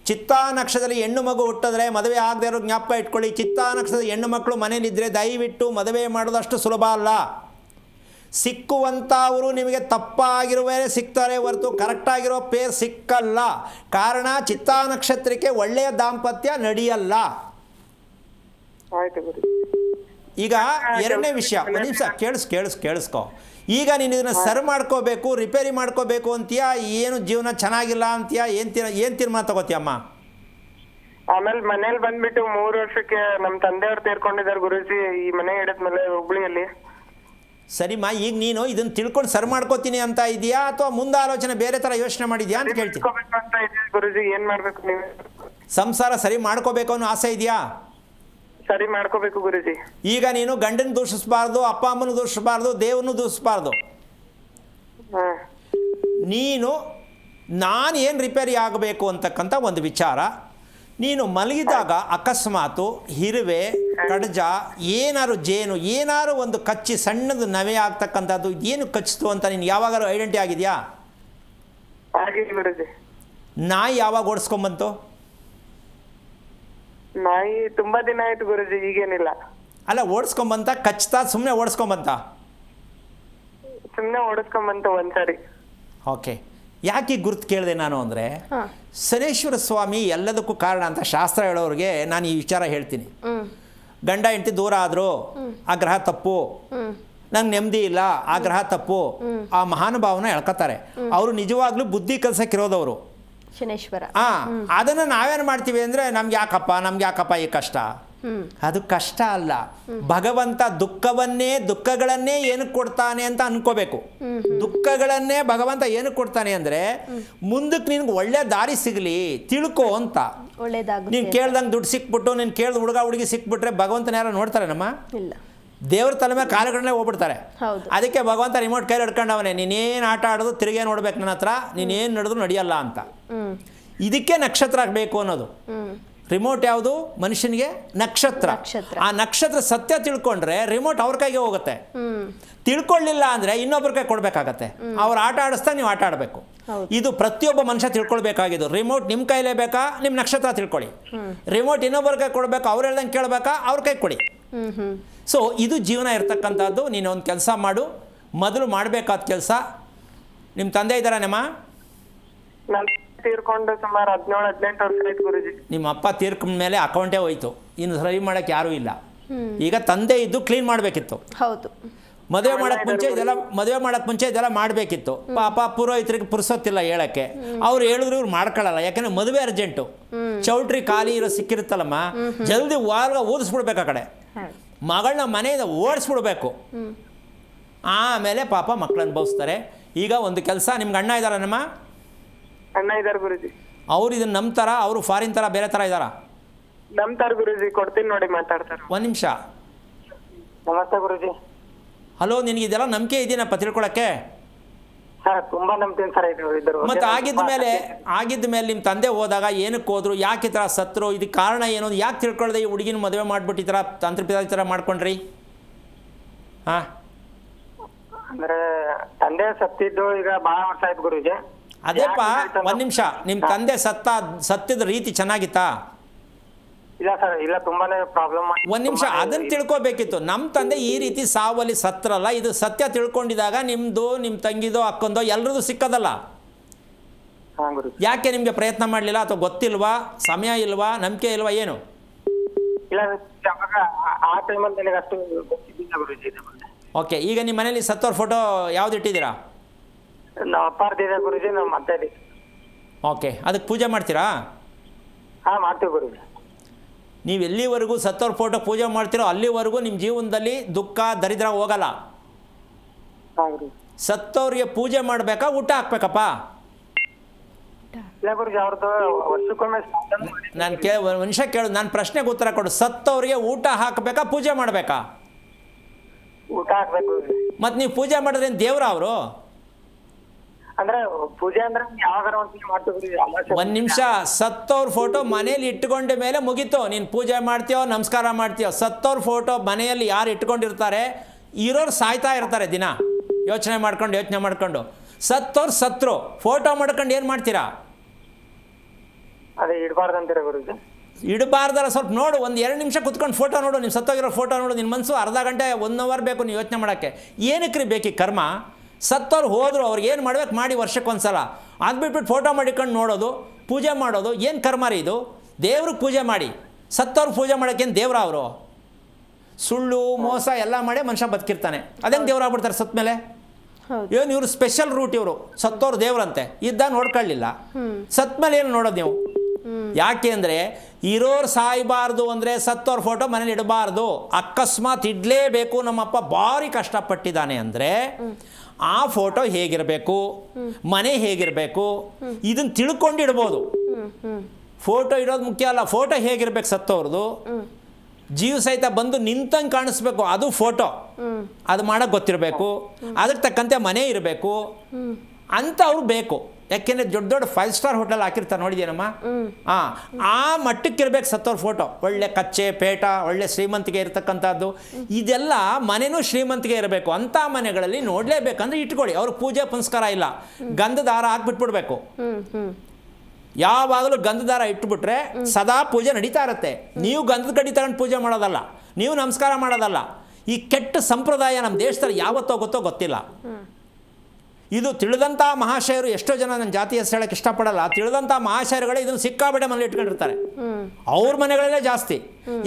Speaker 2: ಚಿತ್ತಾ ನಕ್ಷತ್ರದಲ್ಲಿ ಹೆಣ್ಣು ಮಗು ಹುಟ್ಟಿದ್ರೆ ಮದುವೆ ಆಗದೆ ಇರೋ ಜ್ಞಾಪಕ ಇಟ್ಕೊಳ್ಳಿ. ಚಿತ್ತಾ ನಕ್ಷತ್ರದ ಹೆಣ್ಣು ಮಕ್ಕಳು ಮನೇಲಿದ್ದರೆ ದಯವಿಟ್ಟು ಮದುವೆ ಮಾಡೋದಷ್ಟು ಸುಲಭ ಅಲ್ಲ. ಸಿಕ್ಕುವಂಥವರು ನಿಮಗೆ ತಪ್ಪಾಗಿರುವೇ ಸಿಗ್ತಾರೆ ಹೊರತು ಕರೆಕ್ಟಾಗಿರೋ ಪೇರ್ ಸಿಕ್ಕಲ್ಲ. ಕಾರಣ ಚಿತ್ತಾ ನಕ್ಷತ್ರಕ್ಕೆ ಒಳ್ಳೆಯ ದಾಂಪತ್ಯ ನಡೆಯಲ್ಲ. ಈಗ ಎರಡನೇ ವಿಷಯ, ಒಂದು ನಿಮಿಷ ಕೇಳಿಸ್ಕೊ. ಈಗ ನೀನು ಇದನ್ನು ಸರಿ ಮಾಡ್ಕೋಬೇಕು, ರಿಪೇರಿ ಮಾಡ್ಕೋಬೇಕು ಅಂತೀಯಾ, ಏನು ಜೀವನ ಚೆನ್ನಾಗಿಲ್ಲ ಅಂತೀಯಾ, ಏನು ತೀರ್ಮಾನ ತಗೋತೀಯಮ್ಮ?
Speaker 4: ಆಮೇಲೆ ಮನೇಲಿ ಬಂದ್ಬಿಟ್ಟು 3 ವರ್ಷಕ್ಕೆ ನಮ್ಮ ತಂದೆಯವ್ರು ತೀರ್ಕೊಂಡಿದ್ದಾರೆ ಗುರುಜಿ, ಈ ಮನೆ ಹಿಡಿದ್ಮೇಲೆ ಹುಬ್ಳಿಯಲ್ಲಿ.
Speaker 2: ಸರಿಮ್ಮ, ಈಗ ನೀನು ಇದನ್ನು ತಿಳ್ಕೊಂಡು ಸರಿ ಮಾಡ್ಕೋತೀನಿ ಅಂತ ಇದೆಯಾ ಅಥವಾ ಮುಂದೆ ಆಲೋಚನೆ ಬೇರೆ ಥರ ಯೋಚನೆ ಮಾಡಿದ್ಯಾ ಅಂತ ಕೇಳ್ತೀನಿ.
Speaker 4: ಗುರುಜಿ, ಏನ್ ಮಾಡ್ಬೇಕು ನೀವು?
Speaker 2: ಸಂಸಾರ ಸರಿ ಮಾಡ್ಕೋಬೇಕು ಅನ್ನೋ ಆಸೆ ಇದೆಯಾ?
Speaker 4: ಸರಿ ಮಾಡ್ಕೋಬೇಕು ಗುರುಜಿ.
Speaker 2: ಈಗ ನೀನು ಗಂಡನ ದೂಷಿಸಬಾರ್ದು, ಅಪ್ಪ ಅಮ್ಮನ ದೂಷಿಸಬಾರ್ದು, ದೇವ್ರನ್ನು ದೂಷಿಸಬಾರ್ದು. ನೀನು ನಾನು ಏನು ರಿಪೇರಿ ಆಗಬೇಕು ಅಂತಕ್ಕಂಥ ಒಂದು ವಿಚಾರ. ನೀನು ಮಲಗಿದಾಗ ಅಕಸ್ಮಾತು ಇರುವೆ, ಕಡಜ, ಏನಾರು ಜೇನು, ಏನಾರು ಒಂದು ಕಚ್ಚಿ ಸಣ್ಣದು ನವೆ ಆಗ್ತಕ್ಕಂಥದ್ದು, ಏನು ಕಚ್ಚಿತು ಅಂತ ನೀನು ಯಾವಾಗಾರು ಐಡೆಂಟಿ ಆಗಿದೆಯಾ?
Speaker 4: ಗುರುಜಿ.
Speaker 2: ನಾಯಿ ಯಾವಾಗ ಓಡಿಸ್ಕೊಂಬಂತು?
Speaker 4: ನಾಯಿ ತುಂಬಾ ದಿನ ಆಯ್ತು ಗುರುಜಿ, ಈಗೇನಿಲ್ಲ.
Speaker 2: ಅಲ್ಲ, ಓಡಿಸ್ಕೊಂಬಂತ ಕಚ್ತಾ ಸುಮ್ಮನೆ ಓಡಿಸ್ಕೊಂಬಂತ?
Speaker 4: ಸುಮ್ನೆ ಓಡಿಸ್ಕೊಂಬಂತು ಒಂದ್ಸರಿ.
Speaker 2: ಓಕೆ. ಯಾಕೆ ಈ ಗುರುತು ಕೇಳಿದೆ ನಾನು ಅಂದರೆ,
Speaker 1: ಹಾಂ.
Speaker 2: ಶನೇಶ್ವರ ಸ್ವಾಮಿ ಎಲ್ಲದಕ್ಕೂ ಕಾರಣ ಅಂತ ಶಾಸ್ತ್ರ ಹೇಳೋರಿಗೆ ನಾನು ಈ ವಿಚಾರ ಹೇಳ್ತೀನಿ. ಗಂಡ ಹೆಂಡತಿ ದೂರ ಆದರೂ ಆ ಗ್ರಹ ತಪ್ಪು, ನಂಗೆ ನೆಮ್ಮದಿ ಇಲ್ಲ ಆ ಗ್ರಹ ತಪ್ಪು, ಆ ಮಹಾನುಭಾವನ ಎಳ್ಕೊತಾರೆ. ಅವರು ನಿಜವಾಗ್ಲೂ ಬುದ್ಧಿ ಕಲ್ಸಕ್ಕಿರೋದವರು.
Speaker 1: ಶನೇಶ್ವರ.
Speaker 2: ಅದನ್ನು ನಾವೇನು ಮಾಡ್ತೀವಿ ಅಂದರೆ, ನಮ್ಗೆ ಯಾಕಪ್ಪ ಈ ಕಷ್ಟ. ಅದು ಕಷ್ಟ ಅಲ್ಲ, ಭಗವಂತ ದುಃಖಗಳನ್ನೇ ಏನಕ್ಕೆ ಕೊಡ್ತಾನೆ ಅಂತ ಅನ್ಕೋಬೇಕು. ದುಃಖಗಳನ್ನೇ ಭಗವಂತ ಏನಕ್ಕೆ ಕೊಡ್ತಾನೆ ಅಂದರೆ, ಮುಂದಕ್ಕೆ ನಿನ್ಗೆ ಒಳ್ಳೆ ದಾರಿ ಸಿಗಲಿ ತಿಳ್ಕೊ ಅಂತ. ನೀನು ಕೇಳ್ದಂಗೆ ದುಡ್ಡು ಸಿಕ್ಬಿಟ್ಟು, ನೀನು ಕೇಳ್ದ ಹುಡುಗಿ ಸಿಕ್ಬಿಟ್ರೆ ಭಗವಂತನ ಯಾರು ನೋಡ್ತಾರೆ? ನಮ್ಮ
Speaker 1: ಇಲ್ಲ,
Speaker 2: ದೇವ್ರ ತಲೆ ಮೇಲೆ ಕಾಲುಗಳನ್ನೇ ಹೋಗ್ಬಿಡ್ತಾರೆ.
Speaker 1: ಹೌದು.
Speaker 2: ಅದಕ್ಕೆ ಭಗವಂತ ರಿಮೋಟ್ ಕೈಲಿ ಹಿಡ್ಕೊಂಡವನೇ, ನೀನೇನು ಆಟ ಆಡೋದು ತಿರುಗೇ ನೋಡ್ಬೇಕು ನನ್ನ ಹತ್ರ, ನೀನೇನು ನಡೆದ್ರು ನಡೆಯಲ್ಲ ಅಂತ. ಇದಕ್ಕೆ ನಕ್ಷತ್ರ ಆಗಬೇಕು ಅನ್ನೋದು. ರಿಮೋಟ್ ಯಾವುದು ಮನುಷ್ಯನಿಗೆ? ನಕ್ಷತ್ರ. ಆ ನಕ್ಷತ್ರ ಸತ್ಯ ತಿಳ್ಕೊಂಡ್ರೆ ರಿಮೋಟ್ ಅವ್ರ ಕೈಗೆ ಹೋಗುತ್ತೆ. ತಿಳ್ಕೊಳ್ಳಿಲ್ಲ ಅಂದರೆ ಇನ್ನೊಬ್ಬರ ಕೈ ಕೊಡಬೇಕಾಗತ್ತೆ. ಅವ್ರು ಆಟ ಆಡಿಸ್ತಾ ನೀವು ಆಟ ಆಡಬೇಕು. ಇದು ಪ್ರತಿಯೊಬ್ಬ ಮನುಷ್ಯ ತಿಳ್ಕೊಳ್ಬೇಕಾಗಿದ್ದು. ರಿಮೋಟ್ ನಿಮ್ಮ ಕೈಲೇ ಬೇಕಾ? ನಿಮ್ಮ ನಕ್ಷತ್ರ ತಿಳ್ಕೊಳ್ಳಿ. ರಿಮೋಟ್ ಇನ್ನೊಬ್ಬರ ಕೈ ಕೊಡಬೇಕಾ? ಅವ್ರು ಹೇಳ್ದಂಗೆ ಕೇಳಬೇಕಾ? ಅವ್ರ ಕೈ ಕೊಡಿ. ಸೊ ಇದು ಜೀವನ ಇರ್ತಕ್ಕಂಥದ್ದು. ನೀನು ಒಂದು ಕೆಲಸ ಮಾಡು, ಮೊದಲು ಮಾಡಬೇಕಾದ ಕೆಲಸ. ನಿಮ್ಮ ತಂದೆ ಇದ್ದಾರಾ?
Speaker 4: ತೀರ್ಕೊಂಡು ಸುಮಾರು 17-18 ವರ್ಷ ಆಯ್ತು ಗುರುಜಿ.
Speaker 2: ನಿಮ್ಮ ಅಪ್ಪ ತೀರ್ಕೊಂಡ ಮೇಲೆ ಅಕೌಂಟೇ ಹೋಯ್ತು, ಇನ್ನು ಸರಿ ಮಾಡೋಕ್ಕೆ ಯಾರೂ ಇಲ್ಲ. ಈಗ ತಂದೆ ಇದ್ದು ಕ್ಲೀನ್ ಮಾಡಬೇಕಿತ್ತು.
Speaker 1: ಹೌದು.
Speaker 2: ಮದುವೆ ಮಾಡೋಕ್ಕೆ ಮುಂಚೆ ಇದೆಲ್ಲ ಮಾಡಬೇಕಿತ್ತು. ಪಾಪ ಪುರೋಹಿತರಿಗೆ ಪುರ್ಸೊತ್ತಿಲ್ಲ ಹೇಳೋಕ್ಕೆ. ಅವ್ರು ಹೇಳಿದ್ರು ಇವ್ರು ಮಾಡ್ಕೊಳ್ಳಲ್ಲ, ಯಾಕೆಂದರೆ ಮದುವೆ ಅರ್ಜೆಂಟು. ಚೌಟ್ರಿ ಖಾಲಿ ಇರೋ ಸಿಕ್ಕಿರುತ್ತಲ್ಲಮ್ಮ, ಜಲ್ದಿ ಓದಿಸ್ಬಿಡ್ಬೇಕು ಆ ಕಡೆ. ಮಗಳನ್ನ ಮನೆಯಿಂದ ಓಡಿಸ್ಬಿಡ್ಬೇಕು. ಆಮೇಲೆ ಪಾಪ ಮಕ್ಕಳು ಅನುಭವಿಸ್ತಾರೆ. ಈಗ ಒಂದು ಕೆಲಸ, ನಿಮ್ಗೆ ಅಣ್ಣ ಇದ್ದಾರ?
Speaker 4: ಅಣ್ಣ ಇದಾರೆ ಗುರುಜಿ.
Speaker 2: ಅವ್ರು ಇದನ್ನ ನಂಬ್ತಾರ? ಅವರು ಫಾರಿನ್ ಥರ ಬೇರೆ ಥರ ಇದ್ದಾರಾ?
Speaker 4: ನಂಬ್ತಾರ ಗುರುಜಿ, ಕೊಡ್ತೀನಿ ನೋಡಿ ಮಾತಾಡ್ತಾರೆ.
Speaker 2: ಒಂದು ನಿಮಿಷ.
Speaker 4: ನಮಸ್ತೆ ಗುರುಜಿ.
Speaker 2: ಹಲೋ, ನಿನಗೆ ಇದೆಲ್ಲ ನಂಬಿಕೆ ಇದೆಯೇನಪ್ಪ ತಿಳ್ಕೊಳಕ್ಕೆ?
Speaker 4: ಸರ್ ತುಂಬಾ ನಂಬ್ತೀನಿ ಸರ್. ಇದ್ರು
Speaker 2: ಮತ್ತು ಆಗಿದ್ದ ಮೇಲೆ ನಿಮ್ಮ ತಂದೆ ಹೋದಾಗ ಏನಕ್ಕೆ ಹೋದ್ರು, ಯಾಕೆ ಈ ಥರ ಸತ್ರು, ಇದಕ್ಕೆ ಕಾರಣ ಏನು, ಯಾಕೆ ತಿಳ್ಕೊಳ್ದೆ ಈ ಹುಡುಗಿನ ಮದುವೆ ಮಾಡ್ಬಿಟ್ಟು ಈ ಥರ ತಂತ್ರಪಿತ ಥರ ಮಾಡ್ಕೊಂಡ್ರಿ? ಹಾಂ,
Speaker 4: ಅಂದ್ರೆ ತಂದೆ ಸತ್ತಿದ್ದು ಈಗ ಬಹಳ ವರ್ಷ ಆಯ್ತು ಗುರುಜಿ.
Speaker 2: ಅದೇಪ್ಪ, ಒಂದು ನಿಮಿಷ. ನಿಮ್ಮ ತಂದೆ ಸತ್ತಿದ ರೀತಿ ಚೆನ್ನಾಗಿತ್ತಾ?
Speaker 4: ಇಲ್ಲ ಸರ್, ಇಲ್ಲ, ತುಂಬಾನೇ ಪ್ರಾಬ್ಲಮ್.
Speaker 2: ಒಂದು ನಿಮಿಷ, ಅದನ್ನು ತಿಳ್ಕೊಬೇಕಿತ್ತು. ನಮ್ಮ ತಂದೆ ಈ ರೀತಿ ಸಾವಲ್ಲಿ ಸತ್ರಲ್ಲ, ಇದು ಸತ್ಯ ತಿಳ್ಕೊಂಡಿದಾಗ ನಿಮ್ಮದು, ನಿಮ್ಮ ತಂಗಿದೋ ಅಕ್ಕಂದೋ ಎಲ್ಲರದು ಸಿಕ್ಕದಲ್ಲ. ಯಾಕೆ ನಿಮಗೆ ಪ್ರಯತ್ನ ಮಾಡಲಿಲ್ಲ? ಅಥವಾ ಗೊತ್ತಿಲ್ವಾ, ಸಮಯ ಇಲ್ವಾ, ನಂಬಿಕೆ ಇಲ್ವಾ, ಏನು?
Speaker 4: ಇಲ್ಲ, ಆ ಟೈಮಲ್ಲಿ ನನಗೆ ಅಷ್ಟು ಗೊತ್ತಿದ್ದಿಲ್ಲ ಗುರುಜಿ.
Speaker 2: ಓಕೆ, ಈಗ ನಿಮ್ಮ ಮನೇಲಿ ಸತ್ತೋರ್ ಫೋಟೋ ಯಾವ್ದು ಇಟ್ಟಿದ್ದೀರಾ?
Speaker 4: ನಮ್ಮ ಅಪ್ಪಾರ್ದಿದೆ ಗುರುಜಿ, ನಮ್ಮ ಅತ್ತೆ.
Speaker 2: ಓಕೆ, ಅದಕ್ಕೆ ಪೂಜೆ ಮಾಡ್ತೀರಾ?
Speaker 4: ಹಾಂ, ಮಾಡ್ತೀವಿ ಗುರುಜಿ.
Speaker 2: ನೀವು ಎಲ್ಲಿವರೆಗೂ ಸತ್ತೋರ್ ಫೋಟೋ ಪೂಜೆ ಮಾಡ್ತೀರೋ ಅಲ್ಲಿವರೆಗೂ ನಿಮ್ಮ ಜೀವನದಲ್ಲಿ ದುಃಖ ದರಿದ್ರ ಹೋಗಲ್ಲ. ಸತ್ತವ್ರಿಗೆ ಪೂಜೆ ಮಾಡಬೇಕಾ, ಊಟ ಹಾಕ್ಬೇಕಪ್ಪ? ನಾನು ಮನುಷ್ಯ ಕೇಳು, ನಾನು ಪ್ರಶ್ನೆಗೆ ಉತ್ತರ ಕೊಡು. ಸತ್ತವ್ರಿಗೆ ಊಟ ಹಾಕಬೇಕಾ, ಪೂಜೆ ಮಾಡಬೇಕಾ?
Speaker 4: ಊಟ ಹಾಕ್ಬೇಕು.
Speaker 2: ಮತ್ತು ನೀವು ಪೂಜೆ ಮಾಡಿದ್ರೆ ದೇವ್ರ ಅವರು?
Speaker 4: ಅಂದ್ರೆ ಪೂಜೆ ಅಂದ್ರೆ ಯಾವಾಗಾರ ಮಾಡ್ತೀವಿ.
Speaker 2: ಒಂದು ನಿಮಿಷ, ಸತ್ತವ್ರ ಫೋಟೋ ಮನೇಲಿ ಇಟ್ಕೊಂಡ ಮೇಲೆ ಮುಗೀತು. ನೀನು ಪೂಜೆ ಮಾಡ್ತೀಯೋ ನಮಸ್ಕಾರ ಮಾಡ್ತೀಯೋ. ಸತ್ತವ್ರ ಫೋಟೋ ಮನೆಯಲ್ಲಿ ಯಾರು ಇಟ್ಕೊಂಡಿರ್ತಾರೆ, ಇರೋರು ಸಾಯ್ತಾ ಇರ್ತಾರೆ ದಿನ ಯೋಚನೆ ಮಾಡ್ಕೊಂಡು. ಸತ್ರು ಫೋಟೋ ಮಾಡ್ಕೊಂಡು ಏನು ಮಾಡ್ತೀರಾ?
Speaker 4: ಅದೇ ಇಡಬಾರ್ದಂತೀರ ಗುರುಜಿ?
Speaker 2: ಇಡಬಾರ್ದಲ್ಲ, ಸ್ವಲ್ಪ ನೋಡು, ಒಂದು 2 ನಿಮಿಷ ಕುತ್ಕೊಂಡು ಫೋಟೋ ನೋಡು. ನೀವು ಸತ್ತೋಗಿರೋ ಫೋಟೋ ನೋಡು. ನಿನ್ನ ಮನಸ್ಸು ಅರ್ಧ ಗಂಟೆ 1 ಅವರ್ ಬೇಕು ನೀವು ಯೋಚನೆ ಮಾಡೋಕ್ಕೆ. ಏನಕ್ಕೆ ಬೇಕಿ ಕರ್ಮ? ಸತ್ತವ್ರು ಹೋದರು, ಅವ್ರಿಗೆ ಏನು ಮಾಡ್ಬೇಕು ಮಾಡಿ ವರ್ಷಕ್ಕೊಂದ್ಸಲ. ಅದು ಬಿಟ್ಬಿಟ್ಟು ಫೋಟೋ ಮಾಡಿಕೊಂಡು ನೋಡೋದು, ಪೂಜೆ ಮಾಡೋದು ಏನು ಕರ್ಮ ರೀ ಇದು? ದೇವ್ರಿಗೆ ಪೂಜೆ ಮಾಡಿ. ಸತ್ತವ್ರಿಗೆ ಪೂಜೆ ಮಾಡೋಕ್ಕೇನು ದೇವ್ರ ಅವರು? ಸುಳ್ಳು ಮೋಸ ಎಲ್ಲ ಮಾಡಿ ಮನುಷ್ಯ ಬದುಕಿರ್ತಾನೆ. ಅದೇನು ದೇವ್ರು ಆಗ್ಬಿಡ್ತಾರೆ ಸತ್ತ ಮೇಲೆ? ಏನು ಇವರು ಸ್ಪೆಷಲ್ ರೂಟ್, ಇವರು ಸತ್ತೋರು ದೇವ್ರಂತೆ. ಇದ್ದಾಗ ನೋಡ್ಕೊಳ್ಳಿಲ್ಲ, ಸತ್ತ ಮೇಲೆ ಏನು ನೋಡೋದು ನೀವು? ಯಾಕೆ ಅಂದರೆ ಇರೋರು ಸಾಯಬಾರ್ದು ಅಂದರೆ ಸತ್ತೋರ್ ಫೋಟೋ ಮನೇಲಿ ಇಡಬಾರ್ದು. ಅಕಸ್ಮಾತ್ ಇಡಲೇಬೇಕು, ನಮ್ಮಪ್ಪ ಭಾರಿ ಕಷ್ಟಪಟ್ಟಿದ್ದಾನೆ ಅಂದರೆ ಆ ಫೋಟೋ ಹೇಗಿರಬೇಕು, ಮನೆ ಹೇಗಿರಬೇಕು, ಇದನ್ನು ತಿಳ್ಕೊಂಡು ಇಡ್ಬೋದು. ಫೋಟೋ ಇಡೋದು ಮುಖ್ಯ ಅಲ್ಲ, ಫೋಟೋ ಹೇಗಿರ್ಬೇಕು ಸತ್ತವ್ರದ್ದು. ಜೀವ ಸಹಿತ ಬಂದು ನಿಂತಂಗೆ ಕಾಣಿಸ್ಬೇಕು, ಅದು ಫೋಟೋ. ಅದು ಮಾಡೋಕ್ಕೆ ಗೊತ್ತಿರಬೇಕು, ಅದಕ್ಕೆ ತಕ್ಕಂತೆ ಮನೆ ಇರಬೇಕು ಅಂತ ಅವ್ರು ಬೇಕು. ಯಾಕೆಂದರೆ ದೊಡ್ಡ 5 ಸ್ಟಾರ್ ಹೋಟೆಲ್ ಹಾಕಿರ್ತಾರೆ, ನೋಡಿದೇನಮ್ಮ? ಆ ಮಟ್ಟಕ್ಕೆ ಇರ್ಬೇಕು ಸತ್ತವ್ರ ಫೋಟೋ. ಒಳ್ಳೆ ಕಚ್ಚೆ ಪೇಟ, ಒಳ್ಳೆ ಶ್ರೀಮಂತಿಗೆ ಇರತಕ್ಕಂಥದ್ದು. ಇದೆಲ್ಲ ಮನೆಯೂ ಶ್ರೀಮಂತಿಗೆ ಇರಬೇಕು. ಅಂಥ ಮನೆಗಳಲ್ಲಿ ನೋಡಲೇಬೇಕಂದ್ರೆ ಇಟ್ಕೊಳ್ಳಿ. ಅವ್ರಿಗೆ ಪೂಜೆ ಪುನಸ್ಕಾರ ಇಲ್ಲ, ಗಂಧದ ಹಾರ ಹಾಕ್ಬಿಟ್ಬಿಡ್ಬೇಕು. ಯಾವಾಗಲೂ ಗಂಧದ ದಾರ ಇಟ್ಬಿಟ್ರೆ ಸದಾ ಪೂಜೆ ನಡೀತಾ ಇರುತ್ತೆ. ನೀವು ಗಂಧದ ಕಡ್ಡಿ ತಗೊಂಡು ಪೂಜೆ ಮಾಡೋದಲ್ಲ, ನೀವು ನಮಸ್ಕಾರ ಮಾಡೋದಲ್ಲ. ಈ ಕೆಟ್ಟ ಸಂಪ್ರದಾಯ ನಮ್ಮ ದೇಶದಲ್ಲಿ ಯಾವತ್ತೋ ಗೊತ್ತಿಲ್ಲ. ಇದು ತಿಳಿದಂಥ ಮಹಾಶಯರು, ಎಷ್ಟೋ ಜನ ನನ್ನ ಜಾತಿ ಹೆಸರು ಹೇಳೋಕ್ಕೆ ಇಷ್ಟಪಡಲ್ಲ, ತಿಳಿದಂಥ ಮಹಾಶಯರುಗಳೇ ಇದನ್ನು ಸಿಕ್ಕಾಬಟ್ಟೆ ಮನೇಲಿ ಇಟ್ಕೊಂಡಿರ್ತಾರೆ. ಅವ್ರ ಮನೆಗಳಲ್ಲೇ ಜಾಸ್ತಿ.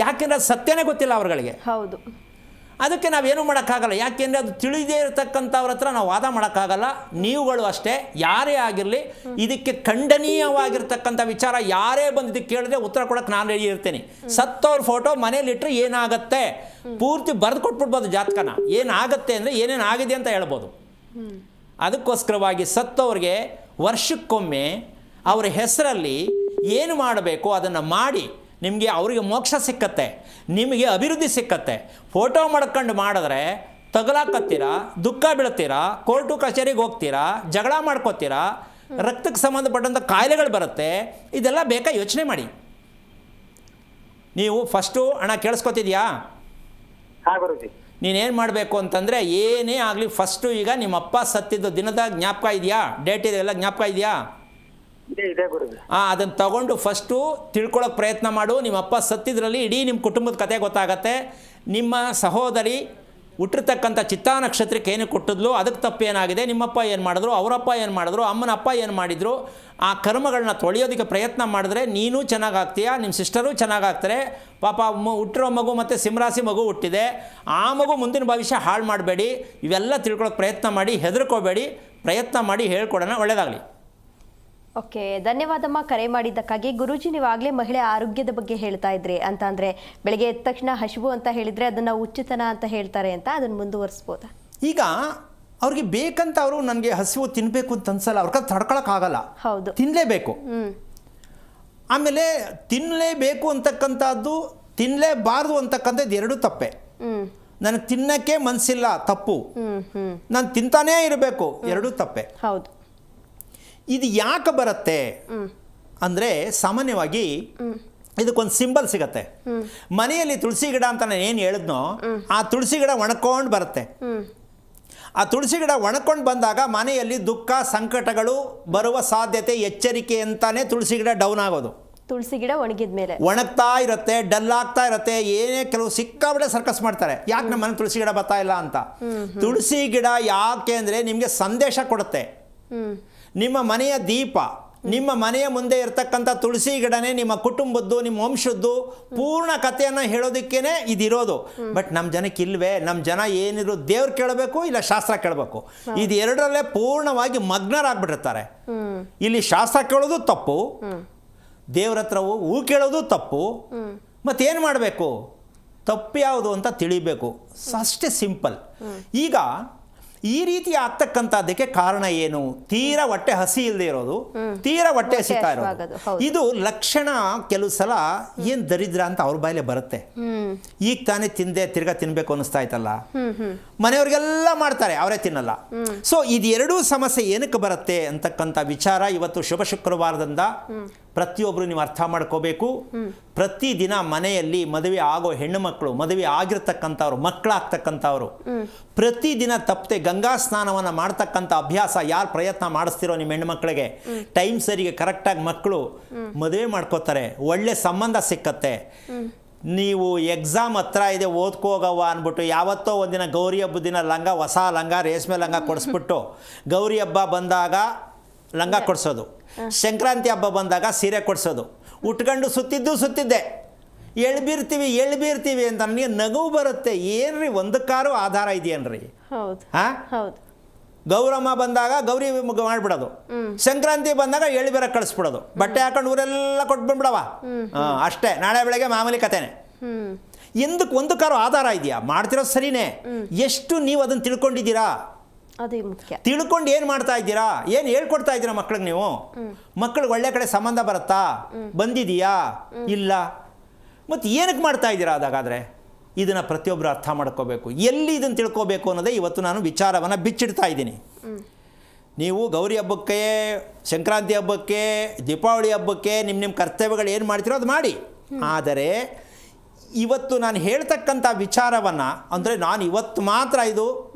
Speaker 2: ಯಾಕೆಂದರೆ ಅದು ಸತ್ಯನೇ ಗೊತ್ತಿಲ್ಲ ಅವ್ರಗಳಿಗೆ.
Speaker 1: ಹೌದು.
Speaker 2: ಅದಕ್ಕೆ ನಾವೇನು ಮಾಡೋಕ್ಕಾಗಲ್ಲ. ಯಾಕೆಂದರೆ ಅದು ತಿಳಿದೇ ಇರತಕ್ಕಂಥವ್ರ ಹತ್ರ ನಾವು ವಾದ ಮಾಡೋಕ್ಕಾಗಲ್ಲ. ನೀವುಗಳು ಅಷ್ಟೇ, ಯಾರೇ ಆಗಿರಲಿ, ಇದಕ್ಕೆ ಖಂಡನೀಯವಾಗಿರ್ತಕ್ಕಂಥ ವಿಚಾರ ಯಾರೇ ಬಂದು ಇದಕ್ಕೆ ಕೇಳಿದ್ರೆ ಉತ್ತರ ಕೊಡೋಕ್ಕೆ ನಾನು ರೆಡಿ ಇರ್ತೇನೆ. ಸತ್ತವ್ರ ಫೋಟೋ ಮನೇಲಿಟ್ಟರೆ ಏನಾಗುತ್ತೆ ಪೂರ್ತಿ ಬರೆದು ಕೊಟ್ಬಿಡ್ಬೋದು. ಜಾತಕನ ಏನಾಗುತ್ತೆ ಅಂದರೆ ಏನೇನು ಆಗಿದೆ ಅಂತ ಹೇಳ್ಬೋದು. ಅದಕ್ಕೋಸ್ಕರವಾಗಿ ಸತ್ತವ್ರಿಗೆ ವರ್ಷಕ್ಕೊಮ್ಮೆ ಅವರ ಹೆಸರಲ್ಲಿ ಏನು ಮಾಡಬೇಕು ಅದನ್ನು ಮಾಡಿ ನಿಮಗೆ ಅವರಿಗೆ ಮೋಕ್ಷ ಸಿಕ್ಕತ್ತೆ, ನಿಮಗೆ ಅಭಿವೃದ್ಧಿ ಸಿಕ್ಕತ್ತೆ. ಫೋಟೋ ಮಾಡ್ಕೊಂಡು ಮಾಡಿದ್ರೆ ತಗಲಾಕತ್ತೀರಾ, ದುಃಖ ಬೀಳ್ತೀರಾ, ಕೋರ್ಟು ಕಚೇರಿಗೆ ಹೋಗ್ತೀರಾ, ಜಗಳ ಮಾಡ್ಕೋತೀರಾ, ರಕ್ತಕ್ಕೆ ಸಂಬಂಧಪಟ್ಟಂಥ ಕಾಯಿಲೆಗಳು ಬರುತ್ತೆ. ಇದೆಲ್ಲ ಬೇಕಾ ಯೋಚನೆ ಮಾಡಿ. ನೀವು ಫಸ್ಟು ಅಣ್ಣ ಕೇಳಿಸ್ಕೊತಿದ್ಯಾ?
Speaker 4: ಹಾಂ ಗುರುಜಿ.
Speaker 2: ನೀನೇನು ಮಾಡಬೇಕು ಅಂತಂದರೆ ಏನೇ ಆಗಲಿ ಫಸ್ಟು ಈಗ ನಿಮ್ಮಪ್ಪ ಸತ್ತಿದ್ದು ದಿನದ ಜ್ಞಾಪಕ ಇದೆಯಾ? ಡೇಟ್ ಇದೆಲ್ಲ ಜ್ಞಾಪಕ ಇದೆಯಾ?
Speaker 4: ಇದೆ ಗುರುಜಿ.
Speaker 2: ಅದನ್ನು ತಗೊಂಡು ಫಸ್ಟು ತಿಳ್ಕೊಳ್ಳೋಕೆ ಪ್ರಯತ್ನ ಮಾಡು. ನಿಮ್ಮಪ್ಪ ಸತ್ತಿದ್ರಲ್ಲಿ ಇಡೀ ನಿಮ್ಮ ಕುಟುಂಬದ ಕತೆ ಗೊತ್ತಾಗತ್ತೆ. ನಿಮ್ಮ ಸಹೋದರಿ ಹುಟ್ಟಿರ್ತಕ್ಕಂಥ ಚಿತ್ತಾ ನಕ್ಷತ್ರಕ್ಕೆ ಏನು ಕೊಟ್ಟಿದ್ಲು, ಅದಕ್ಕೆ ತಪ್ಪೇನಾಗಿದೆ, ನಿಮ್ಮಪ್ಪ ಏನು ಮಾಡಿದ್ರು, ಅವರಪ್ಪ ಏನು ಮಾಡಿದ್ರು, ಅಮ್ಮನ ಅಪ್ಪ ಏನು ಮಾಡಿದ್ರು, ಆ ಕರ್ಮಗಳನ್ನ ತೊಳೆಯೋದಕ್ಕೆ ಪ್ರಯತ್ನ ಮಾಡಿದ್ರೆ ನೀನು ಚೆನ್ನಾಗಾಗ್ತೀಯ, ನಿಮ್ಮ ಸಿಸ್ಟರು ಚೆನ್ನಾಗಾಗ್ತಾರೆ. ಪಾಪ ಹುಟ್ಟಿರೋ ಮಗು ಮತ್ತು ಸಿಂಹರಾಶಿ ಮಗು ಹುಟ್ಟಿದೆ, ಆ ಮಗು ಮುಂದಿನ ಭವಿಷ್ಯ ಹಾಳು ಮಾಡಬೇಡಿ. ಇವೆಲ್ಲ ತಿಳ್ಕೊಳ್ಳೋಕೆ ಪ್ರಯತ್ನ ಮಾಡಿ, ಹೆದರ್ಕೋಬೇಡಿ, ಪ್ರಯತ್ನ ಮಾಡಿ ಹೇಳ್ಕೊಡೋಣ. ಒಳ್ಳೆಯದಾಗಲಿ.
Speaker 1: ಓಕೆ, ಧನ್ಯವಾದಮ್ಮ ಕರೆ ಮಾಡಿದ್ದಕ್ಕಾಗಿ. ಗುರೂಜಿ, ನೀವಾಗಲೇ ಮಹಿಳೆ ಆರೋಗ್ಯದ ಬಗ್ಗೆ ಹೇಳ್ತಾ ಇದ್ರಿ ಅಂತ. ಅಂದರೆ ಬೆಳಗ್ಗೆ ಎದ್ದ ತಕ್ಷಣ ಹಸಿವು ಅಂತ ಹೇಳಿದರೆ ಅದನ್ನು ಉಚಿತನ ಅಂತ ಹೇಳ್ತಾರೆ ಅಂತ, ಅದನ್ನು ಮುಂದುವರಿಸ್ಬೋದಾ?
Speaker 2: ಈಗ ಅವ್ರಿಗೆ ಬೇಕಂತ ಅವರು ನನಗೆ ಹಸಿವು ತಿನ್ನಬೇಕು ಅಂತ ಅನ್ಸಲ್ಲ, ಅವ್ರಿಗೆ ತಡ್ಕೊಳಕ್ಕಾಗಲ್ಲ.
Speaker 1: ಹೌದು,
Speaker 2: ತಿನ್ನಲೇಬೇಕು. ಆಮೇಲೆ ತಿನ್ನಲೇಬೇಕು ಅಂತಕ್ಕಂಥದ್ದು, ತಿನ್ನಲೇಬಾರ್ದು ಅಂತಕ್ಕಂಥದ್ದು ಎರಡೂ ತಪ್ಪೆ. ನನಗೆ ತಿನ್ನಕ್ಕೆ ಮನಸ್ಸಿಲ್ಲ, ತಪ್ಪು. ನಾನು ತಿಂತಾನೇ ಇರಬೇಕು, ಎರಡೂ ತಪ್ಪೆ.
Speaker 1: ಹೌದು.
Speaker 2: ಇದು ಯಾಕೆ ಬರುತ್ತೆ ಅಂದರೆ ಸಾಮಾನ್ಯವಾಗಿ ಇದಕ್ಕೊಂದು ಸಿಂಬಲ್ ಸಿಗತ್ತೆ. ಮನೆಯಲ್ಲಿ ತುಳಸಿ ಗಿಡ ಅಂತ ನಾನು ಏನು ಹೇಳಿದ್ನೋ ಆ ತುಳಸಿ ಗಿಡ ಒಣಕೊಂಡು ಬರುತ್ತೆ. ಆ ತುಳಸಿ ಗಿಡ ಒಣಕೊಂಡು ಬಂದಾಗ ಮನೆಯಲ್ಲಿ ದುಃಖ ಸಂಕಟಗಳು ಬರುವ ಸಾಧ್ಯತೆ, ಎಚ್ಚರಿಕೆ ಅಂತಾನೆ ತುಳಸಿ ಗಿಡ ಡೌನ್ ಆಗೋದು.
Speaker 1: ತುಳಸಿ ಗಿಡ ಒಣಗಿದ ಮೇಲೆ
Speaker 2: ಒಣಗ್ತಾ ಇರುತ್ತೆ, ಡಲ್ ಆಗ್ತಾ ಇರುತ್ತೆ. ಏನೇ ಕೆಲವು ಸಿಕ್ಕಾಬಿಡೆ ಸರ್ಕಸ್ ಮಾಡ್ತಾರೆ, ಯಾಕೆ ನಮ್ಮ ಮನೆ ತುಳಸಿ ಗಿಡ ಬರ್ತಾ ಇಲ್ಲ ಅಂತ. ತುಳಸಿ ಗಿಡ ಯಾಕೆ ಅಂದರೆ ನಿಮಗೆ ಸಂದೇಶ ಕೊಡುತ್ತೆ. ನಿಮ್ಮ ಮನೆಯ ದೀಪ, ನಿಮ್ಮ ಮನೆಯ ಮುಂದೆ ಇರತಕ್ಕಂಥ ತುಳಸಿ ಗಿಡನೇ ನಿಮ್ಮ ಕುಟುಂಬದ್ದು, ನಿಮ್ಮ ವಂಶದ್ದು ಪೂರ್ಣ ಕಥೆಯನ್ನು ಹೇಳೋದಕ್ಕೇನೆ ಇದಿರೋದು. ಬಟ್ ನಮ್ಮ ಜನಕ್ಕೆ ಇಲ್ವೇ. ನಮ್ಮ ಜನ ಏನಿದ್ರು ದೇವ್ರು ಕೇಳಬೇಕು, ಇಲ್ಲ ಶಾಸ್ತ್ರ ಕೇಳಬೇಕು. ಇದು ಎರಡರಲ್ಲೇ ಪೂರ್ಣವಾಗಿ ಮಗ್ನರಾಗ್ಬಿಟ್ಟಿರ್ತಾರೆ. ಇಲ್ಲಿ ಶಾಸ್ತ್ರ ಕೇಳೋದು ತಪ್ಪು, ದೇವ್ರ ಹತ್ರ ಹೂ ಕೇಳೋದು ತಪ್ಪು. ಮತ್ತೇನು ಮಾಡಬೇಕು? ತಪ್ಪು ಯಾವುದು ಅಂತ ತಿಳಿಬೇಕು. ಅಷ್ಟೇ ಸಿಂಪಲ್. ಈಗ ಈ ರೀತಿ ಆಗ್ತಕ್ಕಂಥದ್ದಕ್ಕೆ ಕಾರಣ ಏನು? ತೀರಾ ಹೊಟ್ಟೆ ಹಸಿ ಇಲ್ಲದೆ ಇರೋದು, ತೀರಾ ಹೊಟ್ಟೆ ಹಸಿತಾ ಇರೋದು. ಇದು ಲಕ್ಷಣ ಕೆಲವು ಸಲ ಏನು ದರಿದ್ರ ಅಂತ ಅವ್ರ ಬಾಯಲ್ಲೇ ಬರುತ್ತೆ. ಈಗ ತಾನೇ ತಿಂದೆ, ತಿರ್ಗಾ ತಿನ್ಬೇಕು ಅನ್ನಿಸ್ತಾ ಇತ್ತಲ್ಲ, ಮನೆಯವ್ರಿಗೆಲ್ಲ ಮಾಡ್ತಾರೆ, ಅವರೇ ತಿನ್ನಲ್ಲ. ಸೊ ಇದೆರಡೂ ಸಮಸ್ಯೆ ಏನಕ್ಕೆ ಬರುತ್ತೆ ಅಂತಕ್ಕಂಥ ವಿಚಾರ ಇವತ್ತು ಶುಭ ಶುಕ್ರವಾರದಿಂದ ಪ್ರತಿಯೊಬ್ಬರು ನೀವು ಅರ್ಥ ಮಾಡ್ಕೋಬೇಕು. ಪ್ರತಿದಿನ ಮನೆಯಲ್ಲಿ ಮದುವೆ ಆಗೋ ಹೆಣ್ಣು ಮಕ್ಕಳು, ಮದುವೆ ಆಗಿರ್ತಕ್ಕಂಥವ್ರು, ಮಕ್ಕಳಾಗ್ತಕ್ಕಂಥವ್ರು ಪ್ರತಿದಿನ ತಪ್ಪದೆ ಗಂಗಾ ಸ್ನಾನವನ್ನು ಮಾಡ್ತಕ್ಕಂಥ ಅಭ್ಯಾಸ ಯಾರು ಪ್ರಯತ್ನ ಮಾಡಿಸ್ತಿರೋ ನಿಮ್ಮ ಹೆಣ್ಮಕ್ಳಿಗೆ ಟೈಮ್ ಸರಿಗೆ ಕರೆಕ್ಟಾಗಿ ಮಕ್ಕಳು ಮದುವೆ ಮಾಡ್ಕೋತಾರೆ, ಒಳ್ಳೆ ಸಂಬಂಧ ಸಿಕ್ಕತ್ತೆ. ನೀವು ಎಕ್ಸಾಮ್ ಹತ್ರ ಇದೆ, ಓದ್ಕೋಗವ ಅಂದ್ಬಿಟ್ಟು ಯಾವತ್ತೋ ಒಂದಿನ ಗೌರಿ ಹಬ್ಬದ ದಿನ ಲಂಗ, ಹೊಸ ಲಂಗ, ರೇಷ್ಮೆ ಲಂಗ ಕೊಡಿಸ್ಬಿಟ್ಟು ಗೌರಿ ಹಬ್ಬ ಬಂದಾಗ ಲಂಗ ಕೊಡಿಸೋದು, ಸಂಕ್ರಾಂತಿ ಹಬ್ಬ ಬಂದಾಗ ಸೀರೆ ಕೊಡಿಸೋದು, ಉಟ್ಕೊಂಡು ಸುತ್ತಿದ್ದೆ ಎಳ್ಬೀರ್ತೀವಿ ಅಂತ ನನಗೆ ನಗು ಬರುತ್ತೆ. ಏನ್ರಿ ಒಂದಕ್ಕಾರು ಆಧಾರ ಇದೆಯೇನ್ರಿ?
Speaker 1: ಹೌದು.
Speaker 2: ಗೌರಮ್ಮ ಬಂದಾಗ ಗೌರಿ ಮಾಡಿಬಿಡೋದು, ಸಂಕ್ರಾಂತಿ ಬಂದಾಗ ಎಳ್ಬೀರ ಕಳಿಸ್ಬಿಡೋದು, ಬಟ್ಟೆ ಹಾಕೊಂಡು ಊರೆಲ್ಲ ಕೊಟ್ಬಿಡ್ಬಿಡವ, ಅಷ್ಟೇ. ನಾಳೆ ಬೆಳಗ್ಗೆ ಮಾಮೂಲಿ ಕತೆನೆ. ಒಂದಕ್ಕಾರು ಆಧಾರ ಇದೆಯಾ? ಮಾಡ್ತಿರೋದು ಸರಿನೇ. ಎಷ್ಟು ನೀವು ಅದನ್ನು ತಿಳ್ಕೊಂಡಿದ್ದೀರಾ?
Speaker 1: ಅದು ಮುಖ್ಯ.
Speaker 2: ತಿಳ್ಕೊಂಡು ಏನು ಮಾಡ್ತಾ ಇದ್ದೀರಾ? ಏನು ಹೇಳ್ಕೊಡ್ತಾ ಇದ್ದೀರಾ ಮಕ್ಳಿಗೆ? ನೀವು ಮಕ್ಕಳಿಗೆ ಒಳ್ಳೆ ಕಡೆ ಸಂಬಂಧ ಬರುತ್ತಾ? ಬಂದಿದೆಯಾ? ಇಲ್ಲ. ಮತ್ತು ಏನಕ್ಕೆ ಮಾಡ್ತಾ ಇದ್ದೀರಾ ಅದಾಗಾದರೆ? ಇದನ್ನು ಪ್ರತಿಯೊಬ್ಬರು ಅರ್ಥ ಮಾಡ್ಕೋಬೇಕು. ಎಲ್ಲಿ ಇದನ್ನು ತಿಳ್ಕೋಬೇಕು ಅನ್ನೋದೇ ಇವತ್ತು ನಾನು ವಿಚಾರವನ್ನು ಬಿಚ್ಚಿಡ್ತಾ ಇದ್ದೀನಿ. ನೀವು ಗೌರಿ ಹಬ್ಬಕ್ಕೆ, ಸಂಕ್ರಾಂತಿ ಹಬ್ಬಕ್ಕೆ, ದೀಪಾವಳಿ ಹಬ್ಬಕ್ಕೆ ನಿಮ್ಮ ಕರ್ತವ್ಯಗಳು ಏನು ಮಾಡ್ತೀರೋ ಅದು ಮಾಡಿ. ಆದರೆ ಇವತ್ತು ನಾನು ಹೇಳ್ತಕ್ಕಂಥ ವಿಚಾರವನ್ನು ಅಂದರೆ ನಾನು ಇವತ್ತು ಮಾತ್ರ ಇದು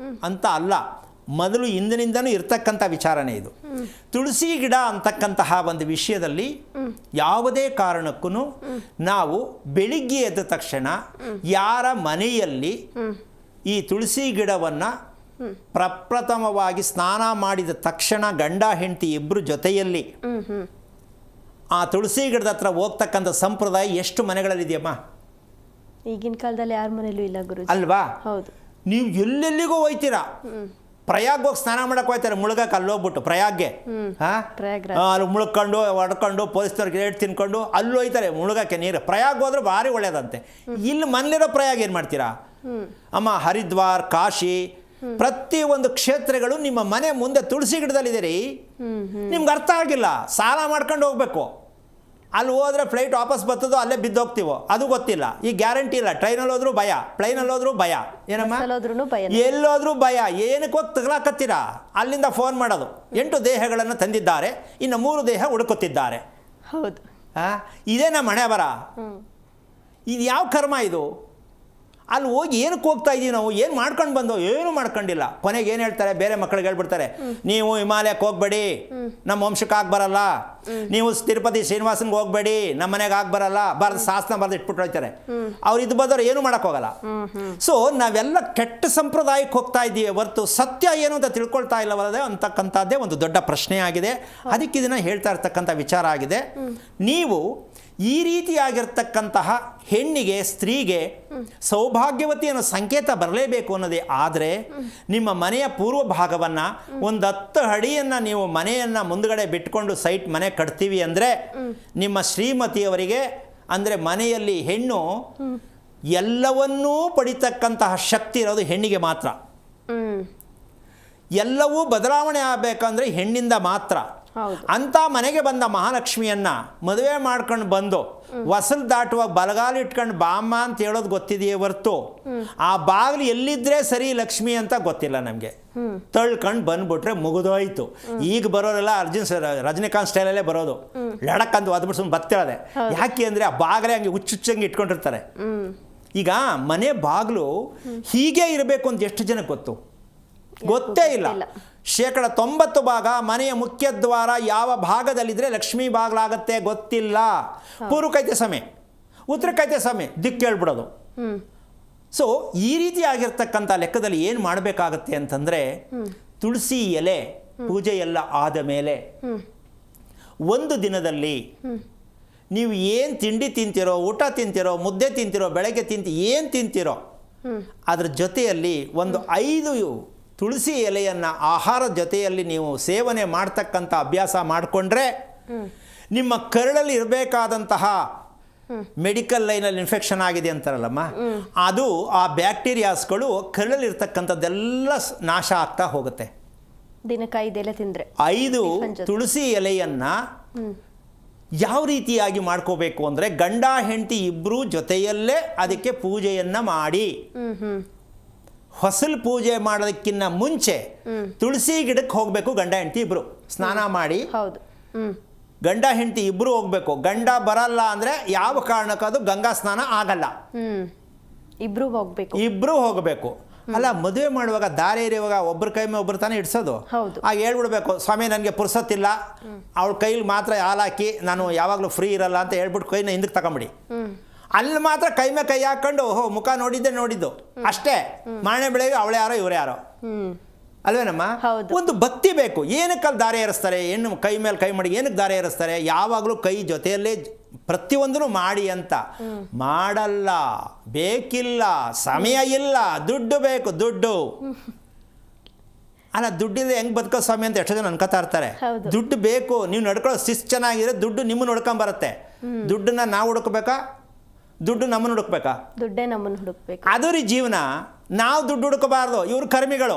Speaker 2: ಅಂತ ಅಲ್ಲ, ಮೊದಲು ಇಂದಿನಿಂದನೂ ಇರ್ತಕ್ಕಂಥ ವಿಚಾರನೇ ಇದು. ತುಳಸಿ ಗಿಡ ಅಂತಕ್ಕಂತಹ ಒಂದು ವಿಷಯದಲ್ಲಿ ಯಾವುದೇ ಕಾರಣಕ್ಕೂ ನಾವು ಬೆಳಿಗ್ಗೆ ಎದ್ದ ತಕ್ಷಣ ಯಾರ ಮನೆಯಲ್ಲಿ ಈ ತುಳಸಿ ಗಿಡವನ್ನು ಪ್ರಪ್ರಥಮವಾಗಿ ಸ್ನಾನ ಮಾಡಿದ ತಕ್ಷಣ ಗಂಡ ಹೆಂಡತಿ ಇಬ್ಬರು ಜೊತೆಯಲ್ಲಿ ಆ ತುಳಸಿ ಗಿಡದ ಹತ್ರ ಹೋಗ್ತಕ್ಕಂಥ ಸಂಪ್ರದಾಯ ಎಷ್ಟು ಮನೆಗಳಲ್ಲಿದೆಯಮ್ಮ?
Speaker 1: ಈಗಿನ ಕಾಲದಲ್ಲಿ ಯಾರ ಮನೇಲೂ ಇಲ್ಲ ಗುರುಜಿ.
Speaker 2: ಅಲ್ವಾ?
Speaker 1: ಹೌದು.
Speaker 2: ನೀವು ಎಲ್ಲೆಲ್ಲಿಗೂ ಹೋಯ್ತೀರಾ, ಪ್ರಯಾಗ್ ಹೋಗಿ ಸ್ನಾನ ಮಾಡಕ್ಕೆ ಹೋಗ್ತಾರೆ, ಮುಳುಗಕ್ಕೆ ಅಲ್ಲಿ ಹೋಗ್ಬಿಟ್ಟು ಪ್ರಯಾಗ್ಗೆ ಅಲ್ಲಿ ಮುಳ್ಕೊಂಡು ಹೊಡ್ಕೊಂಡು ಪೊಲೀಸ್ನವ್ರಿಗೆ ರೇಟ್ ತಿನ್ಕೊಂಡು ಅಲ್ಲಿ ಹೋಯ್ತಾರೆ ಮುಳುಗಕ್ಕೆ ನೀರು. ಪ್ರಯಾಗ್ ಹೋದ್ರೆ ಭಾರಿ ಒಳ್ಳೇದಂತೆ. ಇಲ್ಲಿ ಮನೇಲಿರೋ ಪ್ರಯಾಗ್ ಏನು ಮಾಡ್ತೀರಾ ಅಮ್ಮ? ಹರಿದ್ವಾರ್, ಕಾಶಿ, ಪ್ರತಿಯೊಂದು ಕ್ಷೇತ್ರಗಳು ನಿಮ್ಮ ಮನೆ ಮುಂದೆ ತುಳಸಿ ಗಿಡದಲ್ಲಿದೆ. ನಿಮ್ಗೆ ಅರ್ಥ ಆಗಿಲ್ಲ, ಸಾಲ ಮಾಡ್ಕೊಂಡು ಹೋಗ್ಬೇಕು. ಅಲ್ಲಿ ಹೋದ್ರೆ ಫ್ಲೈಟ್ ವಾಪಸ್ ಬರ್ತದೋ ಅಲ್ಲೇ ಬಿದ್ದೋಗ್ತೀವೋ ಅದು ಗೊತ್ತಿಲ್ಲ. ಈ ಗ್ಯಾರಂಟಿ ಇಲ್ಲ. ಟ್ರೈನಲ್ಲಿ ಹೋದ್ರೂ ಭಯ, ಪ್ಲೈನಲ್ಲಿ ಹೋದ್ರೂ ಭಯ. ಏನಮ್ಮ? ಎಲ್ಲೋದ್ರೂ ಭಯ. ಏನಕ್ಕೆ ಹೋಗಿ ತಗಲಾಕತ್ತೀರಾ? ಅಲ್ಲಿಂದ ಫೋನ್ ಮಾಡೋದು, 8 ದೇಹಗಳನ್ನು ತಂದಿದ್ದಾರೆ, ಇನ್ನು 3 ದೇಹ ಹುಡುಕುತ್ತಿದ್ದಾರೆ.
Speaker 1: ಹೌದು.
Speaker 2: ಇದೇನಾ ಮನೆ ಬರ? ಇದು ಯಾವ ಕರ್ಮ ಇದು? ಅಲ್ಲಿ ಹೋಗಿ ಏನಕ್ಕೆ ಹೋಗ್ತಾ ಇದ್ದೀವಿ ನಾವು? ಏನು ಮಾಡ್ಕೊಂಡು ಬಂದೋ? ಏನೂ ಮಾಡ್ಕೊಂಡಿಲ್ಲ. ಕೊನೆಗೆ ಏನು ಹೇಳ್ತಾರೆ? ಬೇರೆ ಮಕ್ಕಳಿಗೆ ಹೇಳ್ಬಿಡ್ತಾರೆ, ನೀವು ಹಿಮಾಲಯಕ್ಕೆ ಹೋಗ್ಬೇಡಿ, ನಮ್ಮ ವಂಶಕ್ಕೆ ಆಗಿ ಬರಲ್ಲ. ನೀವು ತಿರುಪತಿ ಶ್ರೀನಿವಾಸನ್ಗೆ ಹೋಗ್ಬೇಡಿ, ನಮ್ಮ ಮನೆಗೆ ಆಗಿ ಬರಲ್ಲ. ಶಾಸನ ಬರೆದು ಇಟ್ಬಿಟ್ಟು ಹೋಗ್ತಾರೆ. ಅವ್ರು ಇದು ಬಂದವ್ರು ಏನೂ ಮಾಡೋಕ್ಕೋಗಲ್ಲ. ಸೊ ನಾವೆಲ್ಲ ಕೆಟ್ಟ ಸಂಪ್ರದಾಯಕ್ಕೆ ಹೋಗ್ತಾ ಇದ್ದೀವಿ ಹೊರತು ಸತ್ಯ ಏನು ಅಂತ ತಿಳ್ಕೊಳ್ತಾ ಇಲ್ಲವಲ್ಲದೆ ಅಂತಕ್ಕಂಥದ್ದೇ ಒಂದು ದೊಡ್ಡ ಪ್ರಶ್ನೆ ಆಗಿದೆ. ಅದಕ್ಕೆ ಇದನ್ನು ಹೇಳ್ತಾ ಇರ್ತಕ್ಕಂಥ ವಿಚಾರ ಆಗಿದೆ. ನೀವು ಈ ರೀತಿಯಾಗಿರ್ತಕ್ಕಂತಹ ಹೆಣ್ಣಿಗೆ, ಸ್ತ್ರೀಗೆ ಸೌಭಾಗ್ಯವತಿ ಅನ್ನೋ ಸಂಕೇತ ಬರಲೇಬೇಕು ಅನ್ನೋದೇ ಆದರೆ ನಿಮ್ಮ ಮನೆಯ ಪೂರ್ವ ಭಾಗವನ್ನು ಒಂದು 10 ಅಡಿಯನ್ನು ನೀವು ಮನೆಯನ್ನು ಮುಂದುಗಡೆ ಬಿಟ್ಕೊಂಡು ಸೈಟ್ ಮನೆ ಕಟ್ತೀವಿ ಅಂದರೆ ನಿಮ್ಮ ಶ್ರೀಮತಿಯವರಿಗೆ, ಅಂದರೆ ಮನೆಯಲ್ಲಿ ಹೆಣ್ಣು ಎಲ್ಲವನ್ನೂ ಪಡಿತಕ್ಕಂತಹ ಶಕ್ತಿ ಇರೋದು ಹೆಣ್ಣಿಗೆ ಮಾತ್ರ. ಎಲ್ಲವೂ ಬದಲಾವಣೆ ಆಗಬೇಕಂದ್ರೆ ಹೆಣ್ಣಿಂದ ಮಾತ್ರ. ಅಂತ ಮನೆಗೆ ಬಂದ ಮಹಾಲಕ್ಷ್ಮಿಯನ್ನ ಮದುವೆ ಮಾಡ್ಕೊಂಡು ಬಂದು ಹೊಸಲು ದಾಟುವಾಗ ಬಲಗಾಲು ಇಟ್ಕೊಂಡು ಬಾಮ್ಮ ಅಂತ ಹೇಳೋದು ಗೊತ್ತಿದೆಯೇ ಹೊರ್ತು ಆ ಬಾಗಿಲು ಎಲ್ಲಿದ್ರೆ ಸರಿ ಲಕ್ಷ್ಮಿ ಅಂತ ಗೊತ್ತಿಲ್ಲ ನಮಗೆ. ತಳ್ಕೊಂಡು ಬಂದ್ಬಿಟ್ರೆ ಮುಗಿದೋಯ್ತು. ಈಗ ಬರೋರೆಲ್ಲ ರಜನಿಕಾಂತ್ ಸ್ಟೈಲಲ್ಲೇ ಬರೋದು, ಲಡಕ್ಕಂತ ಒದ್ಬಿಡ್ಸ್ಕೊಂಡು ಬತ್ತಿಳದೆ. ಯಾಕೆ ಅಂದರೆ ಆ ಬಾಗಿಲೇ ಹಂಗೆ ಹುಚ್ಚುಚ್ಚಂಗೆ ಇಟ್ಕೊಂಡಿರ್ತಾರೆ. ಈಗ ಮನೆ ಬಾಗಿಲು ಹೀಗೆ ಇರಬೇಕು ಅಂತ ಎಷ್ಟು ಜನಕ್ಕೆ ಗೊತ್ತೇ ಇಲ್ಲ. 90% ಭಾಗ ಮನೆಯ ಮುಖ್ಯ ದ್ವಾರ ಯಾವ ಭಾಗದಲ್ಲಿದ್ದರೆ ಲಕ್ಷ್ಮೀ ಬಾಗಿಲಾಗತ್ತೆ ಗೊತ್ತಿಲ್ಲ. ಪೂರ್ವಕೈತೆ ಸಮಯ, ಉತ್ತರಕೈತೆ ಸಮಯ, ದಿಕ್ಕು ಹೇಳ್ಬಿಡೋದು. ಸೊ ಈ ರೀತಿ ಆಗಿರ್ತಕ್ಕಂಥ ಲೆಕ್ಕದಲ್ಲಿ ಏನು ಮಾಡಬೇಕಾಗತ್ತೆ ಅಂತಂದರೆ, ತುಳಸಿ ಎಲೆ ಪೂಜೆ ಎಲ್ಲ ಆದ ಮೇಲೆ ಒಂದು ದಿನದಲ್ಲಿ ನೀವು ಏನು ತಿಂಡಿ ತಿಂತಿರೋ, ಊಟ ತಿಂತಿರೋ, ಮುದ್ದೆ ತಿಂತಿರೋ, ಬೆಳಗ್ಗೆ ಏನು ತಿಂತಿರೋ ಅದ್ರ ಜೊತೆಯಲ್ಲಿ ಒಂದು 5 ತುಳಸಿ ಎಲೆಯನ್ನು ಆಹಾರದ ಜೊತೆಯಲ್ಲಿ ನೀವು ಸೇವನೆ ಮಾಡ್ತಕ್ಕಂಥ ಅಭ್ಯಾಸ ಮಾಡಿಕೊಂಡ್ರೆ ನಿಮ್ಮ ಕರಳಲ್ಲಿ ಇರಬೇಕಾದಂತಹ ಮೆಡಿಕಲ್ ಲೈನಲ್ಲಿ ಇನ್ಫೆಕ್ಷನ್ ಆಗಿದೆ ಅಂತಾರಲ್ಲಮ್ಮ, ಅದು ಆ ಬ್ಯಾಕ್ಟೀರಿಯಾಸ್ಗಳು ಕರಳಲ್ಲಿ ಇರ್ತಕ್ಕಂಥದ್ದೆಲ್ಲ ನಾಶ ಆಗ್ತಾ ಹೋಗುತ್ತೆ.
Speaker 1: ದಿನಕ್ಕೆ 5 ಎಲೆ ತಿಂದರೆ
Speaker 2: 5 ತುಳಸಿ ಎಲೆಯನ್ನು ಯಾವ ರೀತಿಯಾಗಿ ಮಾಡ್ಕೋಬೇಕು ಅಂದರೆ, ಗಂಡ ಹೆಂಡತಿ ಇಬ್ಬರೂ ಜೊತೆಯಲ್ಲೇ ಅದಕ್ಕೆ ಪೂಜೆಯನ್ನು ಮಾಡಿ, ಹೊಸಲು ಪೂಜೆ ಮಾಡೋದಕ್ಕಿಂತ ಮುಂಚೆ ತುಳಸಿ ಗಿಡಕ್ಕೆ ಹೋಗಬೇಕು. ಗಂಡ ಹೆಂಡತಿ ಇಬ್ಬರು ಸ್ನಾನ ಮಾಡಿ, ಗಂಡ ಹೆಂಡತಿ ಇಬ್ಬರು ಹೋಗಬೇಕು. ಗಂಡ ಬರಲ್ಲ ಅಂದರೆ ಯಾವ ಕಾರಣಕ್ಕದು ಗಂಗಾ ಸ್ನಾನ ಆಗಲ್ಲ. ಇಬ್ಬರು ಹೋಗಬೇಕು. ಅಲ್ಲ, ಮದುವೆ ಮಾಡುವಾಗ ದಾರಿ ಇರುವಾಗ ಒಬ್ಬರ ಕೈ ಮೇಲೆ ಒಬ್ಬರು ತಾನೇ ಇಡ್ಸೋದು. ಆಗ ಹೇಳ್ಬಿಡ್ಬೇಕು, ಸ್ವಾಮಿ ನನಗೆ ಪುರ್ಸತ್ತಿಲ್ಲ, ಅವಳ ಕೈಲಿ ಮಾತ್ರ ಹಾಲಾಕಿ ನಾನು ಯಾವಾಗಲೂ ಫ್ರೀ ಇರಲ್ಲ ಅಂತ ಹೇಳ್ಬಿಟ್ಟು ಕೈನ ಹಿಂದಕ್ಕೆ ತಗೊಂಬಿಡಿ. ಅಲ್ಲಿ ಮಾತ್ರ ಕೈ ಮೇಲೆ ಕೈ ಹಾಕೊಂಡು ಮುಖ ನೋಡಿದ್ದು ಅಷ್ಟೇ. ಮಾರನೇ ಬೆಳಗ್ಗೆ ಅವಳು ಯಾರೋ ಇವ್ರು ಯಾರೋ ಅಲ್ವೇನಮ್ಮ? ಒಂದು ಭಕ್ತಿ ಬೇಕು. ಏನಕ್ಕೆ ಅಲ್ಲಿ ದಾರಿ ಏರಿಸ್ತಾರೆ? ಹೆಣ್ಣು ಕೈ ಮೇಲೆ ಕೈ ಮಾಡಿ ಏನಕ್ಕೆ ದಾರಿ ಏರಿಸ್ತಾರೆ? ಯಾವಾಗಲೂ ಕೈ ಜೊತೆಯಲ್ಲೇ ಪ್ರತಿಯೊಂದೂ ಮಾಡಿ ಅಂತ ಮಾಡಲ್ಲ. ಬೇಕಿಲ್ಲ, ಸಮಯ ಇಲ್ಲ, ದುಡ್ಡು ಬೇಕು. ದುಡ್ಡು ಅಲ್ಲ, ದುಡ್ಡಿದ್ರೆ ಹೆಂಗೆ ಬದುಕೋ ಸ್ವಾಮಿ ಅಂತ ಎಷ್ಟೋ ಜನ ಅನ್ಕೋತಾ ಇರ್ತಾರೆ. ದುಡ್ಡು ಬೇಕು. ನೀವು ನಡ್ಕೊಳ್ಳೋ ಶಿಸ್ತು ಚೆನ್ನಾಗಿದ್ರೆ ದುಡ್ಡು ನಿಮ್ಮನ್ನು ಹುಡ್ಕೊಂಬರುತ್ತೆ. ದುಡ್ಡನ್ನ ನಾವು ಹುಡುಕ್ಬೇಕಾ, ದುಡ್ಡು ನಮ್ಮನ್ನು ಹುಡುಕ್ಬೇಕಾ?
Speaker 1: ದುಡ್ಡೇ ನಮ್ಮನ್ನು ಹುಡುಕ್ಬೇಕು.
Speaker 2: ಅದು ರೀ ಜೀವನ. ನಾವು ದುಡ್ಡು ಹುಡುಕಬಾರ್ದು. ಇವರು ಕರ್ಮಿಗಳು,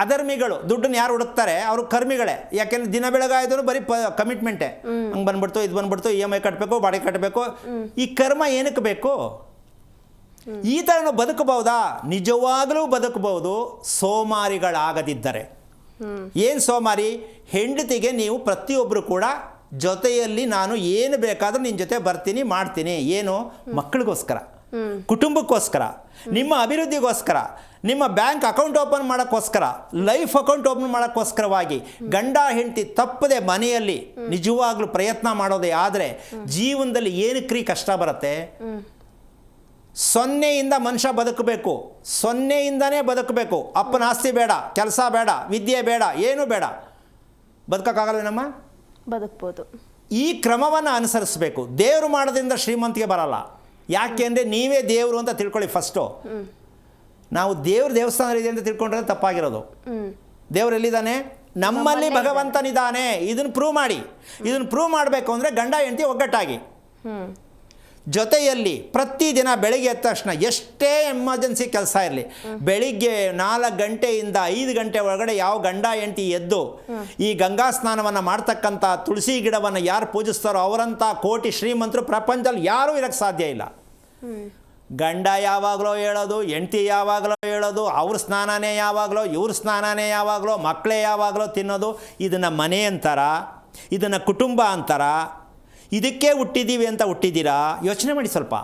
Speaker 2: ಅಧರ್ಮಿಗಳು. ದುಡ್ಡನ್ನು ಯಾರು ಹುಡುಕ್ತಾರೆ ಅವರು ಕರ್ಮಿಗಳೇ. ಯಾಕೆಂದ್ರೆ ದಿನ ಬೆಳಗಾಯ್ತು ಬರೀ ಕಮಿಟ್ಮೆಂಟೇ. ಹಂಗೆ ಬಂದ್ಬಿಡ್ತು, ಇದು ಬಂದ್ಬಿಡ್ತು, EMI ಕಟ್ಟಬೇಕು, ಬಾಡಿಗೆ ಕಟ್ಟಬೇಕು. ಈ ಕರ್ಮ ಏನಕ್ಕೆ ಬೇಕು? ಈ ಥರ ನಾವು ಬದುಕಬಹುದಾ? ನಿಜವಾಗಲೂ ಬದುಕಬಹುದು, ಸೋಮಾರಿಗಳಾಗದಿದ್ದರೆ. ಏನು ಸೋಮಾರಿ? ಹೆಂಡತಿಗೆ ನೀವು ಪ್ರತಿಯೊಬ್ಬರು ಕೂಡ ಜೊತೆಯಲ್ಲಿ ನಾನು ಏನು ಬೇಕಾದರೂ ನಿನ್ನ ಜೊತೆ ಬರ್ತೀನಿ, ಮಾಡ್ತೀನಿ. ಏನು? ಮಕ್ಕಳಿಗೋಸ್ಕರ. ಕುಟುಂಬಕ್ಕೋಸ್ಕರ, ನಿಮ್ಮ ಅಭಿವೃದ್ಧಿಗೋಸ್ಕರ, ನಿಮ್ಮ ಬ್ಯಾಂಕ್ ಅಕೌಂಟ್ ಓಪನ್ ಮಾಡೋಕ್ಕೋಸ್ಕರ, ಲೈಫ್ ಅಕೌಂಟ್ ಓಪನ್ ಮಾಡೋಕ್ಕೋಸ್ಕರವಾಗಿ ಗಂಡ ಹೆಂಡತಿ ತಪ್ಪದೆ ಮನೆಯಲ್ಲಿ ನಿಜವಾಗ್ಲೂ ಪ್ರಯತ್ನ ಮಾಡೋದೇ ಆದರೆ ಜೀವನದಲ್ಲಿ ಏನಕ್ರೀ ಕಷ್ಟ ಬರುತ್ತೆ? 0ಇಂದ ಮನುಷ್ಯ ಬದುಕಬೇಕು, 0ಇಂದನೇ ಬದುಕಬೇಕು. ಅಪ್ಪನ ಆಸ್ತಿ ಬೇಡ, ಕೆಲಸ ಬೇಡ, ವಿದ್ಯೆ ಬೇಡ, ಏನೂ ಬೇಡ, ಬದುಕೋಕ್ಕಾಗಲ್ವೇನಮ್ಮ?
Speaker 1: ಬದುಕ್ಬೋದು.
Speaker 2: ಈ ಕ್ರಮವನ್ನು ಅನುಸರಿಸಬೇಕು. ದೇವರು ಮಾಡೋದ್ರಿಂದ ಶ್ರೀಮಂತಿಗೆ ಬರಲ್ಲ. ಯಾಕೆ ಅಂದರೆ ನೀವೇ ದೇವರು ಅಂತ ತಿಳ್ಕೊಳ್ಳಿ ಫಸ್ಟು. ನಾವು ದೇವಸ್ಥಾನ ಇದೆ ಅಂತ ತಿಳ್ಕೊಂಡ್ರೆ ತಪ್ಪಾಗಿರೋದು. ದೇವ್ರು ಎಲ್ಲಿದ್ದಾನೆ? ನಮ್ಮಲ್ಲಿ ಭಗವಂತನಿದ್ದಾನೆ. ಇದನ್ನು ಪ್ರೂವ್ ಮಾಡಿ. ಇದನ್ನು ಪ್ರೂವ್ ಮಾಡಬೇಕು ಅಂದರೆ ಗಂಡ ಹೆಂಡತಿ ಒಗ್ಗಟ್ಟಾಗಿ ಜೊತೆಯಲ್ಲಿ ಪ್ರತಿದಿನ ಬೆಳಗ್ಗೆ ಎದ್ದ ತಕ್ಷಣ ಎಷ್ಟೇ ಎಮರ್ಜೆನ್ಸಿ ಕೆಲಸ ಇರಲಿ, ಬೆಳಿಗ್ಗೆ 4 ಗಂಟೆಯಿಂದ 5 ಗಂಟೆ ಒಳಗಡೆ ಯಾವ ಗಂಡ ಹೆಂಡತಿ ಎದ್ದು ಈ ಗಂಗಾ ಸ್ನಾನವನ್ನು ಮಾಡ್ತಕ್ಕಂಥ ತುಳಸಿ ಗಿಡವನ್ನು ಯಾರು ಪೂಜಿಸ್ತಾರೋ ಅವರಂಥ ಕೋಟಿ ಶ್ರೀಮಂತರು ಪ್ರಪಂಚದಲ್ಲಿ ಯಾರೂ ಇರೋಕ್ಕೆ ಸಾಧ್ಯ ಇಲ್ಲ. ಗಂಡ ಯಾವಾಗಲೋ ಹೇಳೋದು, ಹೆಂಡತಿ ಯಾವಾಗಲೋ ಹೇಳೋದು, ಅವ್ರ ಸ್ನಾನನೇ ಯಾವಾಗಲೋ, ಇವ್ರ ಸ್ನಾನನೇ ಯಾವಾಗಲೋ, ಮಕ್ಕಳೇ ಯಾವಾಗಲೋ ತಿನ್ನೋದು. ಇದನ್ನು ಮನೆ ಅಂತಾರ, ಇದನ್ನು ಕುಟುಂಬ ಅಂತಾರ, ಇದಕ್ಕೆ ಹುಟ್ಟಿದ್ದೀವಿ ಅಂತ ಹುಟ್ಟಿದ್ದೀರಾ? ಯೋಚನೆ ಮಾಡಿ ಸ್ವಲ್ಪ.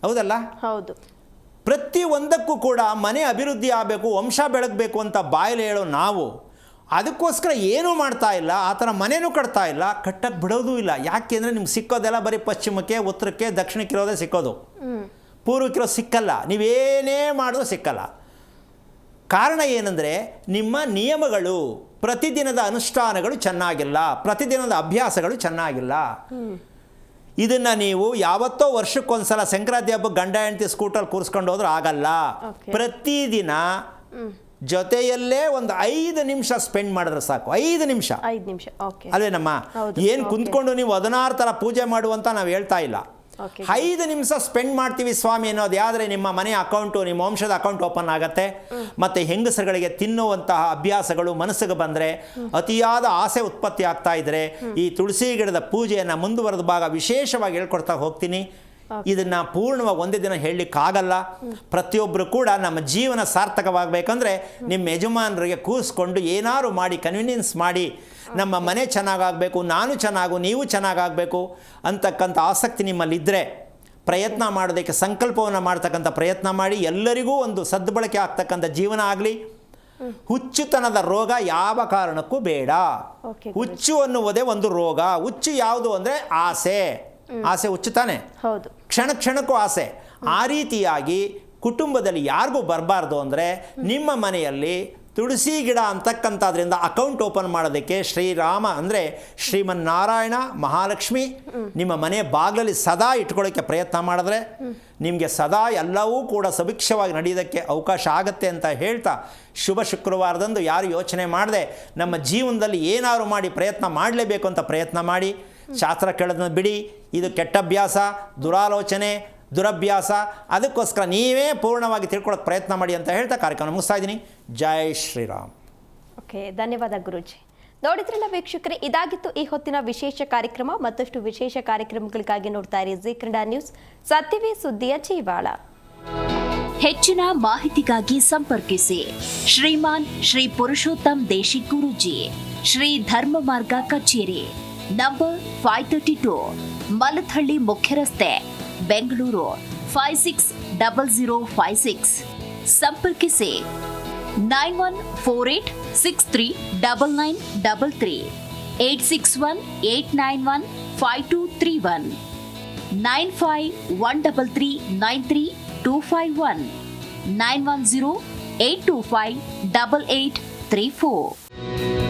Speaker 2: ಹೌದಲ್ಲ?
Speaker 1: ಹೌದು.
Speaker 2: ಪ್ರತಿಯೊಂದಕ್ಕೂ ಕೂಡ ಮನೆ ಅಭಿವೃದ್ಧಿ ಆಗಬೇಕು, ವಂಶ ಬೆಳಗಬೇಕು ಅಂತ ಬಾಯಲ್ಲಿ ಹೇಳೋ ನಾವು ಅದಕ್ಕೋಸ್ಕರ ಏನೂ ಮಾಡ್ತಾ ಇಲ್ಲ. ಆ ಥರ ಮನೆಯೂ ಕಟ್ತಾ ಇಲ್ಲ, ಕಟ್ಟಕ್ಕೆ ಬಿಡೋದೂ ಇಲ್ಲ. ಯಾಕೆಂದರೆ ನಿಮ್ಗೆ ಸಿಕ್ಕೋದೆಲ್ಲ ಬರೀ ಪಶ್ಚಿಮಕ್ಕೆ, ಉತ್ತರಕ್ಕೆ, ದಕ್ಷಿಣಕ್ಕಿರೋದೇ ಸಿಕ್ಕೋದು. ಪೂರ್ವಕ್ಕಿರೋ ಸಿಕ್ಕಲ್ಲ. ನೀವೇನೇ ಮಾಡಿದ್ರೂ ಸಿಕ್ಕಲ್ಲ. ಕಾರಣ ಏನಂದರೆ ನಿಮ್ಮ ನಿಯಮಗಳು, ಪ್ರತಿದಿನದ ಅನುಷ್ಠಾನಗಳು ಚೆನ್ನಾಗಿಲ್ಲ, ಪ್ರತಿದಿನದ ಅಭ್ಯಾಸಗಳು ಚೆನ್ನಾಗಿಲ್ಲ. ಇದನ್ನು ನೀವು ಯಾವತ್ತೋ ವರ್ಷಕ್ಕೊಂದ್ಸಲ ಸಂಕ್ರಾಂತಿ ಹಬ್ಬ ಗಂಡ ಹೆಂಡತಿ ಸ್ಕೂಟರ್ ಕೂರಿಸ್ಕೊಂಡು ಹೋದ್ರೂ ಆಗಲ್ಲ. ಪ್ರತಿದಿನ ಜೊತೆಯಲ್ಲೇ ಒಂದು 5 ನಿಮಿಷ ಸ್ಪೆಂಡ್ ಮಾಡಿದ್ರೆ ಸಾಕು. 5 ನಿಮಿಷ ಅಲ್ವೇನಮ್ಮ? ಏನು ಕುಂತ್ಕೊಂಡು ನೀವು 16 ಥರ ಪೂಜೆ ಮಾಡುವಂತ ನಾವು ಹೇಳ್ತಾ ಇಲ್ಲ. 5 ನಿಮಿಷ ಸ್ಪೆಂಡ್ ಮಾಡ್ತೀವಿ ಸ್ವಾಮಿ ಅನ್ನೋದು ಆದರೆ ನಿಮ್ಮ ಮನೆ ಅಕೌಂಟು, ನಿಮ್ಮ ವಂಶದ ಅಕೌಂಟ್ ಓಪನ್ ಆಗುತ್ತೆ. ಮತ್ತು ಹೆಂಗಸರುಗಳಿಗೆ ತಿನ್ನುವಂತಹ ಅಭ್ಯಾಸಗಳು ಮನಸ್ಸಿಗೆ ಬಂದರೆ, ಅತಿಯಾದ ಆಸೆ ಉತ್ಪತ್ತಿ ಆಗ್ತಾ ಇದ್ದರೆ ಈ ತುಳಸಿ ಗಿಡದ ಪೂಜೆಯನ್ನು ಮುಂದುವರೆದ ಭಾಗ ವಿಶೇಷವಾಗಿ ಹೇಳ್ಕೊಡ್ತಾ ಹೋಗ್ತೀನಿ. ಇದನ್ನು ಪೂರ್ಣವಾಗಿ ಒಂದೇ ದಿನ ಹೇಳಲಿಕ್ಕಾಗಲ್ಲ. ಪ್ರತಿಯೊಬ್ಬರು ಕೂಡ ನಮ್ಮ ಜೀವನ ಸಾರ್ಥಕವಾಗಬೇಕಂದ್ರೆ ನಿಮ್ಮ ಯಜಮಾನರಿಗೆ ಕೂರಿಸ್ಕೊಂಡು ಏನಾರು ಮಾಡಿ ಕನ್ವಿನಿಯನ್ಸ್ ಮಾಡಿ ನಮ್ಮ ಮನೆ ಚೆನ್ನಾಗಾಗಬೇಕು, ನಾನು ಚೆನ್ನಾಗು, ನೀವು ಚೆನ್ನಾಗಾಗಬೇಕು ಅಂತಕ್ಕಂಥ ಆಸಕ್ತಿ ನಿಮ್ಮಲ್ಲಿದ್ದರೆ ಪ್ರಯತ್ನ ಮಾಡೋದಕ್ಕೆ ಸಂಕಲ್ಪವನ್ನು ಮಾಡ್ತಕ್ಕಂಥ ಪ್ರಯತ್ನ ಮಾಡಿ. ಎಲ್ಲರಿಗೂ ಒಂದು ಸದ್ಬಳಕೆ ಆಗ್ತಕ್ಕಂಥ ಜೀವನ ಆಗಲಿ. ಹುಚ್ಚುತನದ ರೋಗ ಯಾವ ಕಾರಣಕ್ಕೂ ಬೇಡ. ಹುಚ್ಚು ಅನ್ನುವುದೇ ಒಂದು ರೋಗ. ಹುಚ್ಚು ಯಾವುದು ಅಂದರೆ ಆಸೆ. ಆಸೆ ಹುಚ್ಚು ತಾನೆ?
Speaker 1: ಹೌದು.
Speaker 2: ಕ್ಷಣ ಕ್ಷಣಕ್ಕೂ ಆಸೆ. ಆ ರೀತಿಯಾಗಿ ಕುಟುಂಬದಲ್ಲಿ ಯಾರಿಗೂ ಬರಬಾರ್ದು ಅಂದರೆ ನಿಮ್ಮ ಮನೆಯಲ್ಲಿ ತುಳಸಿ ಗಿಡ ಅಂತಕ್ಕಂಥದ್ರಿಂದ ಅಕೌಂಟ್ ಓಪನ್ ಮಾಡೋದಕ್ಕೆ ಶ್ರೀರಾಮ ಅಂದರೆ ಶ್ರೀಮನ್ನಾರಾಯಣ ಮಹಾಲಕ್ಷ್ಮಿ ನಿಮ್ಮ ಮನೆ ಬಾಗಿಲಲ್ಲಿ ಸದಾ ಇಟ್ಕೊಳ್ಳೋಕ್ಕೆ ಪ್ರಯತ್ನ ಮಾಡಿದ್ರೆ ನಿಮಗೆ ಸದಾ ಎಲ್ಲವೂ ಕೂಡ ಸುಭಿಕ್ಷವಾಗಿ ನಡೆಯೋದಕ್ಕೆ ಅವಕಾಶ ಆಗುತ್ತೆ ಅಂತ ಹೇಳ್ತಾ, ಶುಭ ಶುಕ್ರವಾರದಂದು ಯಾರು ಯೋಚನೆ ಮಾಡದೆ ನಮ್ಮ ಜೀವನದಲ್ಲಿ ಏನಾದ್ರು ಮಾಡಿ ಪ್ರಯತ್ನ ಮಾಡಲೇಬೇಕು ಅಂತ ಪ್ರಯತ್ನ ಮಾಡಿ. ಶಾಸ್ತ್ರ ಕೇಳೋದನ್ನ ಬಿಡಿ. ಇದು ಕೆಟ್ಟ ಅಭ್ಯಾಸ, ದುರಾಲೋಚನೆ, ದುರಭ್ಯಾಸ. ಅದಕ್ಕೋಸ್ಕರ ನೀವೇ ಪೂರ್ಣವಾಗಿ ತಿಳ್ಕೊಳ್ಳೋಕೆ ಪ್ರಯತ್ನ ಮಾಡಿ ಅಂತ ಹೇಳ್ತಾ ಕಾರ್ಯಕ್ರಮ ಮುಗಿಸ್ತಾ ಇದ್ದೀನಿ. ಜೈ ಶ್ರೀರಾಮ್.
Speaker 1: ಓಕೆ, ಧನ್ಯವಾದ ಗುರೂಜಿ. ನೋಡಿದ್ರಲ್ಲ ವೀಕ್ಷಕರೇ, ಇದಾಗಿತ್ತು ಈ ಹೊತ್ತಿನ ವಿಶೇಷ ಕಾರ್ಯಕ್ರಮ. ಮತ್ತಷ್ಟು ವಿಶೇಷ ಕಾರ್ಯಕ್ರಮಗಳಿಗಾಗಿ ನೋಡ್ತಾ ಇರಿ ಜಿ ಕನ್ನಡ ನ್ಯೂಸ್, ಸತ್ಯವೇ ಸುದ್ದಿಯ ಜೀವಾಳ.
Speaker 5: ಹೆಚ್ಚಿನ ಮಾಹಿತಿಗಾಗಿ ಸಂಪರ್ಕಿಸಿ ಶ್ರೀಮಾನ್ ಶ್ರೀ ಪುರುಷೋತ್ತಮ್ ದೇಶಿ ಗುರೂಜಿ, ಶ್ರೀ ಧರ್ಮ ಮಾರ್ಗ ಕಚೇರಿ, ನಂಬರ್ 532, ಮಲಥಳ್ಳಿ ಮುಖ್ಯ ರಸ್ತೆ, ಬೆಂಗಳೂರು 560056. ಸಂಪರ್ಕಿಸಿ 9148639933, 8618915231, 9513393251, 9108258834.